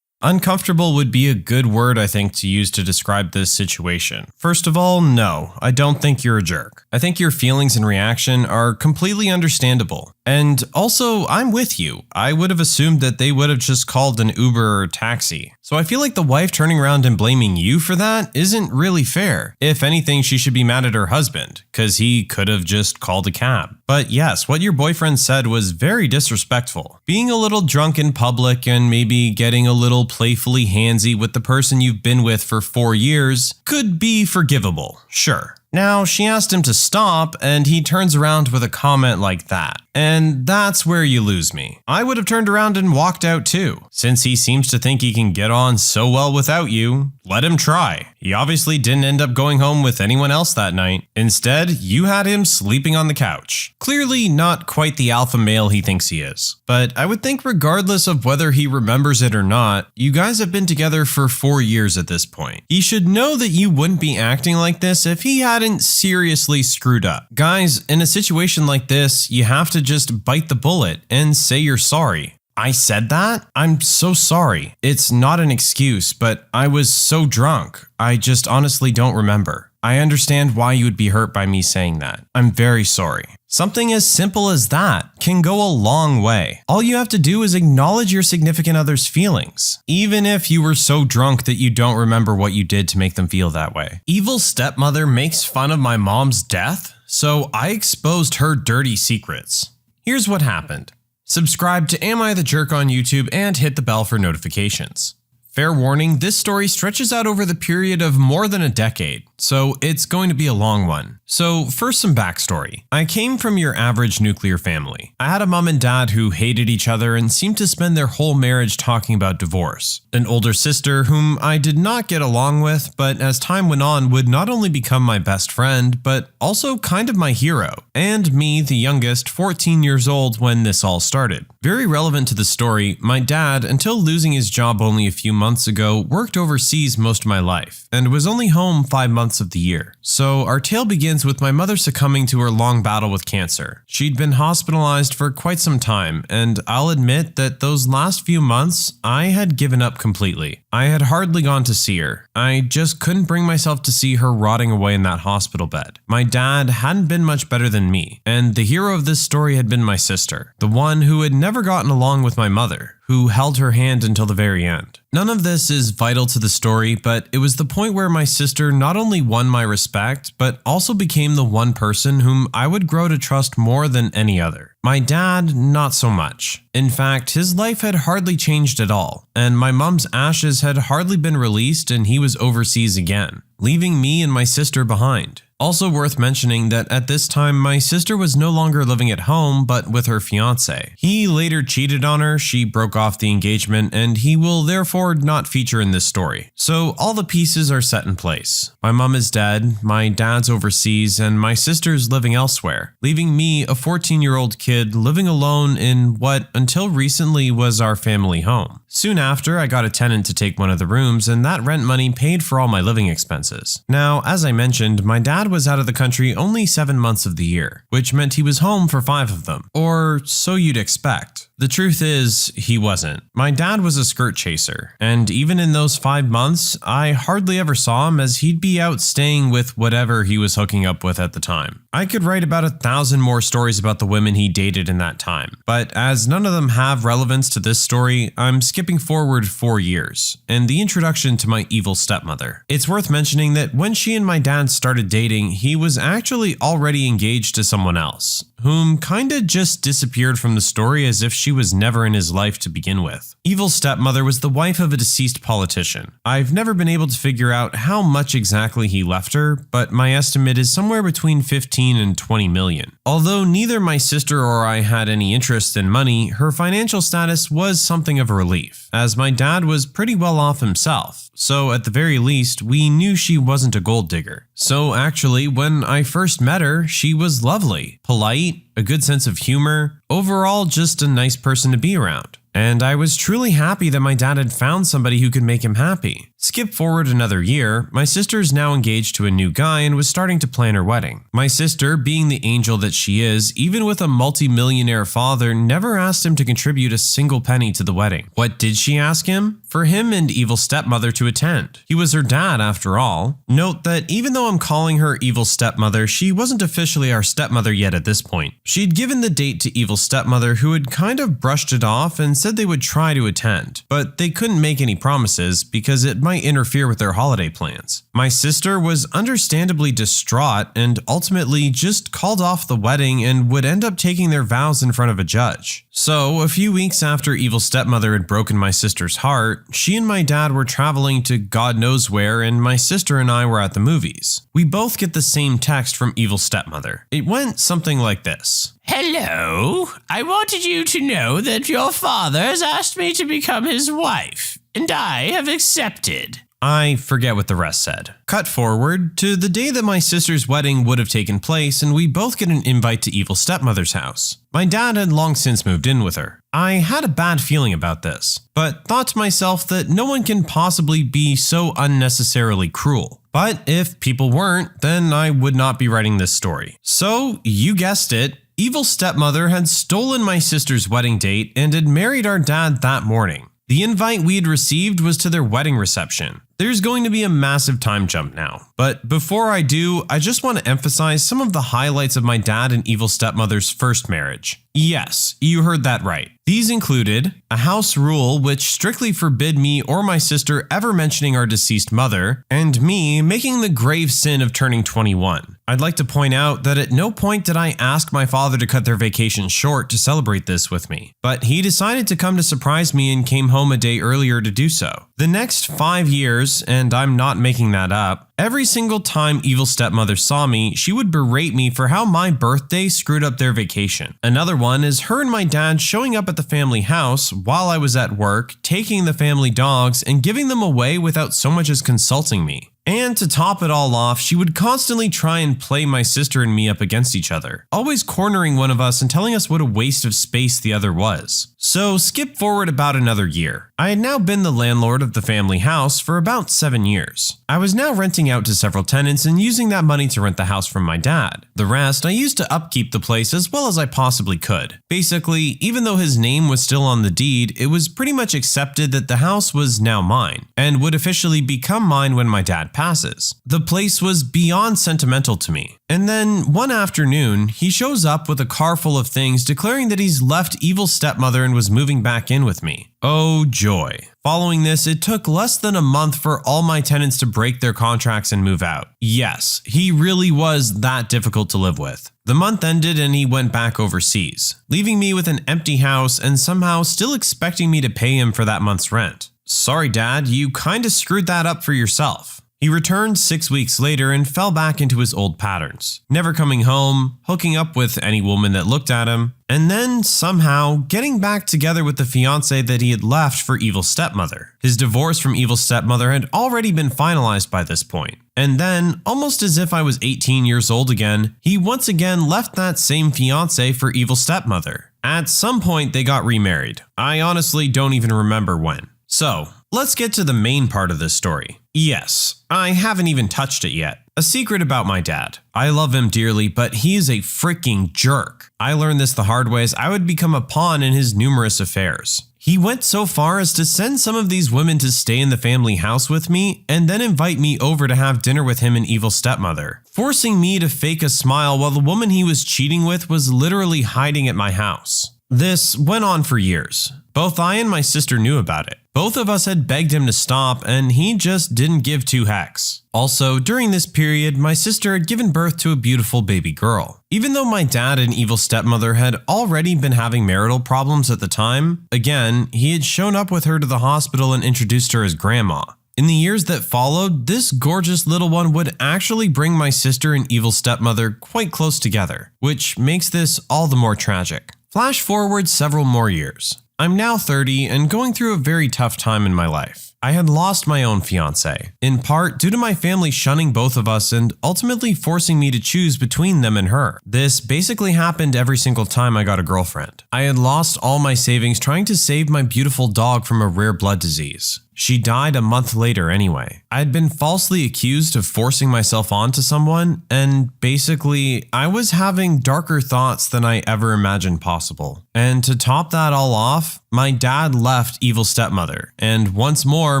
Uncomfortable would be a good word, I think, to use to describe this situation. First of all, no, I don't think you're a jerk. I think your feelings and reaction are completely understandable. And also, I'm with you. I would have assumed that they would have just called an Uber or taxi. So I feel like the wife turning around and blaming you for that isn't really fair. If anything, she should be mad at her husband, because he could have just called a cab. But yes, what your boyfriend said was very disrespectful. Being a little drunk in public and maybe getting a little playfully handsy with the person you've been with for 4 years could be forgivable, sure. Now, she asked him to stop, and he turns around with a comment like that. And that's where you lose me. I would have turned around and walked out too. Since he seems to think he can get on so well without you, let him try. He obviously didn't end up going home with anyone else that night. Instead, you had him sleeping on the couch. Clearly not quite the alpha male he thinks he is. But I would think regardless of whether he remembers it or not, you guys have been together for 4 years at this point. He should know that you wouldn't be acting like this if he hadn't seriously screwed up. Guys, in a situation like this, you have to just bite the bullet and say you're sorry. I said that? I'm so sorry. It's not an excuse, but I was so drunk. I just honestly don't remember. I understand why you would be hurt by me saying that. I'm very sorry. Something as simple as that can go a long way. All you have to do is acknowledge your significant other's feelings, even if you were so drunk that you don't remember what you did to make them feel that way. Evil stepmother makes fun of my mom's death, so I exposed her dirty secrets. Here's what happened. Subscribe to Am I the Jerk on YouTube and hit the bell for notifications. Fair warning, this story stretches out over the period of more than a decade, so it's going to be a long one. So first, some backstory. I came from your average nuclear family. I had a mom and dad who hated each other and seemed to spend their whole marriage talking about divorce. An older sister whom I did not get along with, but as time went on would not only become my best friend, but also kind of my hero. And me, the youngest, 14 years old when this all started. Very relevant to the story, my dad, until losing his job only a few months ago, worked overseas most of my life, and was only home 5 months months of the year. So our tale begins with my mother succumbing to her long battle with cancer. She'd been hospitalized for quite some time, and I'll admit that those last few months, I had given up completely. I had hardly gone to see her. I just couldn't bring myself to see her rotting away in that hospital bed. My dad hadn't been much better than me, and the hero of this story had been my sister, the one who had never gotten along with my mother, who held her hand until the very end. None of this is vital to the story, but it was the point where my sister not only won my respect, but also became the one person whom I would grow to trust more than any other. My dad, not so much. In fact, his life had hardly changed at all, and my mom's ashes had hardly been released and he was overseas again, leaving me and my sister behind. Also worth mentioning that at this time, my sister was no longer living at home, but with her fiancé. He later cheated on her, she broke off the engagement, and he will therefore not feature in this story. So all the pieces are set in place. My mom is dead, my dad's overseas, and my sister's living elsewhere, leaving me, a 14-year-old kid, living alone in what, until recently, was our family home. Soon after, I got a tenant to take one of the rooms, and that rent money paid for all my living expenses. Now, as I mentioned, my dad was out of the country only 7 months of the year, which meant he was home for 5 of them. Or so you'd expect. The truth is, he wasn't. My dad was a skirt chaser, and even in those 5 months, I hardly ever saw him as he'd be out staying with whatever he was hooking up with at the time. I could write about 1,000 more stories about the women he dated in that time, but as none of them have relevance to this story, I'm skipping forward 4 years, and the introduction to my evil stepmother. It's worth mentioning that when she and my dad started dating, he was actually already engaged to someone else, whom kinda just disappeared from the story as if she was never in his life to begin with. Evil stepmother was the wife of a deceased politician. I've never been able to figure out how much exactly he left her, but my estimate is somewhere between 15 and 20 million. Although neither my sister or I had any interest in money, her financial status was something of a relief, as my dad was pretty well off himself. So at the very least, we knew she wasn't a gold digger. So actually, when I first met her, she was lovely, polite, a good sense of humor, overall just a nice person to be around. And I was truly happy that my dad had found somebody who could make him happy. Skip forward another year, my sister is now engaged to a new guy and was starting to plan her wedding. My sister, being the angel that she is, even with a multi-millionaire father, never asked him to contribute a single penny to the wedding. What did she ask him? For him and evil stepmother to attend. He was her dad after all. Note that even though I'm calling her evil stepmother, she wasn't officially our stepmother yet at this point. She'd given the date to evil stepmother, who had kind of brushed it off and said they would try to attend, but they couldn't make any promises because it might interfere with their holiday plans. My sister was understandably distraught and ultimately just called off the wedding and would end up taking their vows in front of a judge. So, a few weeks after evil stepmother had broken my sister's heart, she and my dad were traveling to God knows where, and my sister and I were at the movies. We both get the same text from evil stepmother. It went something like this. Hello, I wanted you to know that your father has asked me to become his wife, and I have accepted. I forget what the rest said. Cut forward to the day that my sister's wedding would have taken place, and we both get an invite to evil stepmother's house. My dad had long since moved in with her. I had a bad feeling about this, but thought to myself that no one can possibly be so unnecessarily cruel. But if people weren't, then I would not be writing this story. So, you guessed it, evil stepmother had stolen my sister's wedding date and had married our dad that morning. The invite we had received was to their wedding reception. There's going to be a massive time jump now. But before I do, I just want to emphasize some of the highlights of my dad and evil stepmother's first marriage. Yes, you heard that right. These included a house rule which strictly forbid me or my sister ever mentioning our deceased mother, and me making the grave sin of turning 21. I'd like to point out that at no point did I ask my father to cut their vacation short to celebrate this with me, but he decided to come to surprise me and came home a day earlier to do so. The next 5 years, and I'm not making that up, every single time evil stepmother saw me, she would berate me for how my birthday screwed up their vacation. Another one is her and my dad showing up at the family house while I was at work, taking the family dogs and giving them away without so much as consulting me. And to top it all off, she would constantly try and play my sister and me up against each other, always cornering one of us and telling us what a waste of space the other was. So skip forward about another year. I had now been the landlord of the family house for about 7 years. I was now renting out to several tenants and using that money to rent the house from my dad. The rest I used to upkeep the place as well as I possibly could. Basically, even though his name was still on the deed, it was pretty much accepted that the house was now mine and would officially become mine when my dad passes. The place was beyond sentimental to me. And then one afternoon, he shows up with a car full of things declaring that he's left evil stepmother and was moving back in with me. Oh joy. Following this, it took less than a month for all my tenants to break their contracts and move out. Yes, he really was that difficult to live with. The month ended and he went back overseas, leaving me with an empty house and somehow still expecting me to pay him for that month's rent. Sorry, Dad, you kinda screwed that up for yourself. He returned 6 weeks later and fell back into his old patterns, never coming home, hooking up with any woman that looked at him, and then somehow getting back together with the fiancée that he had left for evil stepmother. His divorce from evil stepmother had already been finalized by this point. And then, almost as if I was 18 years old again, he once again left that same fiancée for evil stepmother. At some point they got remarried. I honestly don't even remember when. So, let's get to the main part of this story. Yes, I haven't even touched it yet. A secret about my dad. I love him dearly, but he is a freaking jerk. I learned this the hard way as I would become a pawn in his numerous affairs. He went so far as to send some of these women to stay in the family house with me and then invite me over to have dinner with him and evil stepmother, forcing me to fake a smile while the woman he was cheating with was literally hiding at my house. This went on for years. Both I and my sister knew about it. Both of us had begged him to stop and he just didn't give two hecks. Also, during this period, my sister had given birth to a beautiful baby girl. Even though my dad and evil stepmother had already been having marital problems at the time, again, he had shown up with her to the hospital and introduced her as grandma. In the years that followed, this gorgeous little one would actually bring my sister and evil stepmother quite close together, which makes this all the more tragic. Flash forward several more years. I'm now 30 and going through a very tough time in my life. I had lost my own fiancé, in part due to my family shunning both of us and ultimately forcing me to choose between them and her. This basically happened every single time I got a girlfriend. I had lost all my savings trying to save my beautiful dog from a rare blood disease. She died a month later anyway. I had been falsely accused of forcing myself onto someone, and basically, I was having darker thoughts than I ever imagined possible. And to top that all off, my dad left evil stepmother, and once more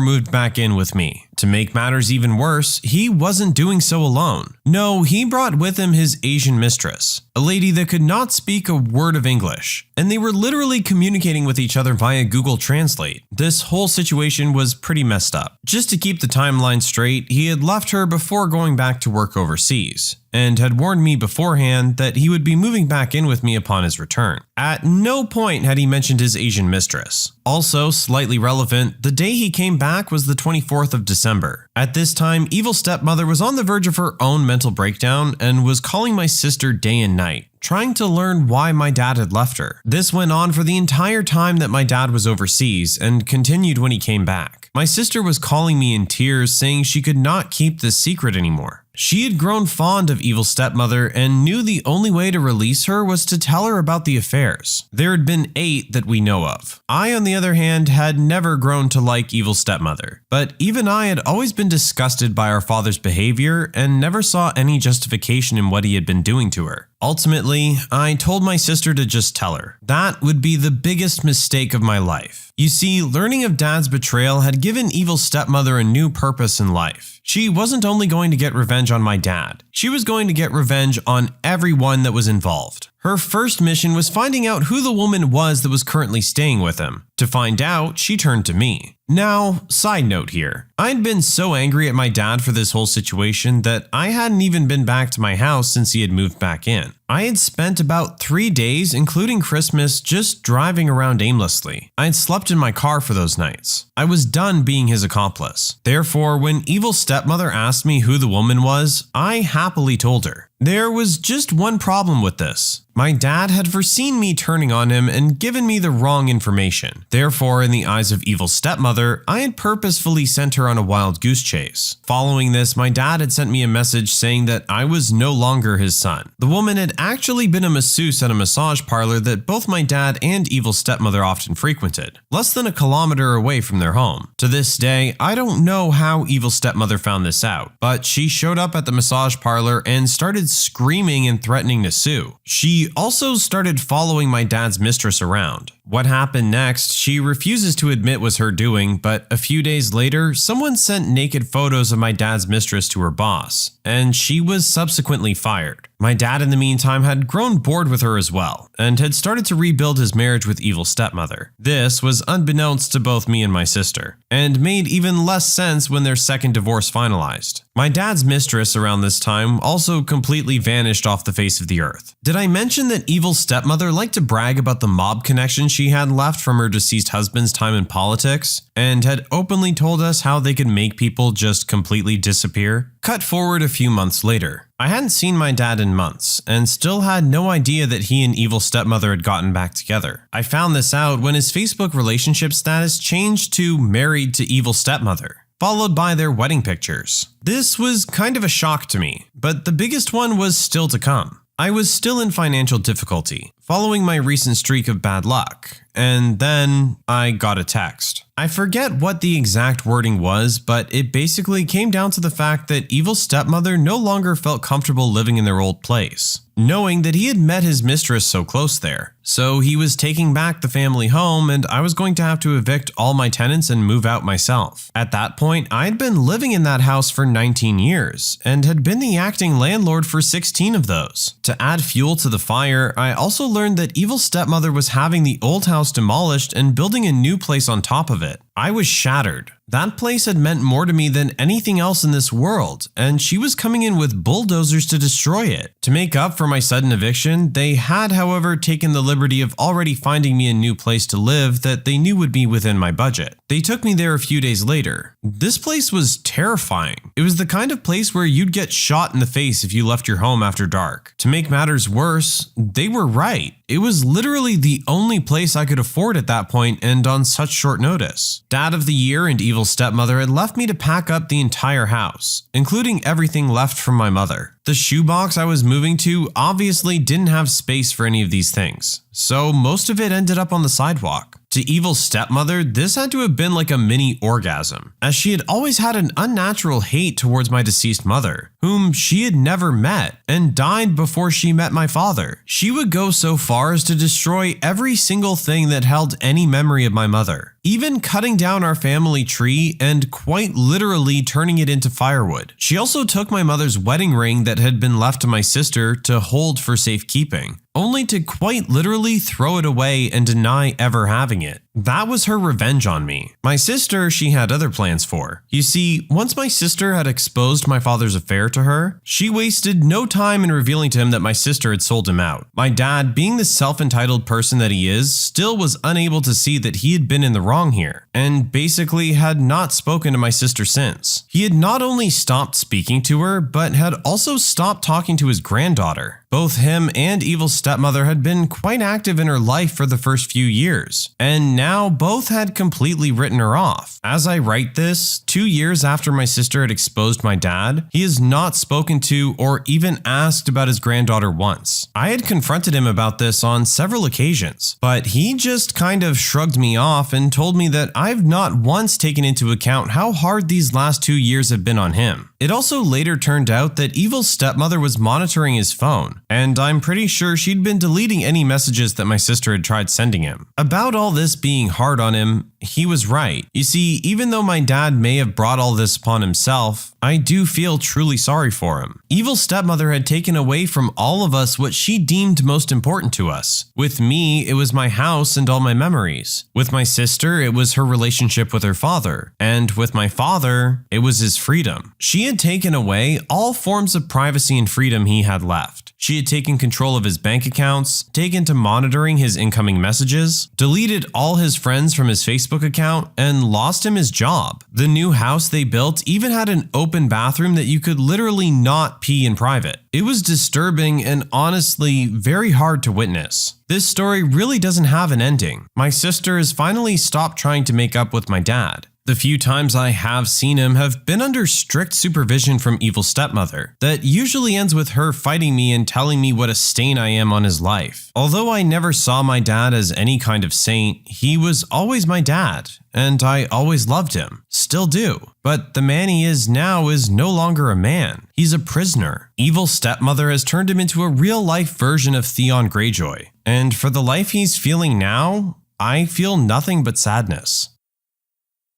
moved back in with me. To make matters even worse, he wasn't doing so alone. No, he brought with him his Asian mistress, a lady that could not speak a word of English, and they were literally communicating with each other via Google Translate. This whole situation was pretty messed up. Just to keep the timeline straight, he had left her before going back to work overseas, and had warned me beforehand that he would be moving back in with me upon his return. At no point had he mentioned his Asian mistress. Also, slightly relevant, the day he came back was the 24th of December. At this time, evil stepmother was on the verge of her own mental breakdown and was calling my sister day and night, trying to learn why my dad had left her. This went on for the entire time that my dad was overseas and continued when he came back. My sister was calling me in tears, saying she could not keep this secret anymore. She had grown fond of evil stepmother and knew the only way to release her was to tell her about the affairs. There had been 8 that we know of. I, on the other hand, had never grown to like evil stepmother, but even I had always been disgusted by our father's behavior and never saw any justification in what he had been doing to her. Ultimately, I told my sister to just tell her. That would be the biggest mistake of my life. You see, learning of Dad's betrayal had given evil stepmother a new purpose in life. She wasn't only going to get revenge on my dad, she was going to get revenge on everyone that was involved. Her first mission was finding out who the woman was that was currently staying with him. To find out, she turned to me. Now, side note here. I'd been so angry at my dad for this whole situation that I hadn't even been back to my house since he had moved back in. I had spent about 3 days, including Christmas, just driving around aimlessly. I had slept in my car for those nights. I was done being his accomplice. Therefore, when evil stepmother asked me who the woman was, I happily told her. There was just one problem with this. My dad had foreseen me turning on him and given me the wrong information. Therefore, in the eyes of evil stepmother, I had purposefully sent her on a wild goose chase. Following this, my dad had sent me a message saying that I was no longer his son. The woman had actually been a masseuse at a massage parlor that both my dad and evil stepmother often frequented, less than a kilometer away from their home. To this day, I don't know how evil stepmother found this out, but she showed up at the massage parlor and started screaming and threatening to sue. She also started following my dad's mistress around. What happened next, she refuses to admit was her doing, but a few days later, someone sent naked photos of my dad's mistress to her boss, and she was subsequently fired. My dad, in the meantime, had grown bored with her as well, and had started to rebuild his marriage with evil stepmother. This was unbeknownst to both me and my sister, and made even less sense when their second divorce finalized. My dad's mistress around this time also completely vanished off the face of the earth. Did I mention that evil stepmother liked to brag about the mob connection she had left from her deceased husband's time in politics, and had openly told us how they could make people just completely disappear? Cut forward a few months later. I hadn't seen my dad in months, and still had no idea that he and evil stepmother had gotten back together. I found this out when his Facebook relationship status changed to married to evil stepmother, followed by their wedding pictures. This was kind of a shock to me, but the biggest one was still to come. I was still in financial difficulty, following my recent streak of bad luck, and then I got a text. I forget what the exact wording was, but it basically came down to the fact that evil stepmother no longer felt comfortable living in their old place, knowing that he had met his mistress so close there. So he was taking back the family home, and I was going to have to evict all my tenants and move out myself. At that point, I had been living in that house for 19 years, and had been the acting landlord for 16 of those. To add fuel to the fire, I also learned that evil stepmother was having the old house demolished and building a new place on top of it. I was shattered. That place had meant more to me than anything else in this world, and she was coming in with bulldozers to destroy it. To make up for my sudden eviction, they had, however, taken the liberty of already finding me a new place to live that they knew would be within my budget. They took me there a few days later. This place was terrifying. It was the kind of place where you'd get shot in the face if you left your home after dark. To make matters worse, they were right. It was literally the only place I could afford at that point, and on such short notice. Dad of the Year and evil stepmother had left me to pack up the entire house, including everything left from my mother. The shoebox I was moving to obviously didn't have space for any of these things, so most of it ended up on the sidewalk. To evil stepmother, this had to have been like a mini orgasm, as she had always had an unnatural hate towards my deceased mother, whom she had never met and died before she met my father. She would go so far as to destroy every single thing that held any memory of my mother, even cutting down our family tree and quite literally turning it into firewood. She also took my mother's wedding ring that had been left to my sister to hold for safekeeping, only to quite literally throw it away and deny ever having it. That was her revenge on me. My sister, she had other plans for. You see, once my sister had exposed my father's affair to her, she wasted no time in revealing to him that my sister had sold him out. My dad, being the self-entitled person that he is, still was unable to see that he had been in the wrong here, and basically had not spoken to my sister since. He had not only stopped speaking to her, but had also stopped talking to his granddaughter. Both him and evil stepmother had been quite active in her life for the first few years, and now both had completely written her off. As I write this, 2 years after my sister had exposed my dad, he has not spoken to or even asked about his granddaughter once. I had confronted him about this on several occasions, but he just kind of shrugged me off and told me that I've not once taken into account how hard these last 2 years have been on him. It also later turned out that evil stepmother was monitoring his phone, and I'm pretty sure she'd been deleting any messages that my sister had tried sending him. About all this being hard on him, he was right. You see, even though my dad may have brought all this upon himself, I do feel truly sorry for him. Evil stepmother had taken away from all of us what she deemed most important to us. With me, it was my house and all my memories. With my sister, it was her relationship with her father. And with my father, it was his freedom. She had taken away all forms of privacy and freedom he had left. She had taken control of his bank accounts, taken to monitoring his incoming messages, deleted all his friends from his Facebook account, and lost him his job. The new house they built even had an open bathroom that you could literally not pee in private. It was disturbing and honestly very hard to witness. This story really doesn't have an ending. My sister has finally stopped trying to make up with my dad. The few times I have seen him have been under strict supervision from evil stepmother. That usually ends with her fighting me and telling me what a stain I am on his life. Although I never saw my dad as any kind of saint, he was always my dad, and I always loved him. Still do. But the man he is now is no longer a man. He's a prisoner. Evil stepmother has turned him into a real-life version of Theon Greyjoy. And for the life he's feeling now, I feel nothing but sadness.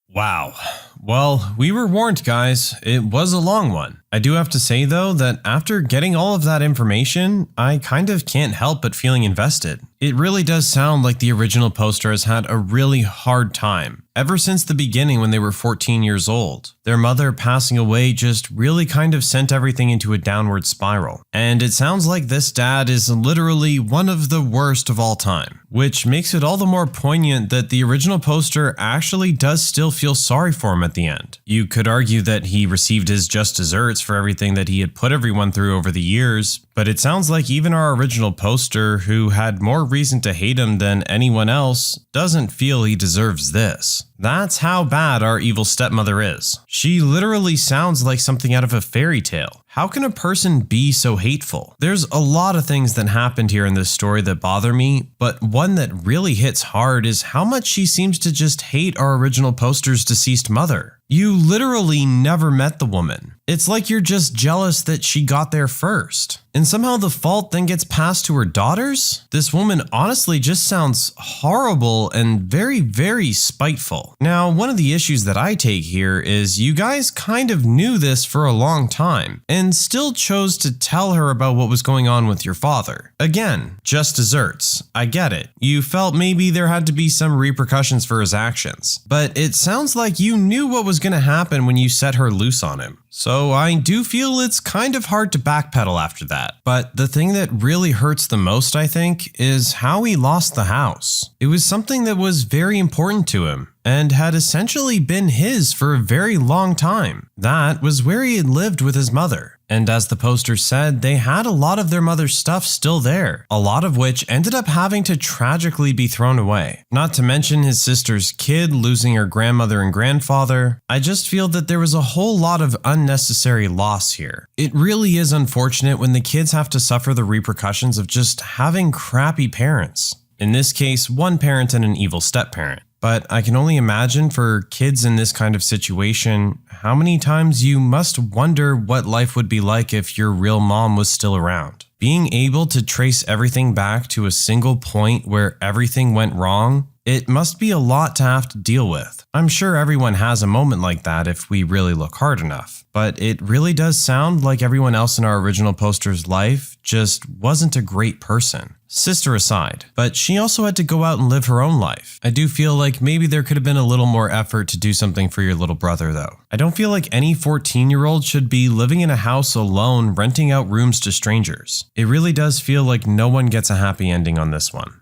Wow. Well, we were warned, guys. It was a long one. I do have to say, though, that after getting all of that information, I kind of can't help but feeling invested. It really does sound like the original poster has had a really hard time. Ever since the beginning when they were 14 years old. Their mother passing away just really kind of sent everything into a downward spiral. And it sounds like this dad is literally one of the worst of all time. Which makes it all the more poignant that the original poster actually does still feel sorry for him at the end. You could argue that he received his just desserts for everything that he had put everyone through over the years, but it sounds like even our original poster, who had more reason to hate him than anyone else, doesn't feel he deserves this. That's how bad our evil stepmother is. She literally sounds like something out of a fairy tale. How can a person be so hateful? There's a lot of things that happened here in this story that bother me, but one that really hits hard is how much she seems to just hate our original poster's deceased mother. You literally never met the woman. It's like you're just jealous that she got there first. And somehow the fault then gets passed to her daughters? This woman honestly just sounds horrible and very, very spiteful. Now, one of the issues that I take here is you guys kind of knew this for a long time and still chose to tell her about what was going on with your father. Again, just desserts. I get it. You felt maybe there had to be some repercussions for his actions. But it sounds like you knew what was going to happen when you set her loose on him. So I do feel it's kind of hard to backpedal after that. But the thing that really hurts the most, I think, is how he lost the house. It was something that was very important to him and had essentially been his for a very long time. That was where he had lived with his mother. And as the poster said, they had a lot of their mother's stuff still there, a lot of which ended up having to tragically be thrown away. Not to mention his sister's kid losing her grandmother and grandfather. I just feel that there was a whole lot of unnecessary loss here. It really is unfortunate when the kids have to suffer the repercussions of just having crappy parents. In this case, one parent and an evil step-parent. But I can only imagine for kids in this kind of situation, how many times you must wonder what life would be like if your real mom was still around. Being able to trace everything back to a single point where everything went wrong, it must be a lot to have to deal with. I'm sure everyone has a moment like that if we really look hard enough. But it really does sound like everyone else in our original poster's life just wasn't a great person. Sister aside, but she also had to go out and live her own life. I do feel like maybe there could have been a little more effort to do something for your little brother though. I don't feel like any 14-year-old should be living in a house alone, renting out rooms to strangers. It really does feel like no one gets a happy ending on this one.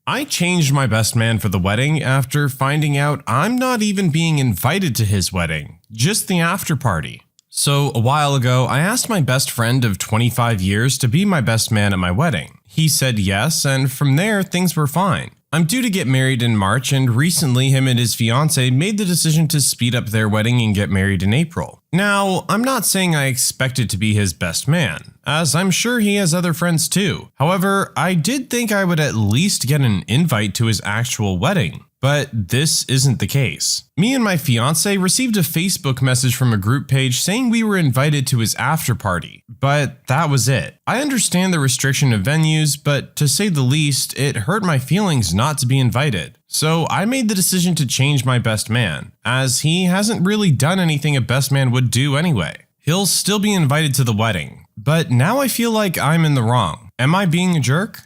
I changed my best man for the wedding after finding out I'm not even being invited to his wedding, just the after party. So a while ago, I asked my best friend of 25 years to be my best man at my wedding. He said yes, and from there, things were fine. I'm due to get married in March, and recently him and his fiancée made the decision to speed up their wedding and get married in April. Now, I'm not saying I expected to be his best man, as I'm sure he has other friends too. However, I did think I would at least get an invite to his actual wedding. But this isn't the case. Me and my fiance received a Facebook message from a group page saying we were invited to his after party, but that was it. I understand the restriction of venues, but to say the least, it hurt my feelings not to be invited. So I made the decision to change my best man, as he hasn't really done anything a best man would do anyway. He'll still be invited to the wedding, but now I feel like I'm in the wrong. Am I being a jerk?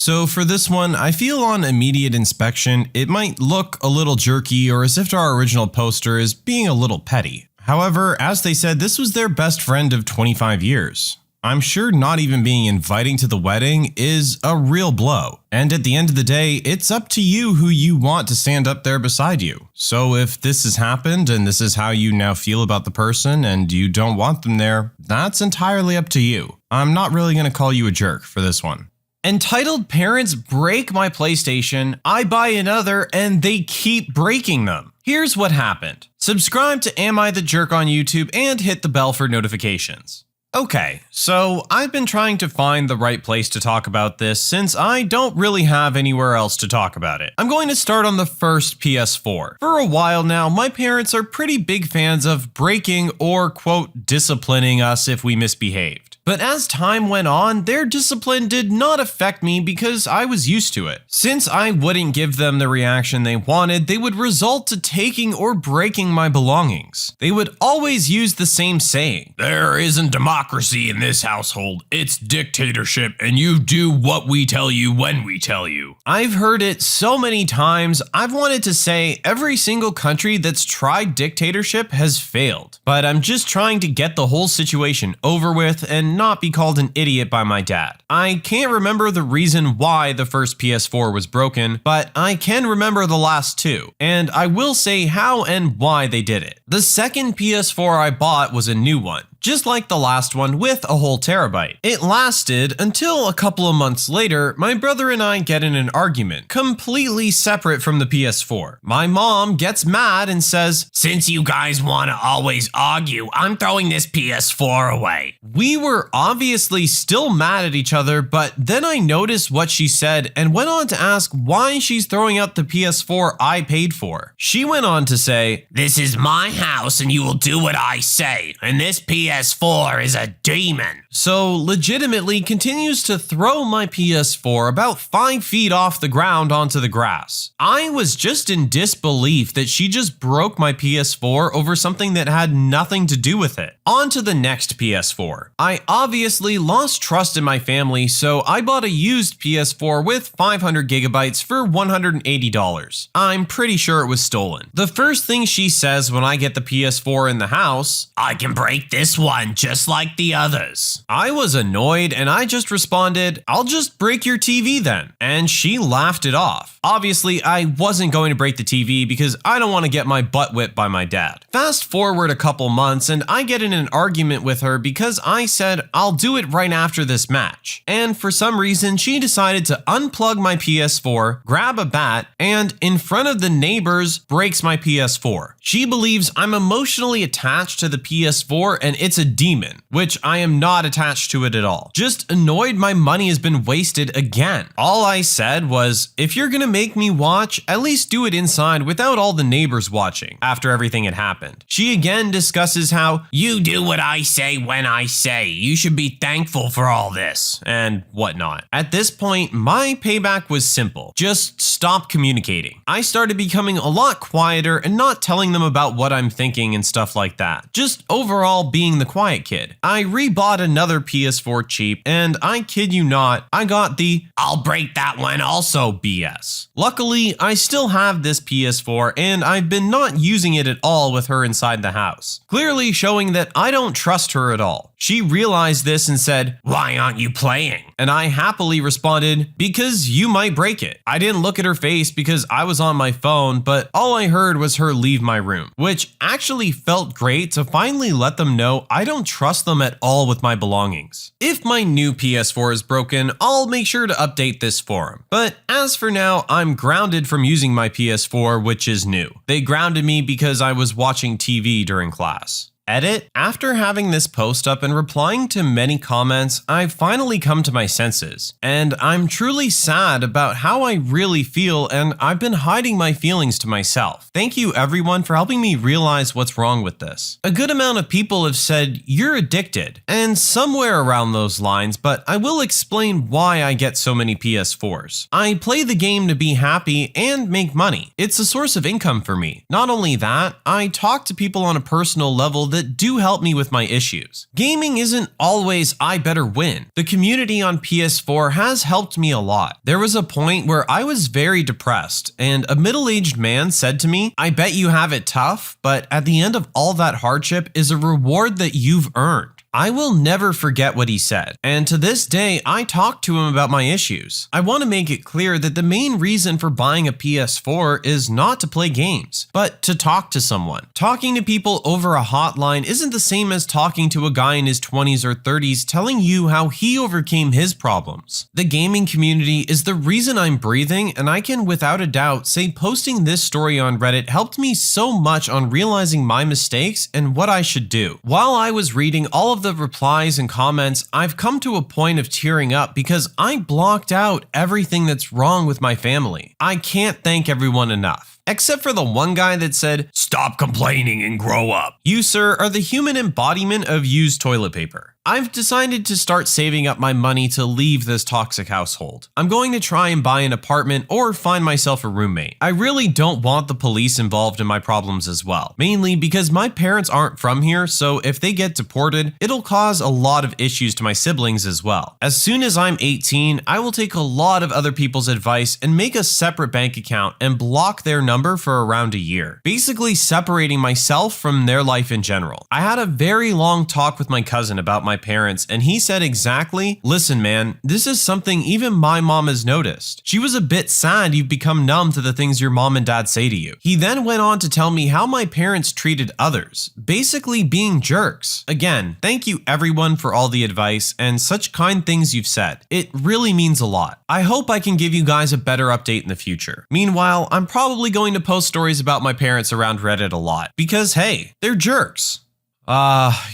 So for this one, I feel on immediate inspection, it might look a little jerky or as if our original poster is being a little petty. However, as they said, this was their best friend of 25 years. I'm sure not even being invited to the wedding is a real blow. And at the end of the day, it's up to you who you want to stand up there beside you. So if this has happened and this is how you now feel about the person and you don't want them there, that's entirely up to you. I'm not really going to call you a jerk for this one. Entitled parents break my PlayStation, I buy another, and they keep breaking them. Here's what happened. Subscribe to Am I the Jerk on YouTube and hit the bell for notifications. Okay, so I've been trying to find the right place to talk about this since I don't really have anywhere else to talk about it. I'm going to start on the first PS4. For a while now, my parents are pretty big fans of breaking or, quote, disciplining us if we misbehaved. But as time went on, their discipline did not affect me because I was used to it. Since I wouldn't give them the reaction they wanted, they would result to taking or breaking my belongings. They would always use the same saying, "There isn't democracy in this household, it's dictatorship, and you do what we tell you when we tell you." I've heard it so many times, I've wanted to say every single country that's tried dictatorship has failed. But I'm just trying to get the whole situation over with and not be called an idiot by my dad. I can't remember the reason why the first PS4 was broken, but I can remember the last two, and I will say how and why they did it. The second PS4 I bought was a new one, just like the last one with a whole terabyte. It lasted until a couple of months later, my brother and I get in an argument, completely separate from the PS4. My mom gets mad and says, "Since you guys want to always argue, I'm throwing this PS4 away." We were obviously still mad at each other, but then I noticed what she said and went on to ask why she's throwing out the PS4 I paid for. She went on to say, "This is my house and you will do what I say, and this PS4 is a demon." So legitimately continues to throw my PS4 about 5 feet off the ground onto the grass. I was just in disbelief that she just broke my PS4 over something that had nothing to do with it. On to the next PS4. I obviously lost trust in my family, so I bought a used PS4 with 500 gigabytes for $180. I'm pretty sure it was stolen. The first thing she says when I get the PS4 in the house, "I can break this one just like the others." I was annoyed and I just responded, "I'll just break your TV then." And she laughed it off. Obviously, I wasn't going to break the TV because I don't want to get my butt whipped by my dad. Fast forward a couple months and I get in an argument with her because I said I'll do it right after this match. And for some reason, she decided to unplug my PS4, grab a bat, and in front of the neighbors, breaks my PS4. She believes I'm emotionally attached to the PS4 and it's a demon, which I am not attached to it at all. Just annoyed my money has been wasted again. All I said was, if you're gonna make me watch, at least do it inside without all the neighbors watching after everything had happened. She again discusses how, "You do what I say when I say. You should be thankful for all this," and whatnot. At this point, my payback was simple. Just stop communicating. I started becoming a lot quieter and not telling them about what I'm thinking and stuff like that. Just overall being the quiet kid. I rebought another PS4 cheap, and I kid you not, I got the "I'll break that one also" BS. Luckily, I still have this PS4 and I've been not using it at all with her inside the house, clearly showing that I don't trust her at all. She realized this and said, "Why aren't you playing?" And I happily responded, "Because you might break it." I didn't look at her face because I was on my phone, but all I heard was her leave my room, which actually felt great to finally let them know I don't trust them at all with my belongings. If my new PS4 is broken, I'll make sure to update this forum. But as for now, I'm grounded from using my PS4, which is new. They grounded me because I was watching TV during class. Edit. After having this post up and replying to many comments, I've finally come to my senses. And I'm truly sad about how I really feel, and I've been hiding my feelings to myself. Thank you everyone for helping me realize what's wrong with this. A good amount of people have said, "You're addicted," and somewhere around those lines, but I will explain why I get so many PS4s. I play the game to be happy and make money. It's a source of income for me. Not only that, I talk to people on a personal level that do help me with my issues. Gaming isn't always I better win. The community on PS4 has helped me a lot. There was a point where I was very depressed, and a middle-aged man said to me, "I bet you have it tough, but at the end of all that hardship is a reward that you've earned." I will never forget what he said, and to this day, I talk to him about my issues. I want to make it clear that the main reason for buying a PS4 is not to play games, but to talk to someone. Talking to people over a hotline isn't the same as talking to a guy in his 20s or 30s telling you how he overcame his problems. The gaming community is the reason I'm breathing, and I can without a doubt say posting this story on Reddit helped me so much on realizing my mistakes and what I should do. While I was reading all of the replies and comments, I've come to a point of tearing up because I blocked out everything that's wrong with my family. I can't thank everyone enough. Except for the one guy that said, "Stop complaining and grow up." You, sir, are the human embodiment of used toilet paper. I've decided to start saving up my money to leave this toxic household. I'm going to try and buy an apartment or find myself a roommate. I really don't want the police involved in my problems as well, mainly because my parents aren't from here, so if they get deported, it'll cause a lot of issues to my siblings as well. As soon as I'm 18, I will take a lot of other people's advice and make a separate bank account and block their number for around a year, basically separating myself from their life in general. I had a very long talk with my cousin about my parents, and he said exactly, "Listen man, this is something even my mom has noticed. She was a bit sad you've become numb to the things your mom and dad say to you." He then went on to tell me how my parents treated others, basically being jerks. Again, thank you everyone for all the advice and such kind things you've said. It really means a lot. I hope I can give you guys a better update in the future. Meanwhile, I'm probably going to post stories about my parents around Reddit a lot, because hey, they're jerks.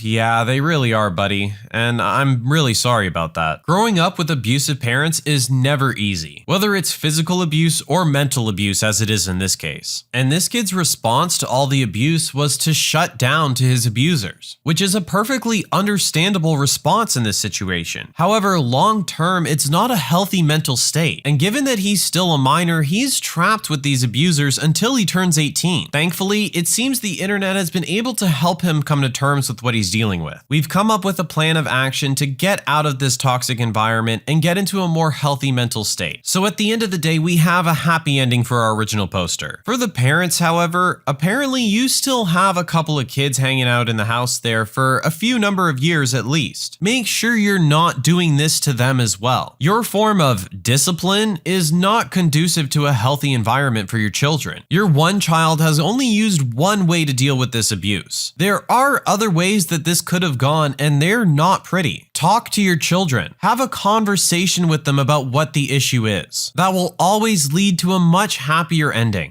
Yeah, they really are, buddy, and I'm really sorry about that. Growing up with abusive parents is never easy, whether it's physical abuse or mental abuse as it is in this case. And this kid's response to all the abuse was to shut down to his abusers, which is a perfectly understandable response in this situation. However, long term, it's not a healthy mental state, and given that he's still a minor, he's trapped with these abusers until he turns 18. Thankfully, it seems the internet has been able to help him come to terms with what he's dealing with. We've come up with a plan of action to get out of this toxic environment and get into a more healthy mental state. So at the end of the day, we have a happy ending for our original poster. For the parents, however, apparently you still have a couple of kids hanging out in the house there for a few number of years at least. Make sure you're not doing this to them as well. Your form of discipline is not conducive to a healthy environment for your children. Your one child has only used one way to deal with this abuse. There are other ways that this could have gone, and they're not pretty. Talk to your children. Have a conversation with them about what the issue is. That will always lead to a much happier ending.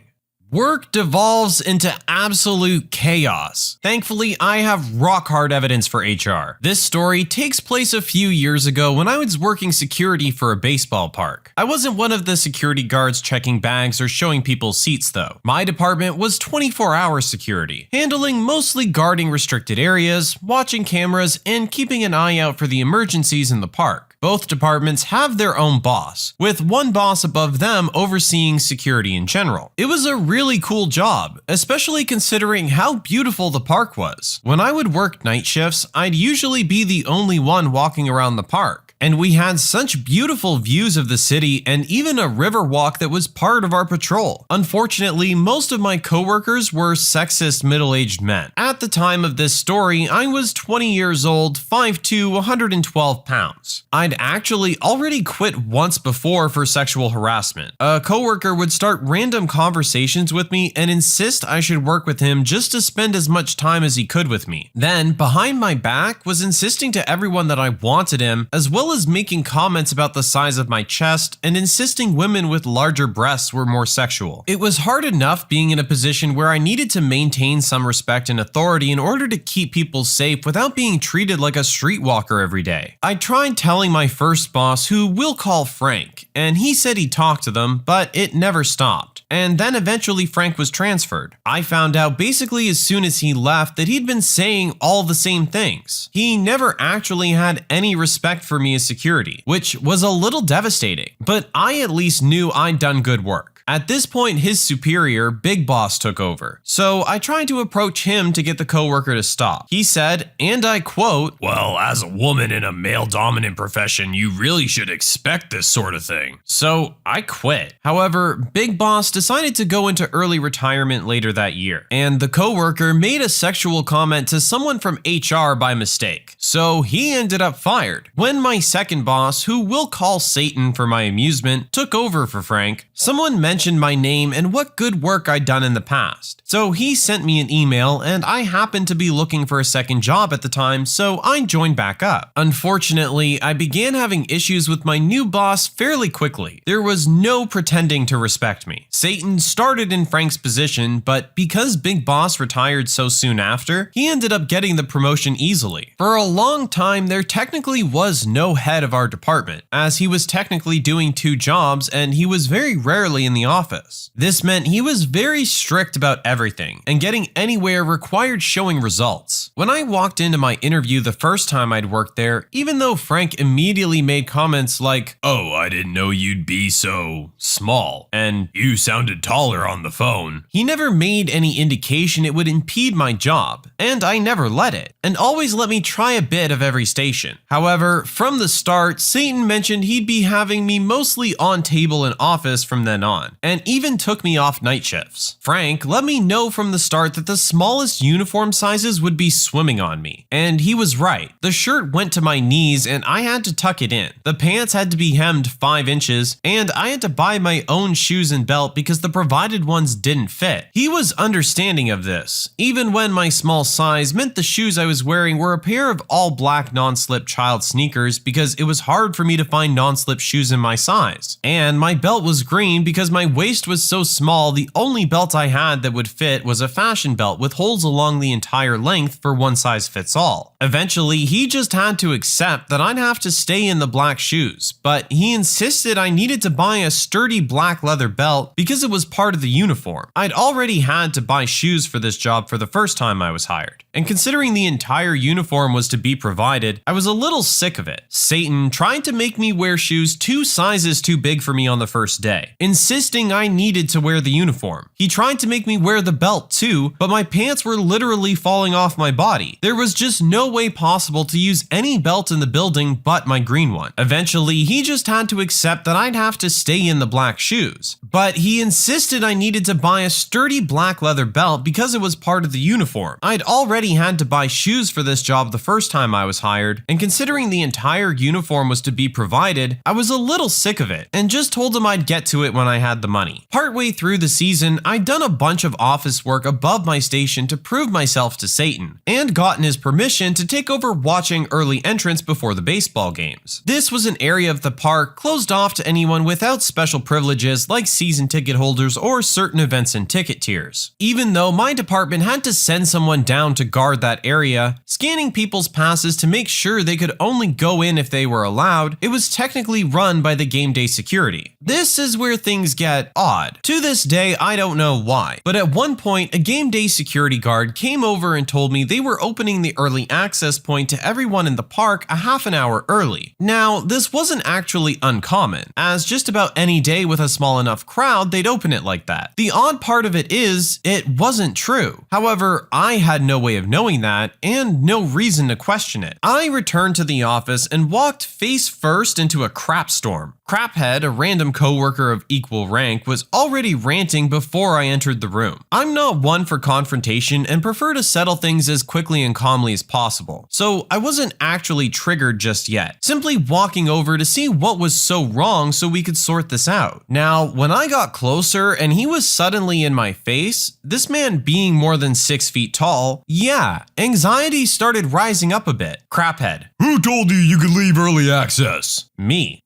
Work devolves into absolute chaos. Thankfully, I have rock hard evidence for HR. This story takes place a few years ago when I was working security for a baseball park. I wasn't one of the security guards checking bags or showing people seats though. My department was 24-hour security, handling mostly guarding restricted areas, watching cameras, and keeping an eye out for the emergencies in the park. Both departments have their own boss, with one boss above them overseeing security in general. It was a really cool job, especially considering how beautiful the park was. When I would work night shifts, I'd usually be the only one walking around the park. And we had such beautiful views of the city and even a river walk that was part of our patrol. Unfortunately, most of my coworkers were sexist middle-aged men. At the time of this story, I was 20 years old, 5'2", 112 pounds. I'd actually already quit once before for sexual harassment. A coworker would start random conversations with me and insist I should work with him just to spend as much time as he could with me. Then, behind my back, was insisting to everyone that I wanted him, as well as making comments about the size of my chest and insisting women with larger breasts were more sexual. It was hard enough being in a position where I needed to maintain some respect and authority in order to keep people safe without being treated like a streetwalker every day. I tried telling my first boss, who we'll call Frank, and he said he talked to them, but it never stopped. And then eventually Frank was transferred. I found out basically as soon as he left that he'd been saying all the same things. He never actually had any respect for me as security, which was a little devastating, but I at least knew I'd done good work. At this point, his superior, Big Boss, took over. So I tried to approach him to get the coworker to stop. He said, and I quote, "Well, as a woman in a male-dominant profession, you really should expect this sort of thing." So I quit. However, Big Boss decided to go into early retirement later that year, and the coworker made a sexual comment to someone from HR by mistake. So he ended up fired. When my second boss, who we'll call Satan for my amusement, took over for Frank, someone mentioned my name and what good work I'd done in the past. So he sent me an email, and I happened to be looking for a second job at the time, so I joined back up. Unfortunately, I began having issues with my new boss fairly quickly. There was no pretending to respect me. Satan started in Frank's position, but because Big Boss retired so soon after, he ended up getting the promotion easily. For a long time, there technically was no head of our department, as he was technically doing 2 jobs and he was very rarely in the office. This meant he was very strict about everything, and getting anywhere required showing results. When I walked into my interview the first time I'd worked there, even though Frank immediately made comments like, "Oh, I didn't know you'd be so small," and "You sounded taller on the phone," he never made any indication it would impede my job, and I never let it, and always let me try a bit of every station. However, from the start, Satan mentioned he'd be having me mostly on table in office from then on, and even took me off night shifts. Frank let me know from the start that the smallest uniform sizes would be swimming on me, and he was right. The shirt went to my knees and I had to tuck it in. The pants had to be hemmed 5 inches, and I had to buy my own shoes and belt because the provided ones didn't fit. He was understanding of this, even when my small size meant the shoes I was wearing were a pair of all black non-slip child sneakers because it was hard for me to find non-slip shoes in my size. And my belt was green because my waist was so small the only belt I had that would fit was a fashion belt with holes along the entire length for one size fits all. Eventually, he just had to accept that I'd have to stay in the black shoes, but he insisted I needed to buy a sturdy black leather belt because it was part of the uniform. I'd already had to buy shoes for this job for the first time I was hired, and considering the entire uniform was to be provided, I was a little sick of it. Satan tried to make me wear shoes 2 sizes too big for me on the first day, insisting I needed to wear the uniform. He tried to make me wear the belt too, but my pants were literally falling off my body. There was just no way possible to use any belt in the building but my green one. Eventually, he just had to accept that I'd have to stay in the black shoes, but he insisted I needed to buy a sturdy black leather belt because it was part of the uniform. I'd already had to buy shoes for this job the first time I was hired, and considering the entire uniform was to be provided, I was a little sick of it, and just told him I'd get to it when I had the money. Partway through the season, I'd done a bunch of office work above my station to prove myself to Satan, and gotten his permission to take over watching early entrance before the baseball games. This was an area of the park closed off to anyone without special privileges like season ticket holders or certain events and ticket tiers. Even though my department had to send someone down to guard that area, scanning people's passes to make sure they could only go in if they were allowed, it was technically run by the game day security. This is where things get odd. To this day, I don't know why, but at one point, a game day security guard came over and told me they were opening the early access point to everyone in the park a half an hour early. Now, this wasn't actually uncommon, as just about any day with a small enough crowd, they'd open it like that. The odd part of it is, it wasn't true. However, I had no way of knowing that, and no reason to question it. I returned to the office and walked face first into a crap storm. Craphead, a random coworker of equal rank, was already ranting before I entered the room. I'm not one for confrontation and prefer to settle things as quickly and calmly as possible, so I wasn't actually triggered just yet, simply walking over to see what was so wrong so we could sort this out. Now, when I got closer and he was suddenly in my face, this man being more than 6 feet tall, yeah, anxiety started rising up a bit. Craphead. "Who told you you could leave early access?" Me.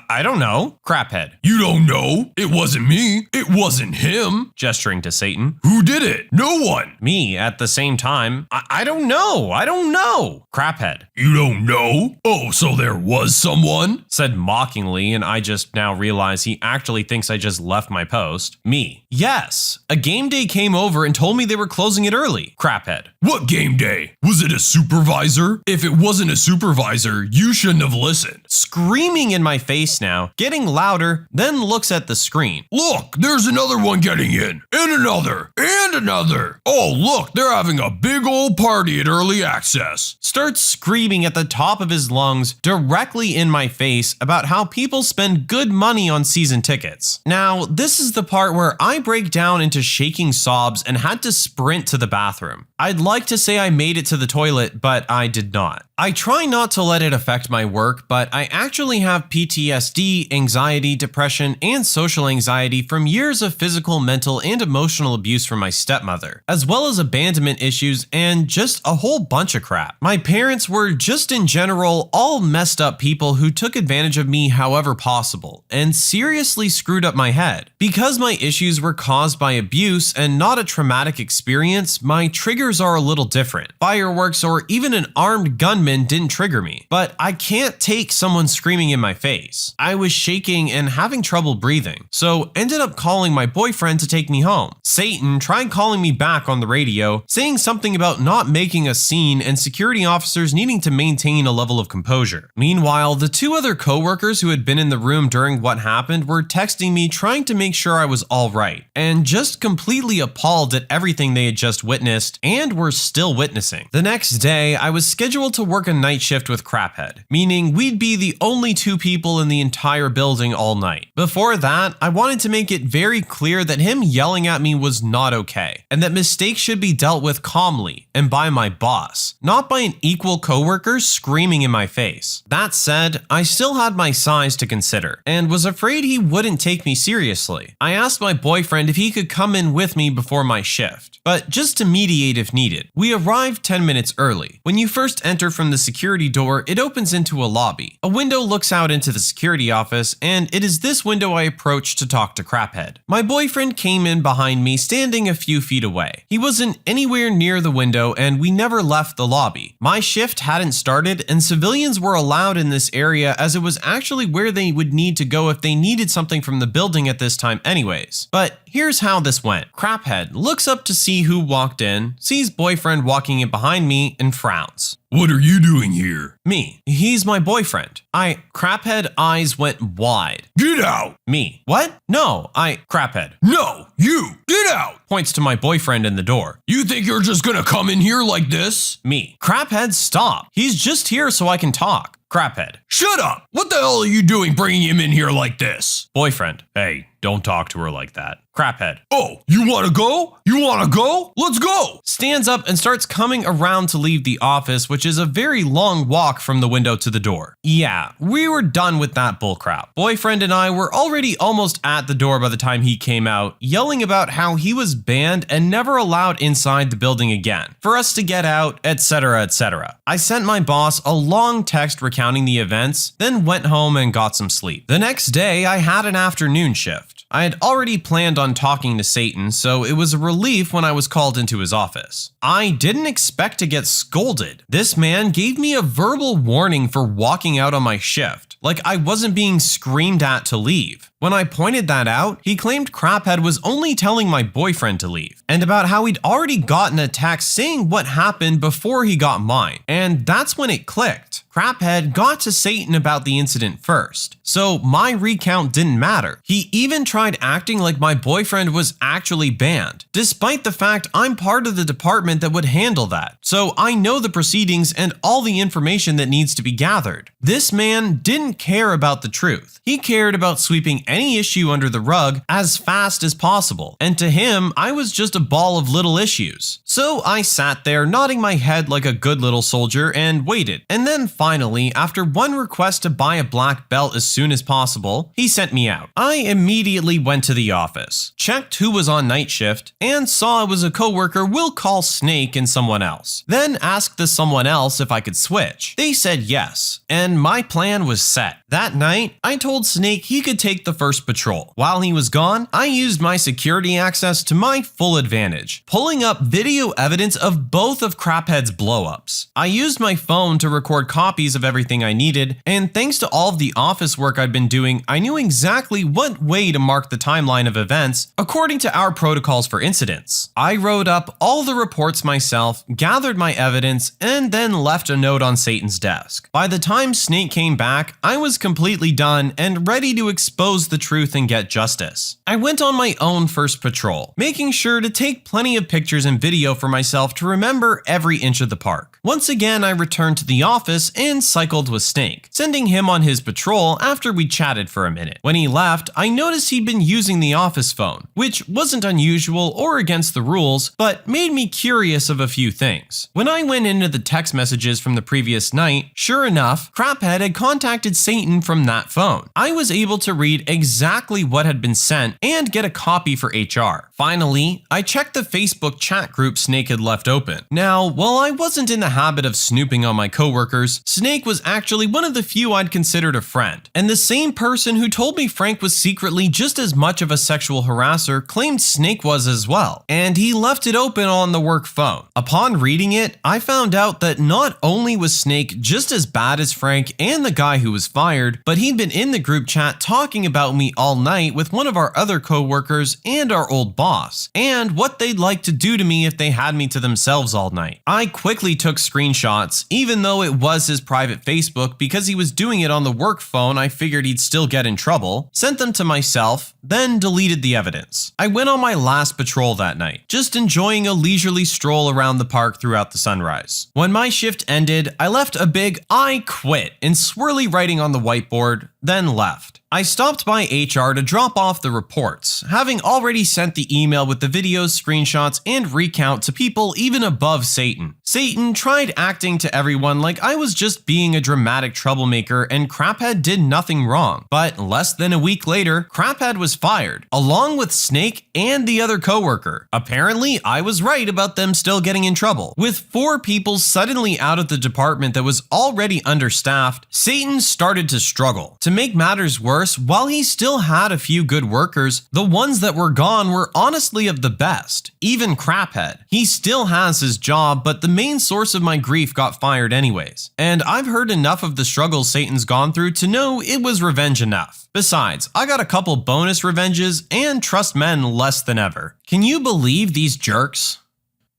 I don't know. Craphead. "You don't know? It wasn't me. It wasn't him." Gesturing to Satan. "Who did it? No one." Me at the same time. I don't know. I don't know. Craphead. "You don't know? Oh, so there was someone?" Said mockingly, and I just now realize he actually thinks I just left my post. Me. Yes. A game day came over and told me they were closing it early. Craphead. "What game day? Was it a supervisor? If it wasn't a supervisor, supervisor, you shouldn't have listened. Screaming in my face now, getting louder, then looks at the screen. Look, there's another one getting in. And another. And another. Oh, look, they're having a big old party at early access. Starts screaming at the top of his lungs directly in my face about how people spend good money on season tickets. Now, this is the part where I break down into shaking sobs and had to sprint to the bathroom. I'd like to say I made it to the toilet, but I did not. I try not to let it affect my work, but I actually have PTSD, anxiety, depression, and social anxiety from years of physical, mental, and emotional abuse from my stepmother, as well as abandonment issues and just a whole bunch of crap. My parents were just in general all messed up people who took advantage of me however possible, and seriously screwed up my head. Because my issues were caused by abuse and not a traumatic experience, my triggers are a little different. Fireworks or even an armed gunman didn't trigger me, but I can't take someone screaming in my face. I was shaking and having trouble breathing, so ended up calling my boyfriend to take me home. Satan tried calling me back on the radio, saying something about not making a scene and security officers needing to maintain a level of composure. Meanwhile, the two other coworkers who had been in the room during what happened were texting me trying to make sure I was all right, and just completely appalled at everything they had just witnessed and were still witnessing. The next day, I was scheduled to work a night shift with Craphead, meaning we'd be the only two people in the entire building all night. Before that, I wanted to make it very clear that him yelling at me was not okay, and that mistakes should be dealt with calmly and by my boss, not by an equal coworker screaming in my face. That said, I still had my size to consider, and was afraid he wouldn't take me seriously. I asked my boyfriend if he could come in with me before my shift, but just to mediate if needed. We arrived 10 minutes early. When you first enter from the security door, it opens into a lobby. A window looks out into the security office, and it is this window I approached to talk to Craphead. My boyfriend came in behind me, standing a few feet away. He wasn't anywhere near the window, and we never left the lobby. My shift hadn't started, and civilians were allowed in this area as it was actually where they would need to go if they needed something from the building at this time anyways. But here's how this went. Craphead looks up to see who walked in, sees boyfriend walking in behind me, and frowns. What are you doing here? Me. He's my boyfriend. Craphead eyes went wide. Get out! Me. What? No, Craphead. No, you! Get out! Points to my boyfriend in the door. You think you're just gonna come in here like this? Me. Craphead, stop. He's just here so I can talk. Craphead. Shut up! What the hell are you doing bringing him in here like this? Boyfriend. Hey, don't talk to her like that. Craphead. Oh, you wanna go? You wanna go? Let's go! Stands up and starts coming around to leave the office, which is a very long walk from the window to the door. Yeah, we were done with that bullcrap. Boyfriend and I were already almost at the door by the time he came out, yelling about how he was banned and never allowed inside the building again, for us to get out, etc, etc. I sent my boss a long text recounting the events, then went home and got some sleep. The next day, I had an afternoon shift. I had already planned on talking to Satan, so it was a relief when I was called into his office. I didn't expect to get scolded. This man gave me a verbal warning for walking out on my shift, like I wasn't being screamed at to leave. When I pointed that out, he claimed Craphead was only telling my boyfriend to leave, and about how he'd already gotten a text saying what happened before he got mine. And that's when it clicked. Craphead got to Satan about the incident first, so my recount didn't matter. He even tried acting like my boyfriend was actually banned, despite the fact I'm part of the department that would handle that, so I know the proceedings and all the information that needs to be gathered. This man didn't care about the truth. He cared about sweeping any issue under the rug as fast as possible, and to him, I was just a ball of little issues. So I sat there nodding my head like a good little soldier and waited, and then finally, after one request to buy a black belt as soon as possible, he sent me out. I immediately went to the office, checked who was on night shift, and saw it was a coworker we'll call Snake and someone else. Then asked the someone else if I could switch. They said yes, and my plan was set. That night, I told Snake he could take the first patrol. While he was gone, I used my security access to my full advantage, pulling up video evidence of both of Craphead's blowups. I used my phone to record copies of everything I needed, and thanks to all of the office work I'd been doing, I knew exactly what way to mark the timeline of events according to our protocols for incidents. I wrote up all the reports myself, gathered my evidence, and then left a note on Satan's desk. By the time Snake came back, I was completely done and ready to expose the truth and get justice. I went on my own first patrol, making sure to take plenty of pictures and video for myself to remember every inch of the park. Once again, I returned to the office and cycled with Snake, sending him on his patrol after we chatted for a minute. When he left, I noticed he'd been using the office phone, which wasn't unusual or against the rules, but made me curious of a few things. When I went into the text messages from the previous night, sure enough, Craphead had contacted Satan from that phone. I was able to read exactly what had been sent and get a copy for HR. Finally, I checked the Facebook chat group Snake had left open. Now, while I wasn't in the habit of snooping on my coworkers, Snake was actually one of the few I'd considered a friend, and the same person who told me Frank was secretly just as much of a sexual harasser claimed Snake was as well, and he left it open on the work phone. Upon reading it, I found out that not only was Snake just as bad as Frank and the guy who was fired, but he'd been in the group chat talking about me all night with one of our other coworkers and our old boss, and what they'd like to do to me if they had me to themselves all night. I quickly took screenshots, even though it was his private Facebook, because he was doing it on the work phone. I figured he'd still get in trouble, sent them to myself, then deleted the evidence. I went on my last patrol that night, just enjoying a leisurely stroll around the park throughout the sunrise. When my shift ended, I left a big "I quit" in swirly writing on the whiteboard, then left. I stopped by HR to drop off the reports, having already sent the email with the videos, screenshots, and recount to people even above Satan. Satan tried acting to everyone like I was just being a dramatic troublemaker and Craphead did nothing wrong. But less than a week later, Craphead was fired, along with Snake and the other coworker. Apparently, I was right about them still getting in trouble. With 4 people suddenly out of the department that was already understaffed, Satan started to struggle. To make matters worse, while he still had a few good workers, the ones that were gone were honestly of the best. Even Craphead. He still has his job, but the main source of my grief got fired anyways. And I've heard enough of the struggles Satan's gone through to know it was revenge enough. Besides, I got a couple bonus revenges and trust men less than ever. Can you believe these jerks?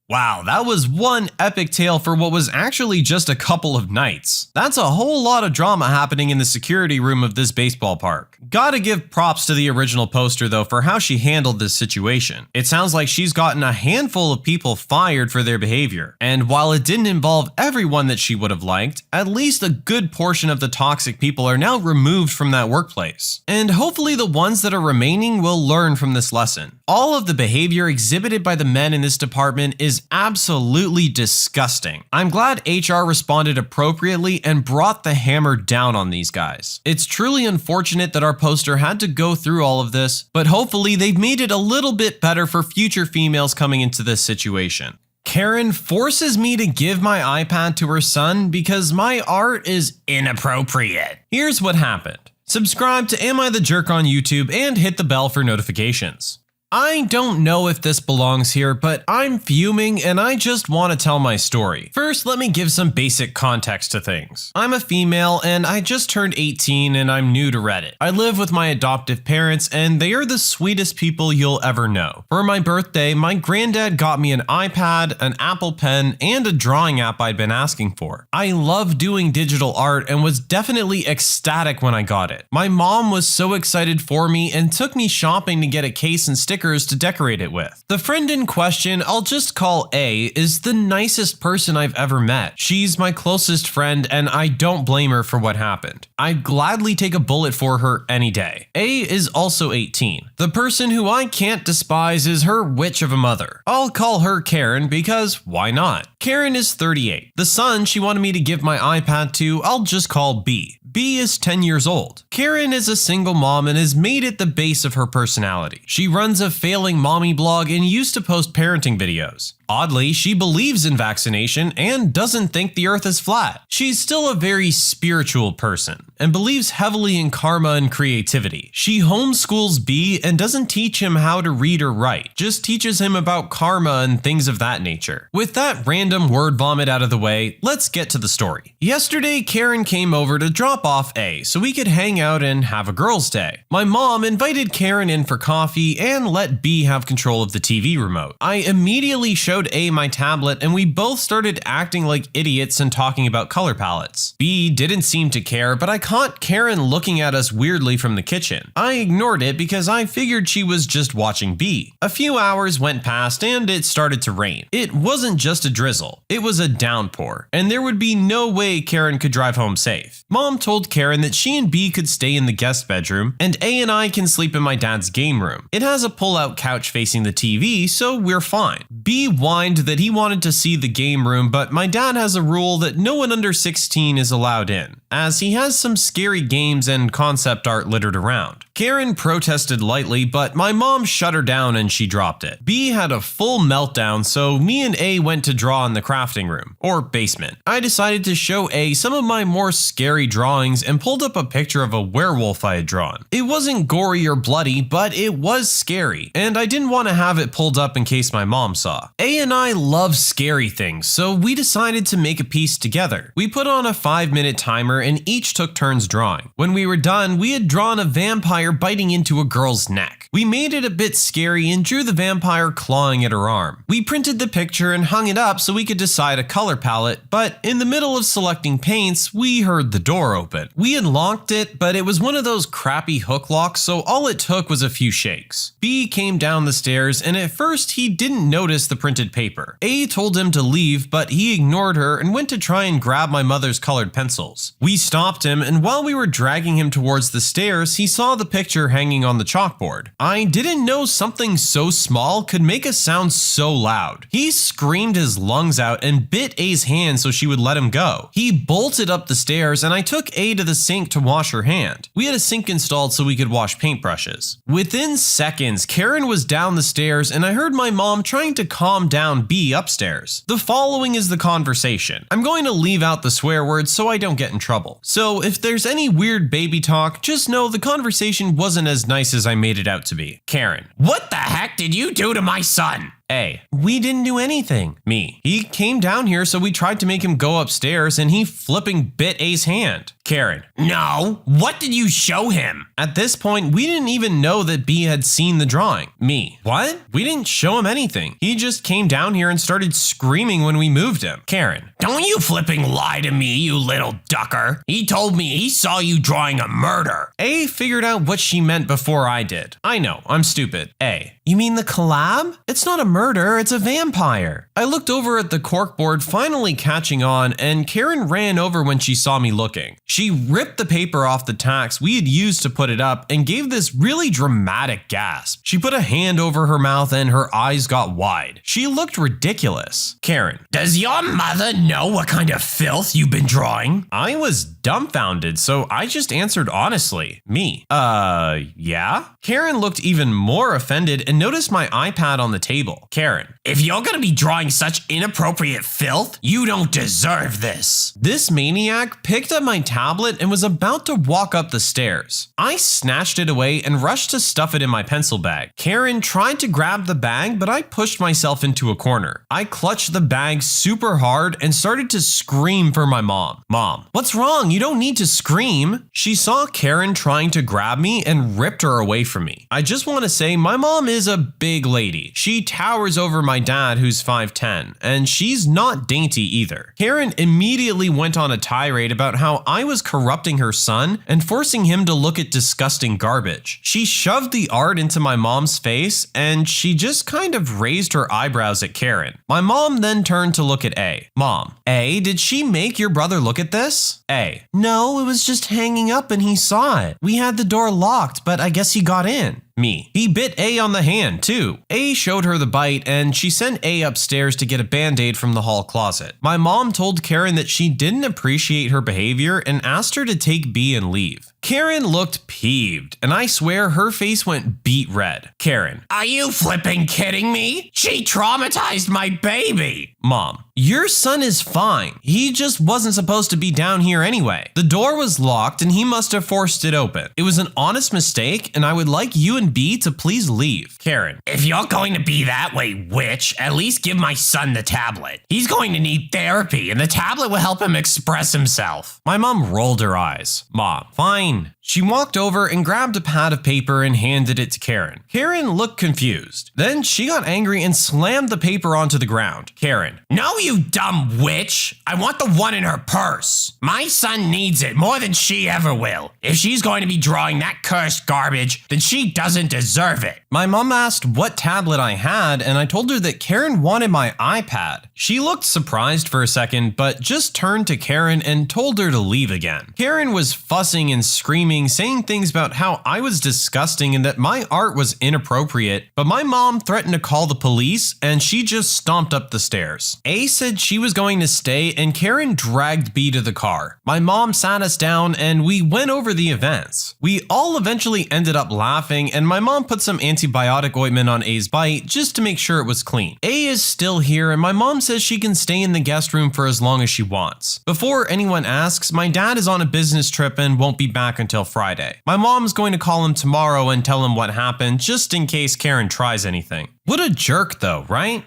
Wow, that was one epic tale for what was actually just a couple of nights. That's a whole lot of drama happening in the security room of this baseball park. Gotta give props to the original poster though for how she handled this situation. It sounds like she's gotten a handful of people fired for their behavior. And while it didn't involve everyone that she would have liked, at least a good portion of the toxic people are now removed from that workplace. And hopefully the ones that are remaining will learn from this lesson. All of the behavior exhibited by the men in this department is absolutely disgusting. I'm glad HR responded appropriately and brought the hammer down on these guys. It's truly unfortunate that our poster had to go through all of this, but hopefully they've made it a little bit better for future females coming into this situation. Karen forces me to give my iPad to her son because my art is inappropriate. Here's what happened. Subscribe to Am I the Jerk on YouTube and hit the bell for notifications. I don't know if this belongs here, but I'm fuming and I just want to tell my story. First, let me give some basic context to things. I'm a female and I just turned 18 and I'm new to Reddit. I live with my adoptive parents and they are the sweetest people you'll ever know. For my birthday, my granddad got me an iPad, an Apple Pen, and a drawing app I'd been asking for. I love doing digital art and was definitely ecstatic when I got it. My mom was so excited for me and took me shopping to get a case and stickers to decorate it with. The friend in question, I'll just call A, is the nicest person I've ever met. She's my closest friend and I don't blame her for what happened. I'd gladly take a bullet for her any day. A is also 18. The person who I can't despise is her witch of a mother. I'll call her Karen because why not? Karen is 38. The son she wanted me to give my iPad to, I'll just call B. B is 10 years old. Karen is a single mom and has made it the base of her personality. She runs a failing mommy blog and used to post parenting videos. Oddly, she believes in vaccination and doesn't think the earth is flat. She's still a very spiritual person and believes heavily in karma and creativity. She homeschools B and doesn't teach him how to read or write, just teaches him about karma and things of that nature. With that random word vomit out of the way, let's get to the story. Yesterday, Karen came over to drop off A so we could hang out and have a girls' day. My mom invited Karen in for coffee and let B have control of the TV remote. I immediately showed A my tablet and we both started acting like idiots and talking about color palettes. B didn't seem to care, but I caught Karen looking at us weirdly from the kitchen. I ignored it because I figured she was just watching B. A few hours went past and it started to rain. It wasn't just a drizzle, it was a downpour, and there would be no way Karen could drive home safe. Mom told Karen that she and B could stay in the guest bedroom, and A and I can sleep in my dad's game room. It has a pull-out couch facing the TV, so we're fine. B whined that he wanted to see the game room, but my dad has a rule that no one under 16 is allowed in, as he has some scary games and concept art littered around. Karen protested lightly, but my mom shut her down and she dropped it. B had a full meltdown, so me and A went to draw in the crafting room, or basement. I decided to show A some of my more scary drawings and pulled up a picture of a werewolf I had drawn. It wasn't gory or bloody, but it was scary, and I didn't want to have it pulled up in case my mom saw. A and I love scary things, so we decided to make a piece together. We put on a 5-minute timer and each took turns drawing. When we were done, we had drawn a vampire biting into a girl's neck. We made it a bit scary and drew the vampire clawing at her arm. We printed the picture and hung it up so we could decide a color palette, but in the middle of selecting paints, we heard the door open. We unlocked it, but it was one of those crappy hook locks, so all it took was a few shakes. B came down the stairs, and at first he didn't notice the printed paper. A told him to leave, but he ignored her and went to try and grab my mother's colored pencils. We stopped him, and while we were dragging him towards the stairs, he saw the picture hanging on the chalkboard. I didn't know something so small could make a sound so loud. He screamed his lungs out and bit A's hand so she would let him go. He bolted up the stairs, and I took A to the sink to wash her hand. We had a sink installed so we could wash paintbrushes. Within seconds, Karen was down the stairs, and I heard my mom trying to calm down B upstairs. The following is the conversation. I'm going to leave out the swear words so I don't get in trouble. So if there's any weird baby talk, just know the conversation wasn't as nice as I made it out to be. Karen: What the heck did you do to my son? A: We didn't do anything. Me: He came down here, so we tried to make him go upstairs and he flipping bit A's hand. Karen: No, what did you show him? At this point, we didn't even know that B had seen the drawing. Me: What? We didn't show him anything. He just came down here and started screaming when we moved him. Karen: Don't you flipping lie to me, you little ducker. He told me he saw you drawing a murder. A figured out what she meant before I did. I know, I'm stupid. A: You mean the collab? It's not a murder, it's a vampire. I looked over at the corkboard, finally catching on, and Karen ran over when she saw me looking. She ripped the paper off the tacks we had used to put it up and gave this really dramatic gasp. She put a hand over her mouth and her eyes got wide. She looked ridiculous. Karen: Does your mother know what kind of filth you've been drawing? I was dumbfounded, so I just answered honestly. Me: Yeah? Karen looked even more offended and noticed my iPad on the table. Karen: If you're gonna be drawing such inappropriate filth, you don't deserve this. This maniac picked up my tablet and was about to walk up the stairs. I snatched it away and rushed to stuff it in my pencil bag. Karen tried to grab the bag, but I pushed myself into a corner. I clutched the bag super hard and started to scream for my mom. Mom: What's wrong? You don't need to scream. She saw Karen trying to grab me and ripped her away from me. I just want to say my mom is a big lady. She towers over my dad, who's 5'10", and she's not dainty either. Karen immediately went on a tirade about how I was corrupting her son and forcing him to look at disgusting garbage. She shoved the art into my mom's face, and she just kind of raised her eyebrows at Karen. My mom then turned to look at A. Mom: A, did she make your brother look at this? A: No, it was just hanging up and he saw it. We had the door locked, but I guess he got in. Me: He bit A on the hand too. A showed her the bite and she sent A upstairs to get a band-aid from the hall closet. My mom told Karen that she didn't appreciate her behavior and asked her to take B and leave. Karen looked peeved, and I swear her face went beet red. Karen, Are you flipping kidding me? She traumatized my baby. Mom, your son is fine. He just wasn't supposed to be down here anyway. The door was locked and he must have forced it open. It was an honest mistake and I would like you and B to please leave. Karen, If you're going to be that way, witch, at least give my son the tablet. He's going to need therapy and the tablet will help him express himself. my mom rolled her eyes. Mom, fine. She walked over and grabbed a pad of paper and handed it to Karen. Karen looked confused. Then she got angry and slammed the paper onto the ground. Karen, No, you dumb witch. I want the one in her purse. My son needs it more than she ever will. If she's going to be drawing that cursed garbage, then she doesn't deserve it. my mom asked what tablet I had, and I told her that Karen wanted my iPad. She looked surprised for a second, but just turned to Karen and told her to leave again. Karen was fussing and screaming, saying things about how I was disgusting and that my art was inappropriate, but my mom threatened to call the police, and she just stomped up the stairs. A said she was going to stay, and Karen dragged B to the car. My mom sat us down, and we went over the events. We all eventually ended up laughing, and my mom put some antibiotic ointment on A's bite just to make sure it was clean. A is still here, and my mom says she can stay in the guest room for as long as she wants. Before anyone asks, my dad is on a business trip and won't be back until Friday. My mom's going to call him tomorrow and tell him what happened, just in case Karen tries anything. What a jerk though, right?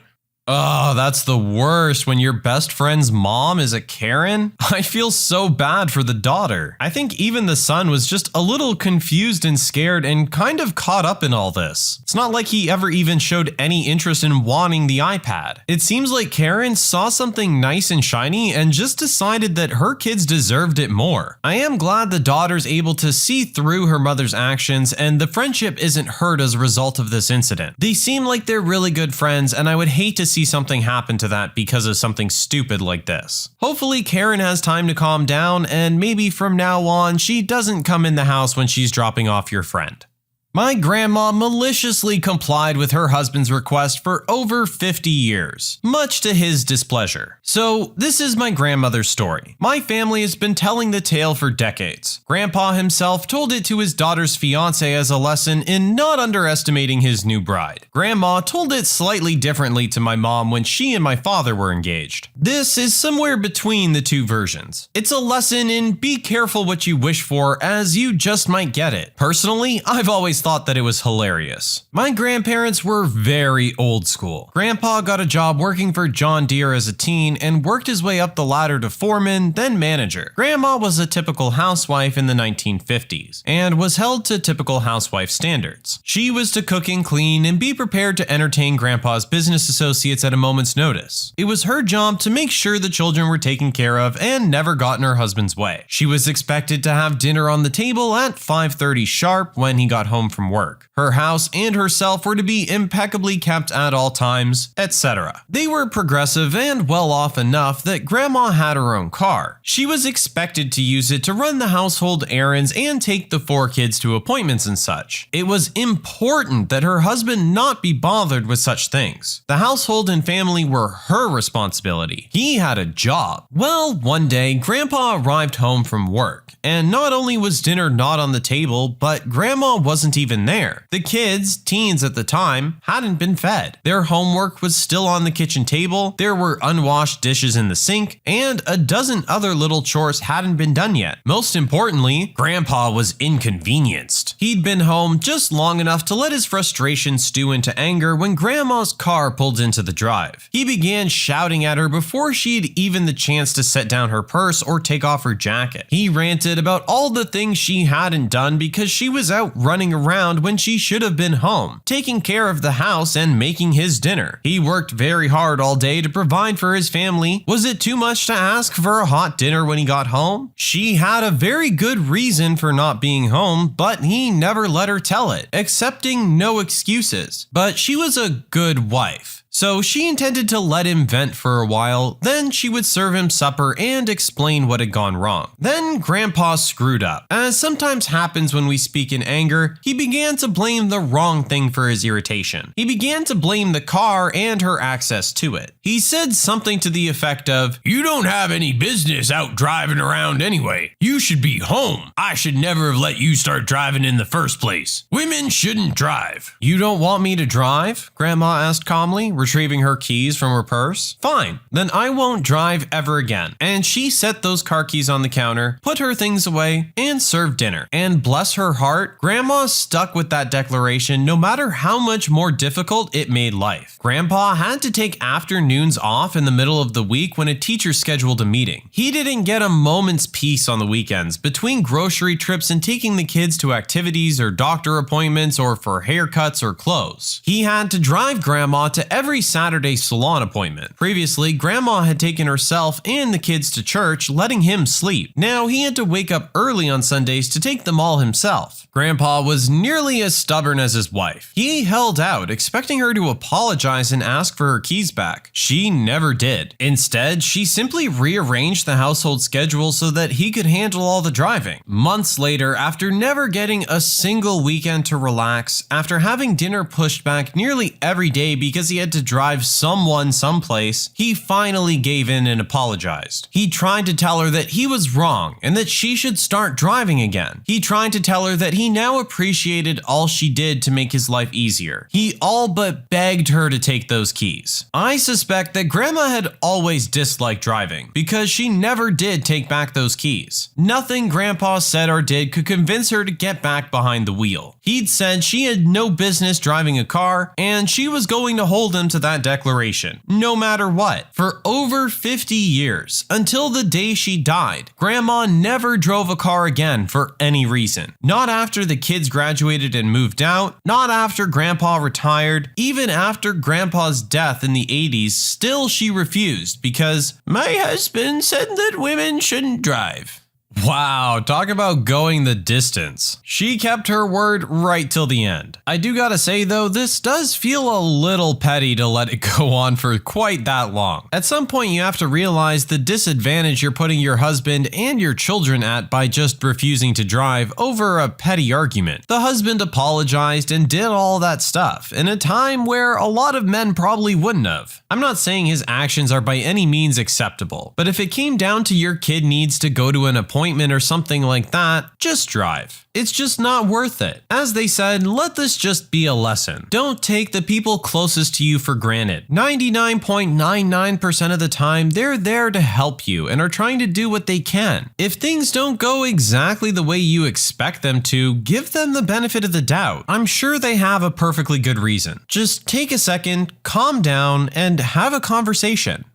Oh, that's the worst when your best friend's mom is a Karen. I feel so bad for the daughter. I think even the son was just a little confused and scared and kind of caught up in all this. It's not like he ever even showed any interest in wanting the iPad. It seems like Karen saw something nice and shiny and just decided that her kids deserved it more. I am glad the daughter's able to see through her mother's actions and the friendship isn't hurt as a result of this incident. They seem like they're really good friends, and I would hate to see something happen to that because of something stupid like this. Hopefully Karen has time to calm down, and maybe from now on she doesn't come in the house when she's dropping off your friend. My grandma maliciously complied with her husband's request for over 50 years, much to his displeasure. So this is my grandmother's story. My family has been telling the tale for decades. Grandpa himself told it to his daughter's fiance as a lesson in not underestimating his new bride. Grandma told it slightly differently to my mom when she and my father were engaged. This is somewhere between the two versions. It's a lesson in be careful what you wish for, as you just might get it. Personally, I've always thought that it was hilarious. My grandparents were very old school. Grandpa got a job working for John Deere as a teen and worked his way up the ladder to foreman, then manager. Grandma was a typical housewife in the 1950s and was held to typical housewife standards. She was to cook and clean and be prepared to entertain Grandpa's business associates at a moment's notice. It was her job to make sure the children were taken care of and never got in her husband's way. She was expected to have dinner on the table at 5:30 sharp when he got home from work. Her house and herself were to be impeccably kept at all times, etc. They were progressive and well off enough that Grandma had her own car. She was expected to use it to run the household errands and take the 4 kids to appointments and such. It was important that her husband not be bothered with such things. The household and family were her responsibility. He had a job. Well, one day, Grandpa arrived home from work, and not only was dinner not on the table, but Grandma wasn't even there. The kids, teens at the time, hadn't been fed. Their homework was still on the kitchen table, there were unwashed dishes in the sink, and a dozen other little chores hadn't been done yet. Most importantly, Grandpa was inconvenienced. He'd been home just long enough to let his frustration stew into anger when Grandma's car pulled into the drive. He began shouting at her before she'd even the chance to set down her purse or take off her jacket. He ranted about all the things she hadn't done because she was out running around when she should have been home, taking care of the house and making his dinner. He worked very hard all day to provide for his family. Was it too much to ask for a hot dinner when he got home? She had a very good reason for not being home, but he never let her tell it, accepting no excuses. But she was a good wife. So she intended to let him vent for a while, then she would serve him supper and explain what had gone wrong. Then Grandpa screwed up. As sometimes happens when we speak in anger, he began to blame the wrong thing for his irritation. He began to blame the car and her access to it. He said something to the effect of, "You don't have any business out driving around anyway. You should be home. I should never have let you start driving in the first place. Women shouldn't drive." "You don't want me to drive?" Grandma asked calmly, retrieving her keys from her purse. "Fine, then I won't drive ever again." And she set those car keys on the counter, put her things away, and served dinner. And bless her heart, Grandma stuck with that declaration no matter how much more difficult it made life. Grandpa had to take afternoons off in the middle of the week when a teacher scheduled a meeting. He didn't get a moment's peace on the weekends between grocery trips and taking the kids to activities or doctor appointments or for haircuts or clothes. He had to drive Grandma to every Saturday salon appointment. Previously, Grandma had taken herself and the kids to church, letting him sleep. Now he had to wake up early on Sundays to take them all himself. Grandpa was nearly as stubborn as his wife. He held out, expecting her to apologize and ask for her keys back. She never did. Instead, she simply rearranged the household schedule so that he could handle all the driving. Months later, after never getting a single weekend to relax, after having dinner pushed back nearly every day because he had to drive someone someplace, he finally gave in and apologized. He tried to tell her that he was wrong and that she should start driving again. He tried to tell her that he now appreciated all she did to make his life easier. He all but begged her to take those keys. I suspect that Grandma had always disliked driving because she never did take back those keys. Nothing Grandpa said or did could convince her to get back behind the wheel. He'd said she had no business driving a car, and she was going to hold him to that declaration, no matter what. For over 50 years, until the day she died, Grandma never drove a car again for any reason. Not after the kids graduated and moved out, not after Grandpa retired, even after Grandpa's death in the 80s, still she refused because my husband said that women shouldn't drive. Wow, talk about going the distance. She kept her word right till the end. I do gotta say though, this does feel a little petty to let it go on for quite that long. At some point you have to realize the disadvantage you're putting your husband and your children at by just refusing to drive over a petty argument. The husband apologized and did all that stuff in a time where a lot of men probably wouldn't have. I'm not saying his actions are by any means acceptable, but if it came down to your kid needs to go to an appointment or something like that, just drive. It's just not worth it. As they said, let this just be a lesson. Don't take the people closest to you for granted. 99.99% of the time, they're there to help you and are trying to do what they can. If things don't go exactly the way you expect them to, give them the benefit of the doubt. I'm sure they have a perfectly good reason. Just take a second, calm down, and have a conversation.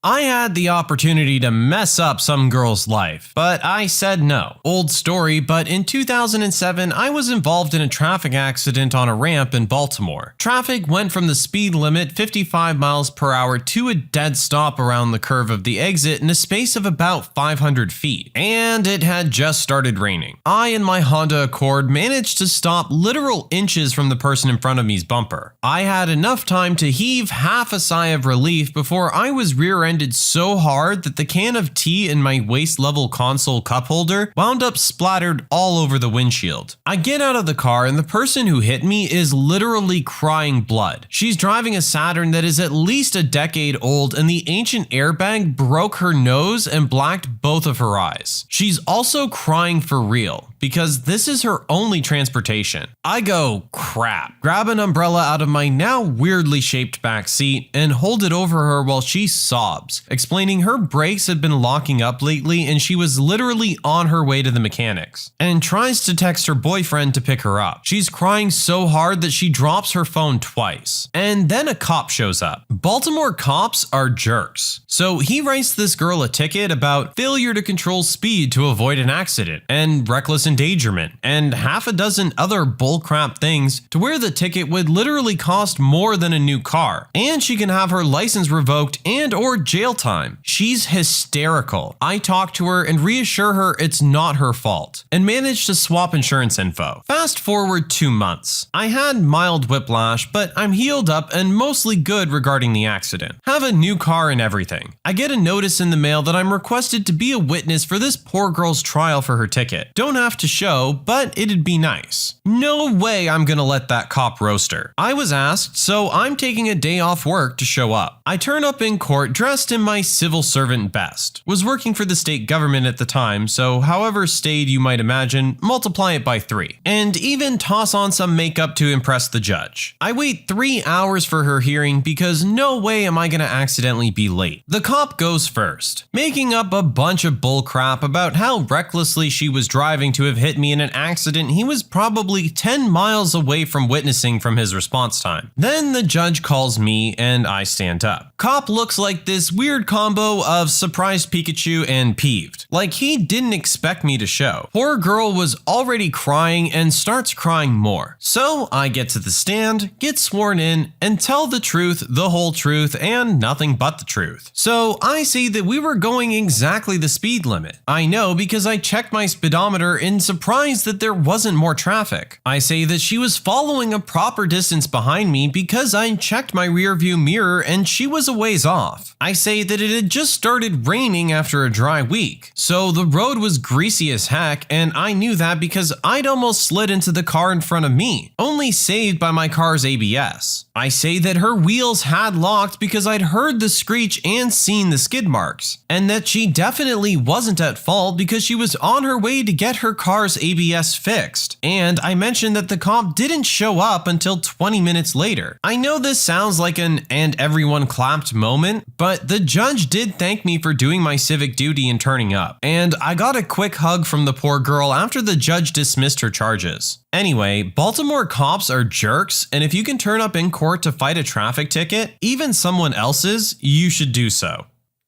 I had the opportunity to mess up some girl's life, but I said no. Old story, but in 2007, I was involved in a traffic accident on a ramp in Baltimore. Traffic went from the speed limit 55 miles per hour to a dead stop around the curve of the exit in a space of about 500 feet. And it had just started raining. I and my Honda Accord managed to stop literal inches from the person in front of me's bumper. I had enough time to heave half a sigh of relief before I was rear-ended so hard that the can of tea in my waist-level console cup holder wound up splattered all over the windshield. I get out of the car and the person who hit me is literally crying blood. She's driving a Saturn that is at least a decade old, and the ancient airbag broke her nose and blacked both of her eyes. She's also crying for real, because this is her only transportation. I go, crap. Grab an umbrella out of my now weirdly shaped back seat and hold it over her while she sobs, explaining her brakes had been locking up lately and she was literally on her way to the mechanics, and tries to text her boyfriend to pick her up. She's crying so hard that she drops her phone twice. And then a cop shows up. Baltimore cops are jerks. So he writes this girl a ticket about failure to control speed to avoid an accident and reckless endangerment and half a dozen other bullcrap things, to where the ticket would literally cost more than a new car, and she can have her license revoked and or jail time. She's hysterical. I talk to her and reassure her it's not her fault, and manage to swap insurance info. Fast forward 2 months. I had mild whiplash, but I'm healed up and mostly good regarding the accident. Have a new car and everything. I get a notice in the mail that I'm requested to be a witness for this poor girl's trial for her ticket. Don't have to show, but it'd be nice. No way I'm gonna let that cop roast her. I was asked, so I'm taking a day off work to show up. I turn up in court dressed in my civil servant best. Was working for the state government at the time, so however staid you might imagine, multiply it by 3. And even toss on some makeup to impress the judge. I wait 3 hours for her hearing because no way am I gonna accidentally be late. The cop goes first, making up a bunch of bullcrap about how recklessly she was driving to have hit me in an accident he was probably 10 miles away from witnessing from his response time. Then the judge calls me and I stand up. Cop looks like this weird combo of surprised Pikachu and peeved. Like he didn't expect me to show. Poor girl was already crying and starts crying more. So I get to the stand, get sworn in, and tell the truth, the whole truth, and nothing but the truth. So I see that we were going exactly the speed limit. I know because I checked my speedometer in surprise that there wasn't more traffic. I say that she was following a proper distance behind me because I checked my rear view mirror and she was a ways off. I say that it had just started raining after a dry week, so the road was greasy as heck, and I knew that because I'd almost slid into the car in front of me, only saved by my car's ABS. I say that her wheels had locked because I'd heard the screech and seen the skid marks, and that she definitely wasn't at fault because she was on her way to get her car's ABS fixed. And I mentioned that the cop didn't show up until 20 minutes later. I know this sounds like an "and everyone clapped" moment, but the judge did thank me for doing my civic duty and turning up. And I got a quick hug from the poor girl after the judge dismissed her charges. Anyway, Baltimore cops are jerks, and if you can turn up in court to fight a traffic ticket, even someone else's, you should do so.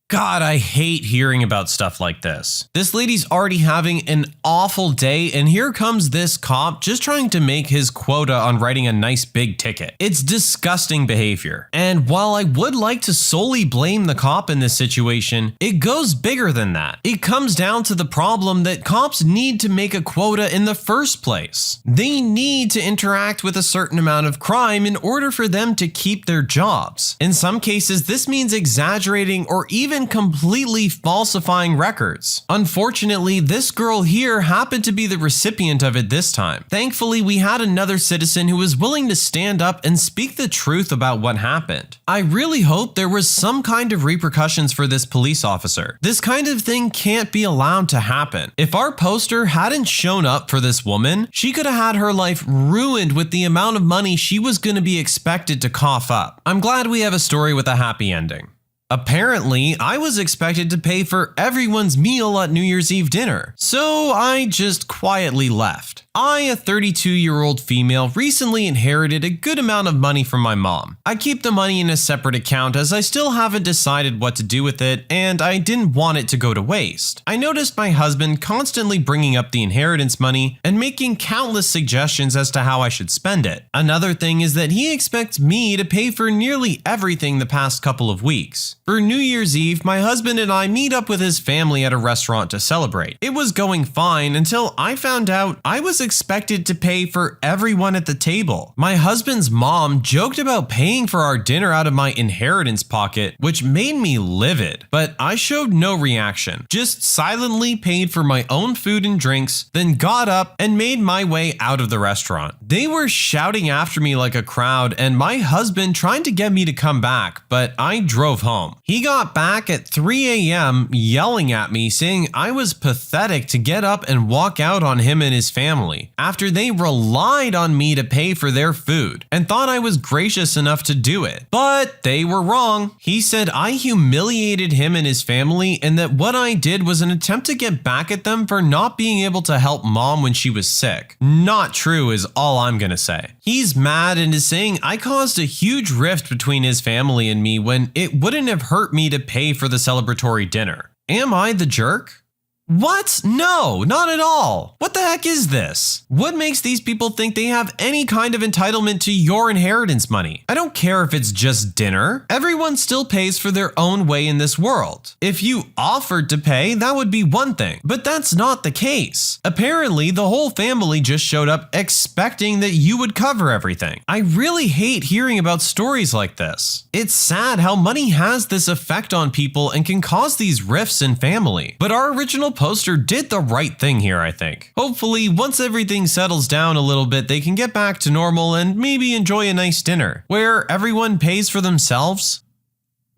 God, I hate hearing about stuff like this. This lady's already having an awful day, and here comes this cop just trying to make his quota on writing a nice big ticket. It's disgusting behavior. And while I would like to solely blame the cop in this situation, it goes bigger than that. It comes down to the problem that cops need to make a quota in the first place. They need to interact with a certain amount of crime in order for them to keep their jobs. In some cases, this means exaggerating or even completely falsifying records. Unfortunately, this girl here happened to be the recipient of it this time. Thankfully, we had another citizen who was willing to stand up and speak the truth about what happened. I really hope there was some kind of repercussions for this police officer. This kind of thing can't be allowed to happen. If our poster hadn't shown up for this woman, she could have had her life ruined with the amount of money she was going to be expected to cough up. I'm glad we have a story with a happy ending. Apparently, I was expected to pay for everyone's meal at New Year's Eve dinner, so I just quietly left. I, a 32-year-old female, recently inherited a good amount of money from my mom. I keep the money in a separate account as I still haven't decided what to do with it, and I didn't want it to go to waste. I noticed my husband constantly bringing up the inheritance money and making countless suggestions as to how I should spend it. Another thing is that he expects me to pay for nearly everything the past couple of weeks. For New Year's Eve, my husband and I meet up with his family at a restaurant to celebrate. It was going fine until I found out I was expected to pay for everyone at the table. My husband's mom joked about paying for our dinner out of my inheritance pocket, which made me livid, but I showed no reaction, just silently paid for my own food and drinks, then got up and made my way out of the restaurant. They were shouting after me like a crowd and my husband trying to get me to come back, but I drove home. He got back at 3 a.m. yelling at me, saying I was pathetic to get up and walk out on him and his family after they relied on me to pay for their food and thought I was gracious enough to do it. But they were wrong. He said I humiliated him and his family and that what I did was an attempt to get back at them for not being able to help mom when she was sick. Not true is all I'm gonna say. He's mad and is saying I caused a huge rift between his family and me when it wouldn't have hurt me to pay for the celebratory dinner. Am I the jerk? What? No, not at all. What the heck is this? What makes these people think they have any kind of entitlement to your inheritance money? I don't care if it's just dinner. Everyone still pays for their own way in this world. If you offered to pay, that would be one thing, but that's not the case. Apparently, the whole family just showed up expecting that you would cover everything. I really hate hearing about stories like this. It's sad how money has this effect on people and can cause these rifts in family. But our original poster did the right thing here, I think. Hopefully, once everything settles down a little bit, they can get back to normal and maybe enjoy a nice dinner, where everyone pays for themselves.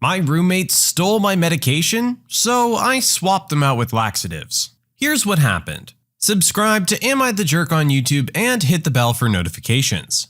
My roommates stole my medication, so I swapped them out with laxatives. Here's what happened. Subscribe to Am I the Jerk on YouTube and hit the bell for notifications.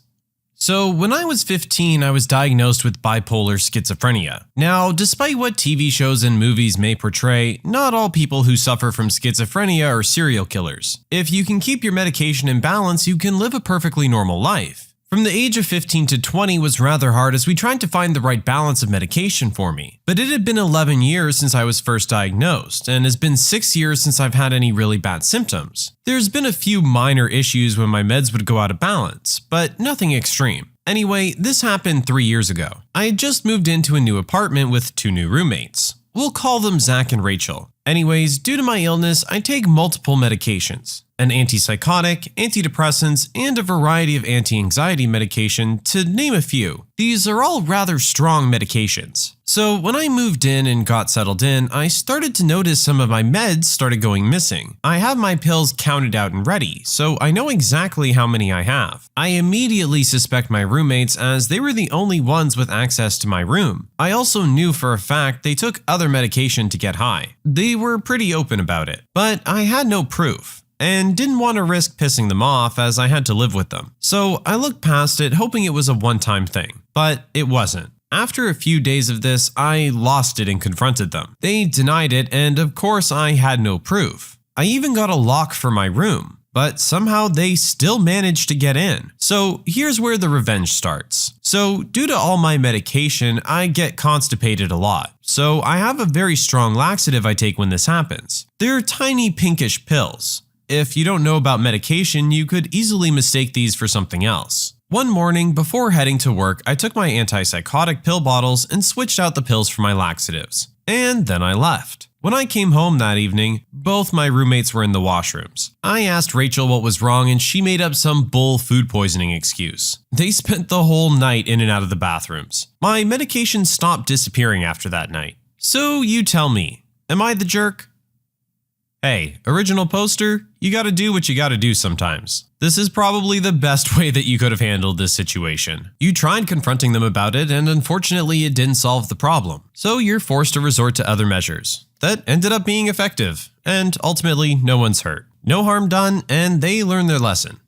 So, when I was 15, I was diagnosed with bipolar schizophrenia. Now, despite what TV shows and movies may portray, not all people who suffer from schizophrenia are serial killers. If you can keep your medication in balance, you can live a perfectly normal life. From the age of 15 to 20 was rather hard as we tried to find the right balance of medication for me. But it had been 11 years since I was first diagnosed, and has been 6 years since I've had any really bad symptoms. There's been a few minor issues when my meds would go out of balance, but nothing extreme. Anyway, this happened 3 years ago. I had just moved into a new apartment with 2 new roommates. We'll call them Zach and Rachel. Anyways, due to my illness, I take multiple medications. An antipsychotic, antidepressants, and a variety of anti-anxiety medication, to name a few. These are all rather strong medications. So when I moved in and got settled in, I started to notice some of my meds started going missing. I have my pills counted out and ready, so I know exactly how many I have. I immediately suspect my roommates as they were the only ones with access to my room. I also knew for a fact they took other medication to get high. They were pretty open about it, but I had no proof and didn't want to risk pissing them off as I had to live with them. So I looked past it hoping it was a one-time thing, but it wasn't. After a few days of this, I lost it and confronted them. They denied it, and of course I had no proof. I even got a lock for my room, but somehow they still managed to get in. So here's where the revenge starts. So due to all my medication, I get constipated a lot. So I have a very strong laxative I take when this happens. They're tiny pinkish pills. If you don't know about medication, you could easily mistake these for something else. One morning, before heading to work, I took my antipsychotic pill bottles and switched out the pills for my laxatives. And then I left. When I came home that evening, both my roommates were in the washrooms. I asked Rachel what was wrong and she made up some bull food poisoning excuse. They spent the whole night in and out of the bathrooms. My medication stopped disappearing after that night. So you tell me, am I the jerk? Hey, original poster, you gotta do what you gotta do sometimes. This is probably the best way that you could have handled this situation. You tried confronting them about it, and unfortunately it didn't solve the problem. So you're forced to resort to other measures. That ended up being effective, and ultimately no one's hurt. No harm done, and they learned their lesson.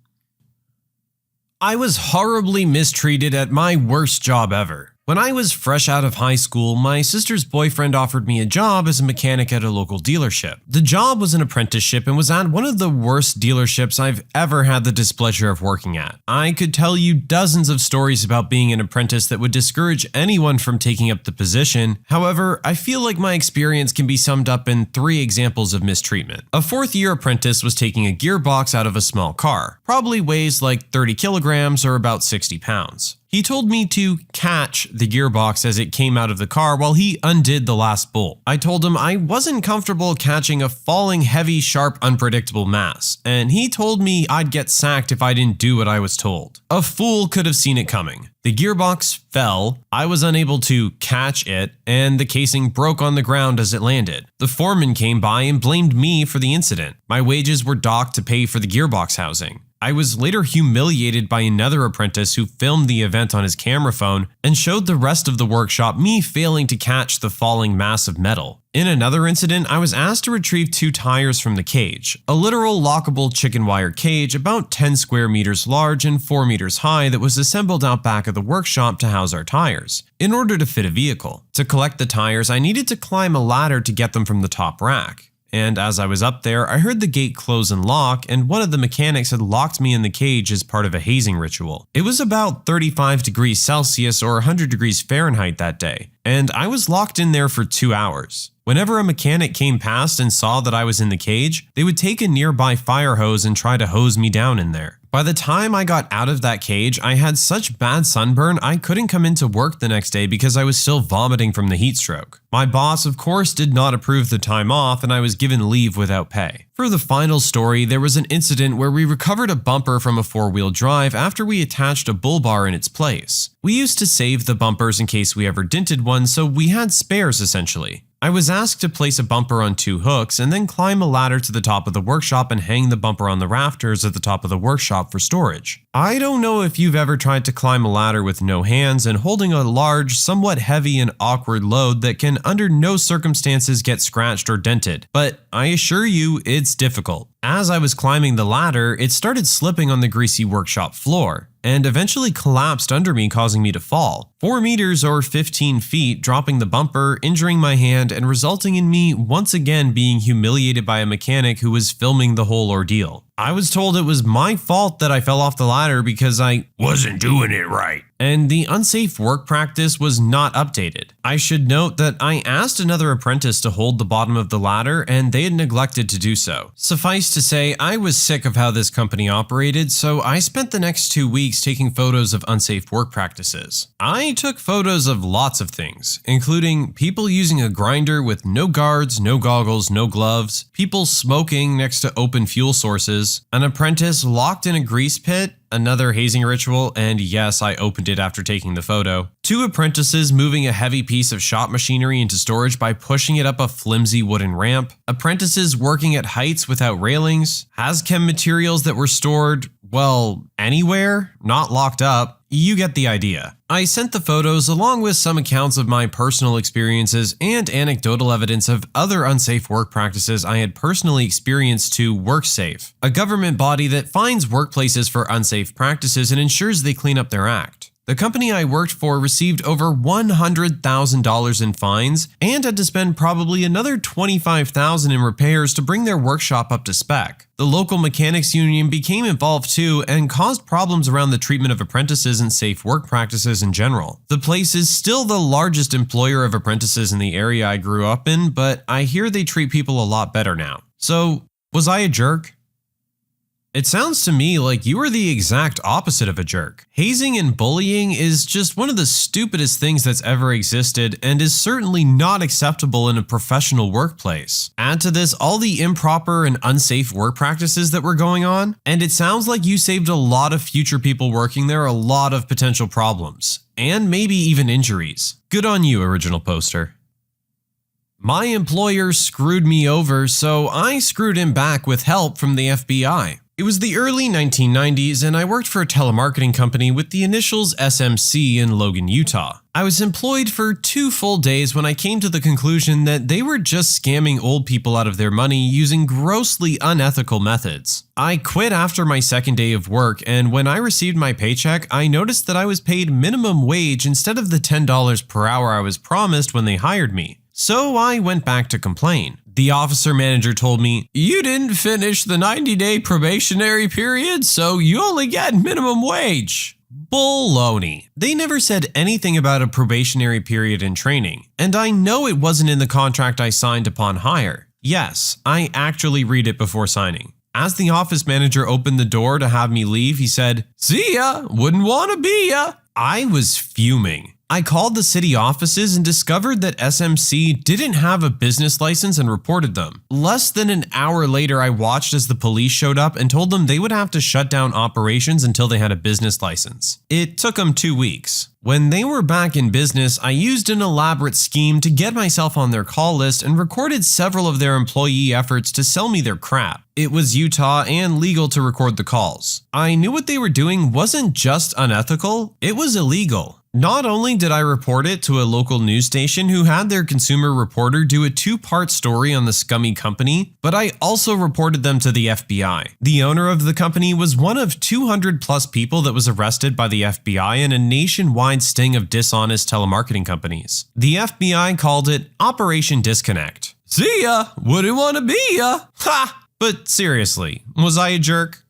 I was horribly mistreated at my worst job ever. When I was fresh out of high school, my sister's boyfriend offered me a job as a mechanic at a local dealership. The job was an apprenticeship and was at one of the worst dealerships I've ever had the displeasure of working at. I could tell you dozens of stories about being an apprentice that would discourage anyone from taking up the position. However, I feel like my experience can be summed up in 3 examples of mistreatment. A 4th-year apprentice was taking a gearbox out of a small car. Probably weighs like 30 kilograms or about 60 pounds. He told me to catch the gearbox as it came out of the car while he undid the last bolt. I told him I wasn't comfortable catching a falling, heavy, sharp, unpredictable mass, and he told me I'd get sacked if I didn't do what I was told. A fool could have seen it coming. The gearbox fell, I was unable to catch it, and the casing broke on the ground as it landed. The foreman came by and blamed me for the incident. My wages were docked to pay for the gearbox housing. I was later humiliated by another apprentice who filmed the event on his camera phone and showed the rest of the workshop me failing to catch the falling mass of metal. In another incident, I was asked to retrieve 2 tires from the cage, a literal lockable chicken wire cage about 10 square meters large and 4 meters high that was assembled out back of the workshop to house our tires, in order to fit a vehicle. To collect the tires, I needed to climb a ladder to get them from the top rack. And as I was up there, I heard the gate close and lock, and one of the mechanics had locked me in the cage as part of a hazing ritual. It was about 35 degrees Celsius or 100 degrees Fahrenheit that day, and I was locked in there for 2 hours. Whenever a mechanic came past and saw that I was in the cage, they would take a nearby fire hose and try to hose me down in there. By the time I got out of that cage, I had such bad sunburn I couldn't come into work the next day because I was still vomiting from the heat stroke. My boss, of course, did not approve the time off, and I was given leave without pay. For the final story, there was an incident where we recovered a bumper from a 4-wheel drive after we attached a bull bar in its place. We used to save the bumpers in case we ever dented one, so we had spares essentially. I was asked to place a bumper on 2 hooks and then climb a ladder to the top of the workshop and hang the bumper on the rafters at the top of the workshop for storage. I don't know if you've ever tried to climb a ladder with no hands and holding a large, somewhat heavy and awkward load that can under no circumstances get scratched or dented, but I assure you it's difficult. As I was climbing the ladder, it started slipping on the greasy workshop floor, and eventually collapsed under me, causing me to fall. 4 meters or 15 feet, dropping the bumper, injuring my hand, and resulting in me once again being humiliated by a mechanic who was filming the whole ordeal. I was told it was my fault that I fell off the ladder because I Wasn't doing it right. and the unsafe work practice was not updated. I should note that I asked another apprentice to hold the bottom of the ladder and they had neglected to do so. Suffice to say, I was sick of how this company operated, so I spent the next 2 weeks taking photos of unsafe work practices. I took photos of lots of things, including people using a grinder with no guards, no goggles, no gloves, people smoking next to open fuel sources, an apprentice locked in a grease pit, another hazing ritual, and yes, I opened it after taking the photo. 2 apprentices moving a heavy piece of shop machinery into storage by pushing it up a flimsy wooden ramp. Apprentices working at heights without railings. Hazchem materials that were stored, well, anywhere, not locked up. You get the idea. I sent the photos along with some accounts of my personal experiences and anecdotal evidence of other unsafe work practices I had personally experienced to WorkSafe, a government body that finds workplaces for unsafe practices and ensures they clean up their act. The company I worked for received over $100,000 in fines and had to spend probably another $25,000 in repairs to bring their workshop up to spec. The local mechanics union became involved too and caused problems around the treatment of apprentices and safe work practices in general. The place is still the largest employer of apprentices in the area I grew up in, but I hear they treat people a lot better now. So, was I a jerk? It sounds to me like you are the exact opposite of a jerk. Hazing and bullying is just one of the stupidest things that's ever existed and is certainly not acceptable in a professional workplace. Add to this all the improper and unsafe work practices that were going on, and it sounds like you saved a lot of future people working there a lot of potential problems, and maybe even injuries. Good on you, original poster. My employer screwed me over, so I screwed him back with help from the FBI. It was the early 1990s and I worked for a telemarketing company with the initials SMC in Logan, Utah. I was employed for 2 full days when I came to the conclusion that they were just scamming old people out of their money using grossly unethical methods. I quit after my 2nd day of work, and when I received my paycheck, I noticed that I was paid minimum wage instead of the $10 per hour I was promised when they hired me. So I went back to complain. The officer manager told me, "You didn't finish the 90-day probationary period, so you only get minimum wage." Baloney. They never said anything about a probationary period in training, and I know it wasn't in the contract I signed upon hire. Yes, I actually read it before signing. As the office manager opened the door to have me leave, he said, "See ya, wouldn't wanna be ya." I was fuming. I called the city offices and discovered that SMC didn't have a business license and reported them. Less than an hour later, I watched as the police showed up and told them they would have to shut down operations until they had a business license. It took them 2 weeks. When they were back in business, I used an elaborate scheme to get myself on their call list and recorded several of their employee efforts to sell me their crap. It was Utah and legal to record the calls. I knew what they were doing wasn't just unethical, it was illegal. Not only did I report it to a local news station who had their consumer reporter do a 2-part story on the scummy company, but I also reported them to the FBI. The owner of the company was one of 200 plus people that was arrested by the FBI in a nationwide sting of dishonest telemarketing companies. The FBI called it Operation Disconnect. See ya, wouldn't wanna be ya. Ha! But seriously, was I a jerk?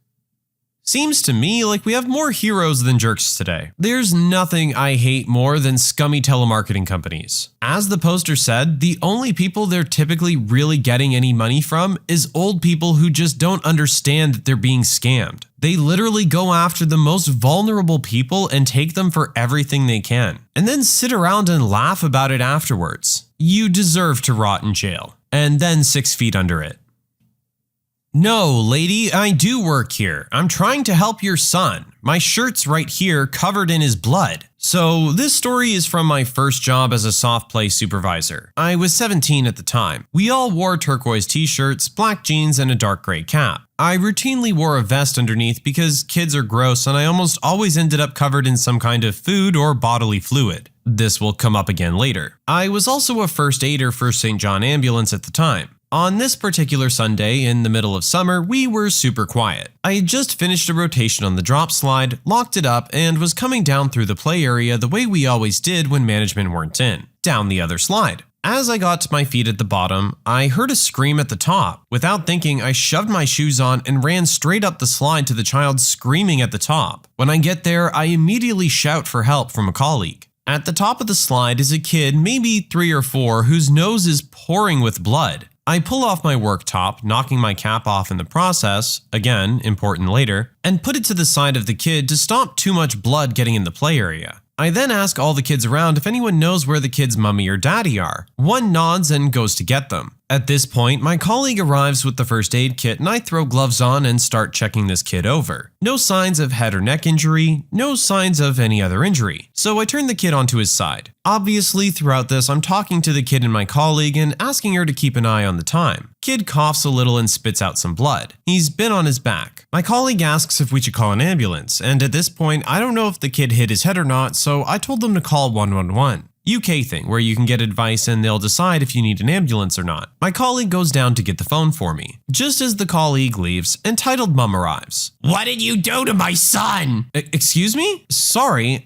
Seems to me like we have more heroes than jerks today. There's nothing I hate more than scummy telemarketing companies. As the poster said, the only people they're typically really getting any money from is old people who just don't understand that they're being scammed. They literally go after the most vulnerable people and take them for everything they can, and then sit around and laugh about it afterwards. You deserve to rot in jail, and then 6 feet under it. No, lady, I do work here. I'm trying to help your son. My shirt's right here, covered in his blood. So this story is from my first job as a soft play supervisor. I was 17 at the time. We all wore turquoise t-shirts, black jeans, and a dark gray cap. I routinely wore a vest underneath because kids are gross and I almost always ended up covered in some kind of food or bodily fluid. This will come up again later. I was also a first aider for St. John Ambulance at the time. On this particular Sunday in the middle of summer, we were super quiet. I had just finished a rotation on the drop slide, locked it up, and was coming down through the play area the way we always did when management weren't in, down the other slide. As I got to my feet at the bottom, I heard a scream at the top. Without thinking, I shoved my shoes on and ran straight up the slide to the child screaming at the top. When I get there, I immediately shout for help from a colleague. At the top of the slide is a kid, maybe 3 or 4, whose nose is pouring with blood. I pull off my work top, knocking my cap off in the process, again, important later, and put it to the side of the kid to stop too much blood getting in the play area. I then ask all the kids around if anyone knows where the kid's mummy or daddy are. One nods and goes to get them. At this point, my colleague arrives with the first aid kit and I throw gloves on and start checking this kid over. No signs of head or neck injury, no signs of any other injury. So I turn the kid onto his side. Obviously, throughout this, I'm talking to the kid and my colleague and asking her to keep an eye on the time. Kid coughs a little and spits out some blood. He's been on his back. My colleague asks if we should call an ambulance, and at this point, I don't know if the kid hit his head or not, so I told them to call 111. UK thing, where you can get advice and they'll decide if you need an ambulance or not. My colleague goes down to get the phone for me. Just as the colleague leaves, entitled mum arrives. What did you do to my son? Excuse me? Sorry,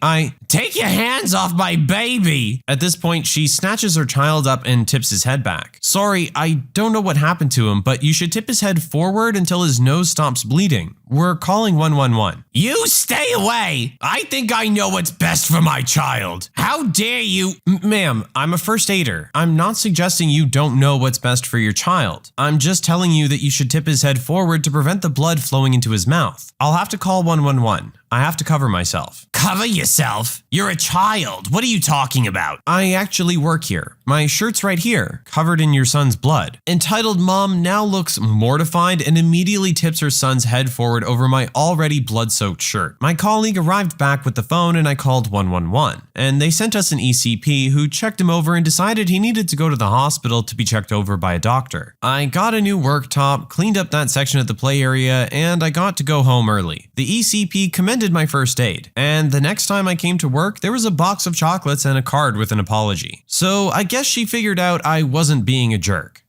Take your hands off my baby! At this point, she snatches her child up and tips his head back. Sorry, I don't know what happened to him, but you should tip his head forward until his nose stops bleeding. We're calling 111. You stay away! I think I know what's best for my child. How dare you? Ma'am, I'm a first aider. I'm not suggesting you don't know what's best for your child. I'm just telling you that you should tip his head forward to prevent the blood flowing into his mouth. I'll have to call 111. I have to cover myself. Cover yourself? You're a child. What are you talking about? I actually work here. My shirt's right here, covered in your son's blood. Entitled mom now looks mortified and immediately tips her son's head forward over my already blood-soaked shirt. My colleague arrived back with the phone and I called 111. And they sent us an ECP who checked him over and decided he needed to go to the hospital to be checked over by a doctor. I got a new work top, cleaned up that section of the play area, and I got to go home early. The ECP commended my first aid, and the next time I came to work, there was a box of chocolates and a card with an apology. So I guess she figured out I wasn't being a jerk.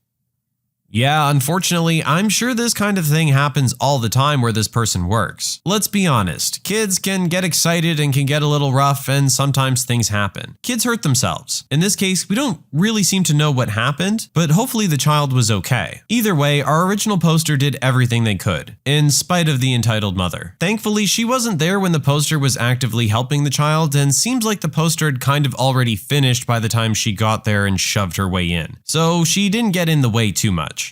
Yeah, unfortunately, I'm sure this kind of thing happens all the time where this person works. Let's be honest, kids can get excited and can get a little rough, and sometimes things happen. Kids hurt themselves. In this case, we don't really seem to know what happened, but hopefully the child was okay. Either way, our original poster did everything they could, in spite of the entitled mother. Thankfully, she wasn't there when the poster was actively helping the child, and seems like the poster had kind of already finished by the time she got there and shoved her way in. So she didn't get in the way too much.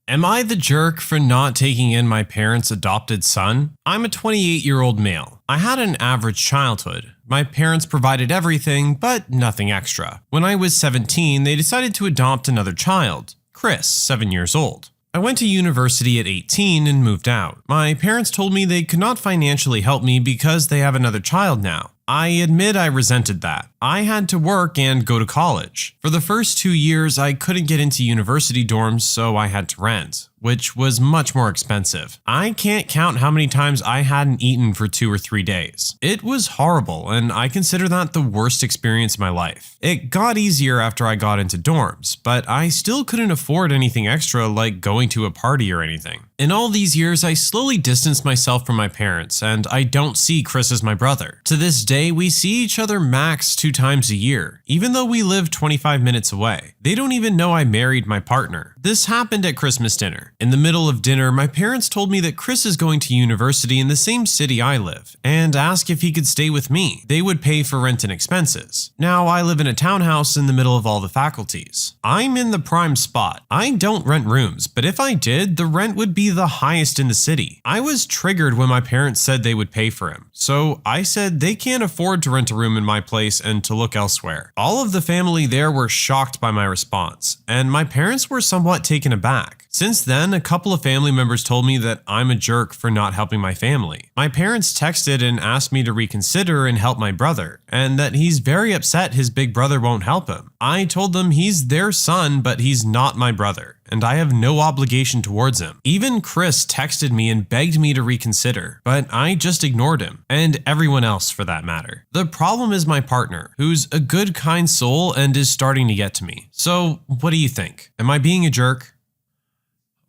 Am I the jerk for not taking in my parents' adopted son? I'm a 28-year-old male. I had an average childhood. My parents provided everything, but nothing extra. When I was 17, they decided to adopt another child, Chris, 7 years old. I went to university at 18 and moved out. My parents told me they could not financially help me because they have another child now. I admit I resented that. I had to work and go to college. For the first 2 years, I couldn't get into university dorms, so I had to rent, which was much more expensive. I can't count how many times I hadn't eaten for 2 or 3 days. It was horrible, and I consider that the worst experience of my life. It got easier after I got into dorms, but I still couldn't afford anything extra like going to a party or anything. In all these years, I slowly distanced myself from my parents, and I don't see Chris as my brother. To this day, say we see each other max 2 times a year, even though we live 25 minutes away. They don't even know I married my partner. This happened at Christmas dinner. In the middle of dinner, my parents told me that Chris is going to university in the same city I live, and asked if he could stay with me. They would pay for rent and expenses. Now, I live in a townhouse in the middle of all the faculties. I'm in the prime spot. I don't rent rooms, but if I did, the rent would be the highest in the city. I was triggered when my parents said they would pay for him, so I said they can't afford to rent a room in my place and to look elsewhere. All of the family there were shocked by my response, and my parents were somewhat taken aback. Since then, a couple of family members told me that I'm a jerk for not helping my family. My parents texted and asked me to reconsider and help my brother, and that he's very upset his big brother won't help him. I told them he's their son, but he's not my brother, and I have no obligation towards him. Even Chris texted me and begged me to reconsider, but I just ignored him, and everyone else for that matter. The problem is my partner, who's a good, kind soul and is starting to get to me. So, what do you think? Am I being a jerk?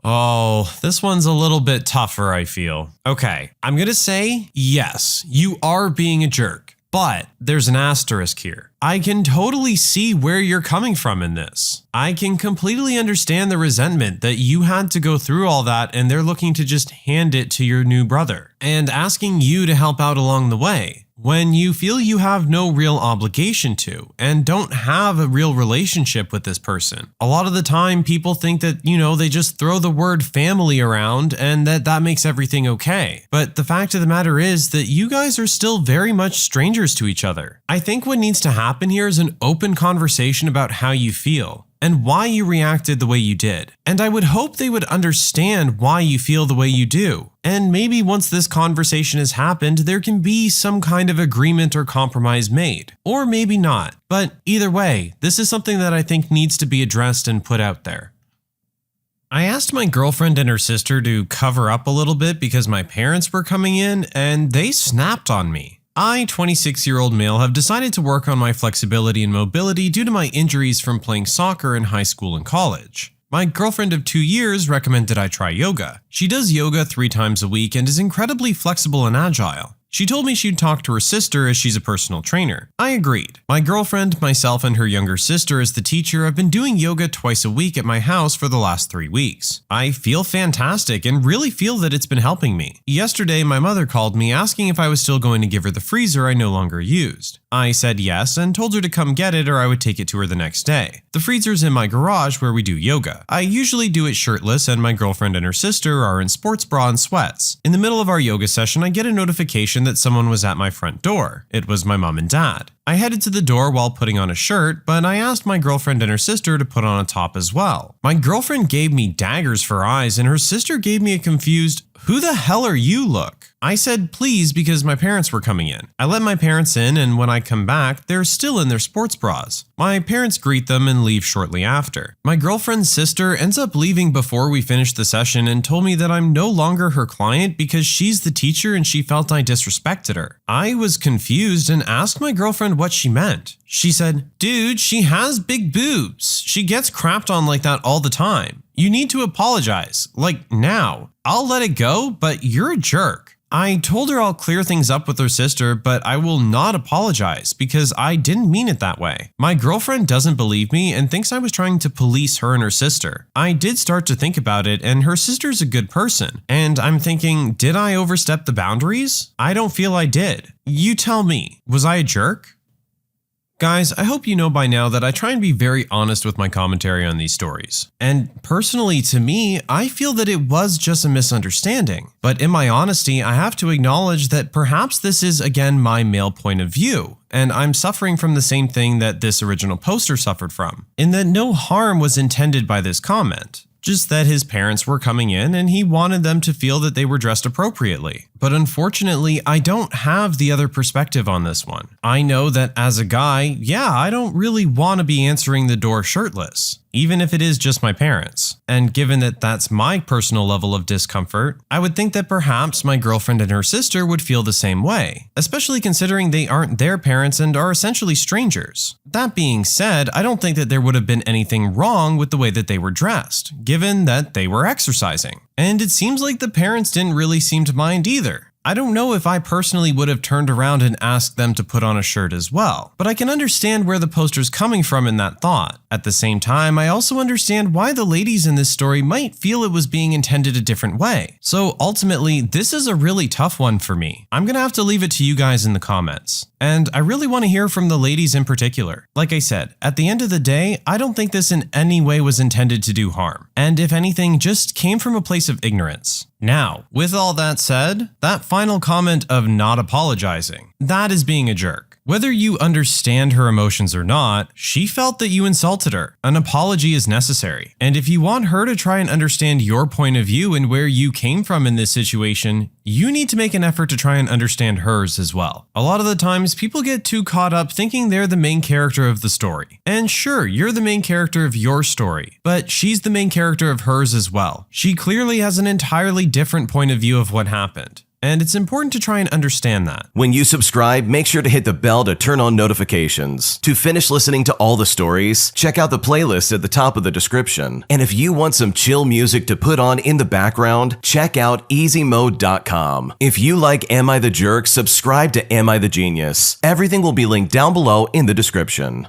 Oh, this one's a little bit tougher, I feel. Okay, I'm gonna say yes, you are being a jerk, but there's an asterisk here. I can totally see where you're coming from in this. I can completely understand the resentment that you had to go through all that and they're looking to just hand it to your new brother and asking you to help out along the way, when you feel you have no real obligation to and don't have a real relationship with this person. A lot of the time people think that, they just throw the word family around and that makes everything okay. But the fact of the matter is that you guys are still very much strangers to each other. I think what needs to happen here is an open conversation about how you feel and why you reacted the way you did. And I would hope they would understand why you feel the way you do. And maybe once this conversation has happened, there can be some kind of agreement or compromise made. Or maybe not. But either way, this is something that I think needs to be addressed and put out there. I asked my girlfriend and her sister to cover up a little bit because my parents were coming in, and they snapped on me. I, 26-year-old male, have decided to work on my flexibility and mobility due to my injuries from playing soccer in high school and college. My girlfriend of 2 years recommended I try yoga. She does yoga 3 times a week and is incredibly flexible and agile. She told me she'd talk to her sister as she's a personal trainer. I agreed. My girlfriend, myself, and her younger sister as the teacher have been doing yoga twice a week at my house for the last 3 weeks. I feel fantastic and really feel that it's been helping me. Yesterday, my mother called me asking if I was still going to give her the freezer I no longer used. I said yes and told her to come get it or I would take it to her the next day. The freezer's in my garage where we do yoga. I usually do it shirtless and my girlfriend and her sister are in sports bra and sweats. In the middle of our yoga session, I get a notification that someone was at my front door. It was my mom and dad. I headed to the door while putting on a shirt, but I asked my girlfriend and her sister to put on a top as well. My girlfriend gave me daggers for eyes and her sister gave me a confused, "Who the hell are you?" look. I said please because my parents were coming in. I let my parents in and when I come back, they're still in their sports bras. My parents greet them and leave shortly after. My girlfriend's sister ends up leaving before we finish the session and told me that I'm no longer her client because she's the teacher and she felt I disrespected her. I was confused and asked my girlfriend what she meant. She said, "Dude, she has big boobs. She gets crapped on like that all the time. You need to apologize. Like now. I'll let it go, but you're a jerk." I told her I'll clear things up with her sister, but I will not apologize because I didn't mean it that way. My girlfriend doesn't believe me and thinks I was trying to police her and her sister. I did start to think about it and her sister's a good person. And I'm thinking, did I overstep the boundaries? I don't feel I did. You tell me, was I a jerk? Guys, I hope you know by now that I try and be very honest with my commentary on these stories. And personally to me, I feel that it was just a misunderstanding. But in my honesty, I have to acknowledge that perhaps this is again my male point of view. And I'm suffering from the same thing that this original poster suffered from, in that no harm was intended by this comment. Just that his parents were coming in and he wanted them to feel that they were dressed appropriately. But unfortunately, I don't have the other perspective on this one. I know that as a guy, I don't really want to be answering the door shirtless, even if it is just my parents. And given that that's my personal level of discomfort, I would think that perhaps my girlfriend and her sister would feel the same way, especially considering they aren't their parents and are essentially strangers. That being said, I don't think that there would have been anything wrong with the way that they were dressed, given that they were exercising. And it seems like the parents didn't really seem to mind either. I don't know if I personally would have turned around and asked them to put on a shirt as well, but I can understand where the poster's coming from in that thought. At the same time, I also understand why the ladies in this story might feel it was being intended a different way. So ultimately, this is a really tough one for me. I'm gonna have to leave it to you guys in the comments. And I really want to hear from the ladies in particular. Like I said, at the end of the day, I don't think this in any way was intended to do harm. And if anything, just came from a place of ignorance. Now, with all that said, that final comment of not apologizing, that is being a jerk. Whether you understand her emotions or not, she felt that you insulted her. An apology is necessary. And if you want her to try and understand your point of view and where you came from in this situation, you need to make an effort to try and understand hers as well. A lot of the times, people get too caught up thinking they're the main character of the story. And sure, you're the main character of your story, but she's the main character of hers as well. She clearly has an entirely different point of view of what happened. And it's important to try and understand that. When you subscribe, make sure to hit the bell to turn on notifications. To finish listening to all the stories, check out the playlist at the top of the description. And if you want some chill music to put on in the background, check out easymode.com. If you like Am I the Jerk, subscribe to Am I the Genius. Everything will be linked down below in the description.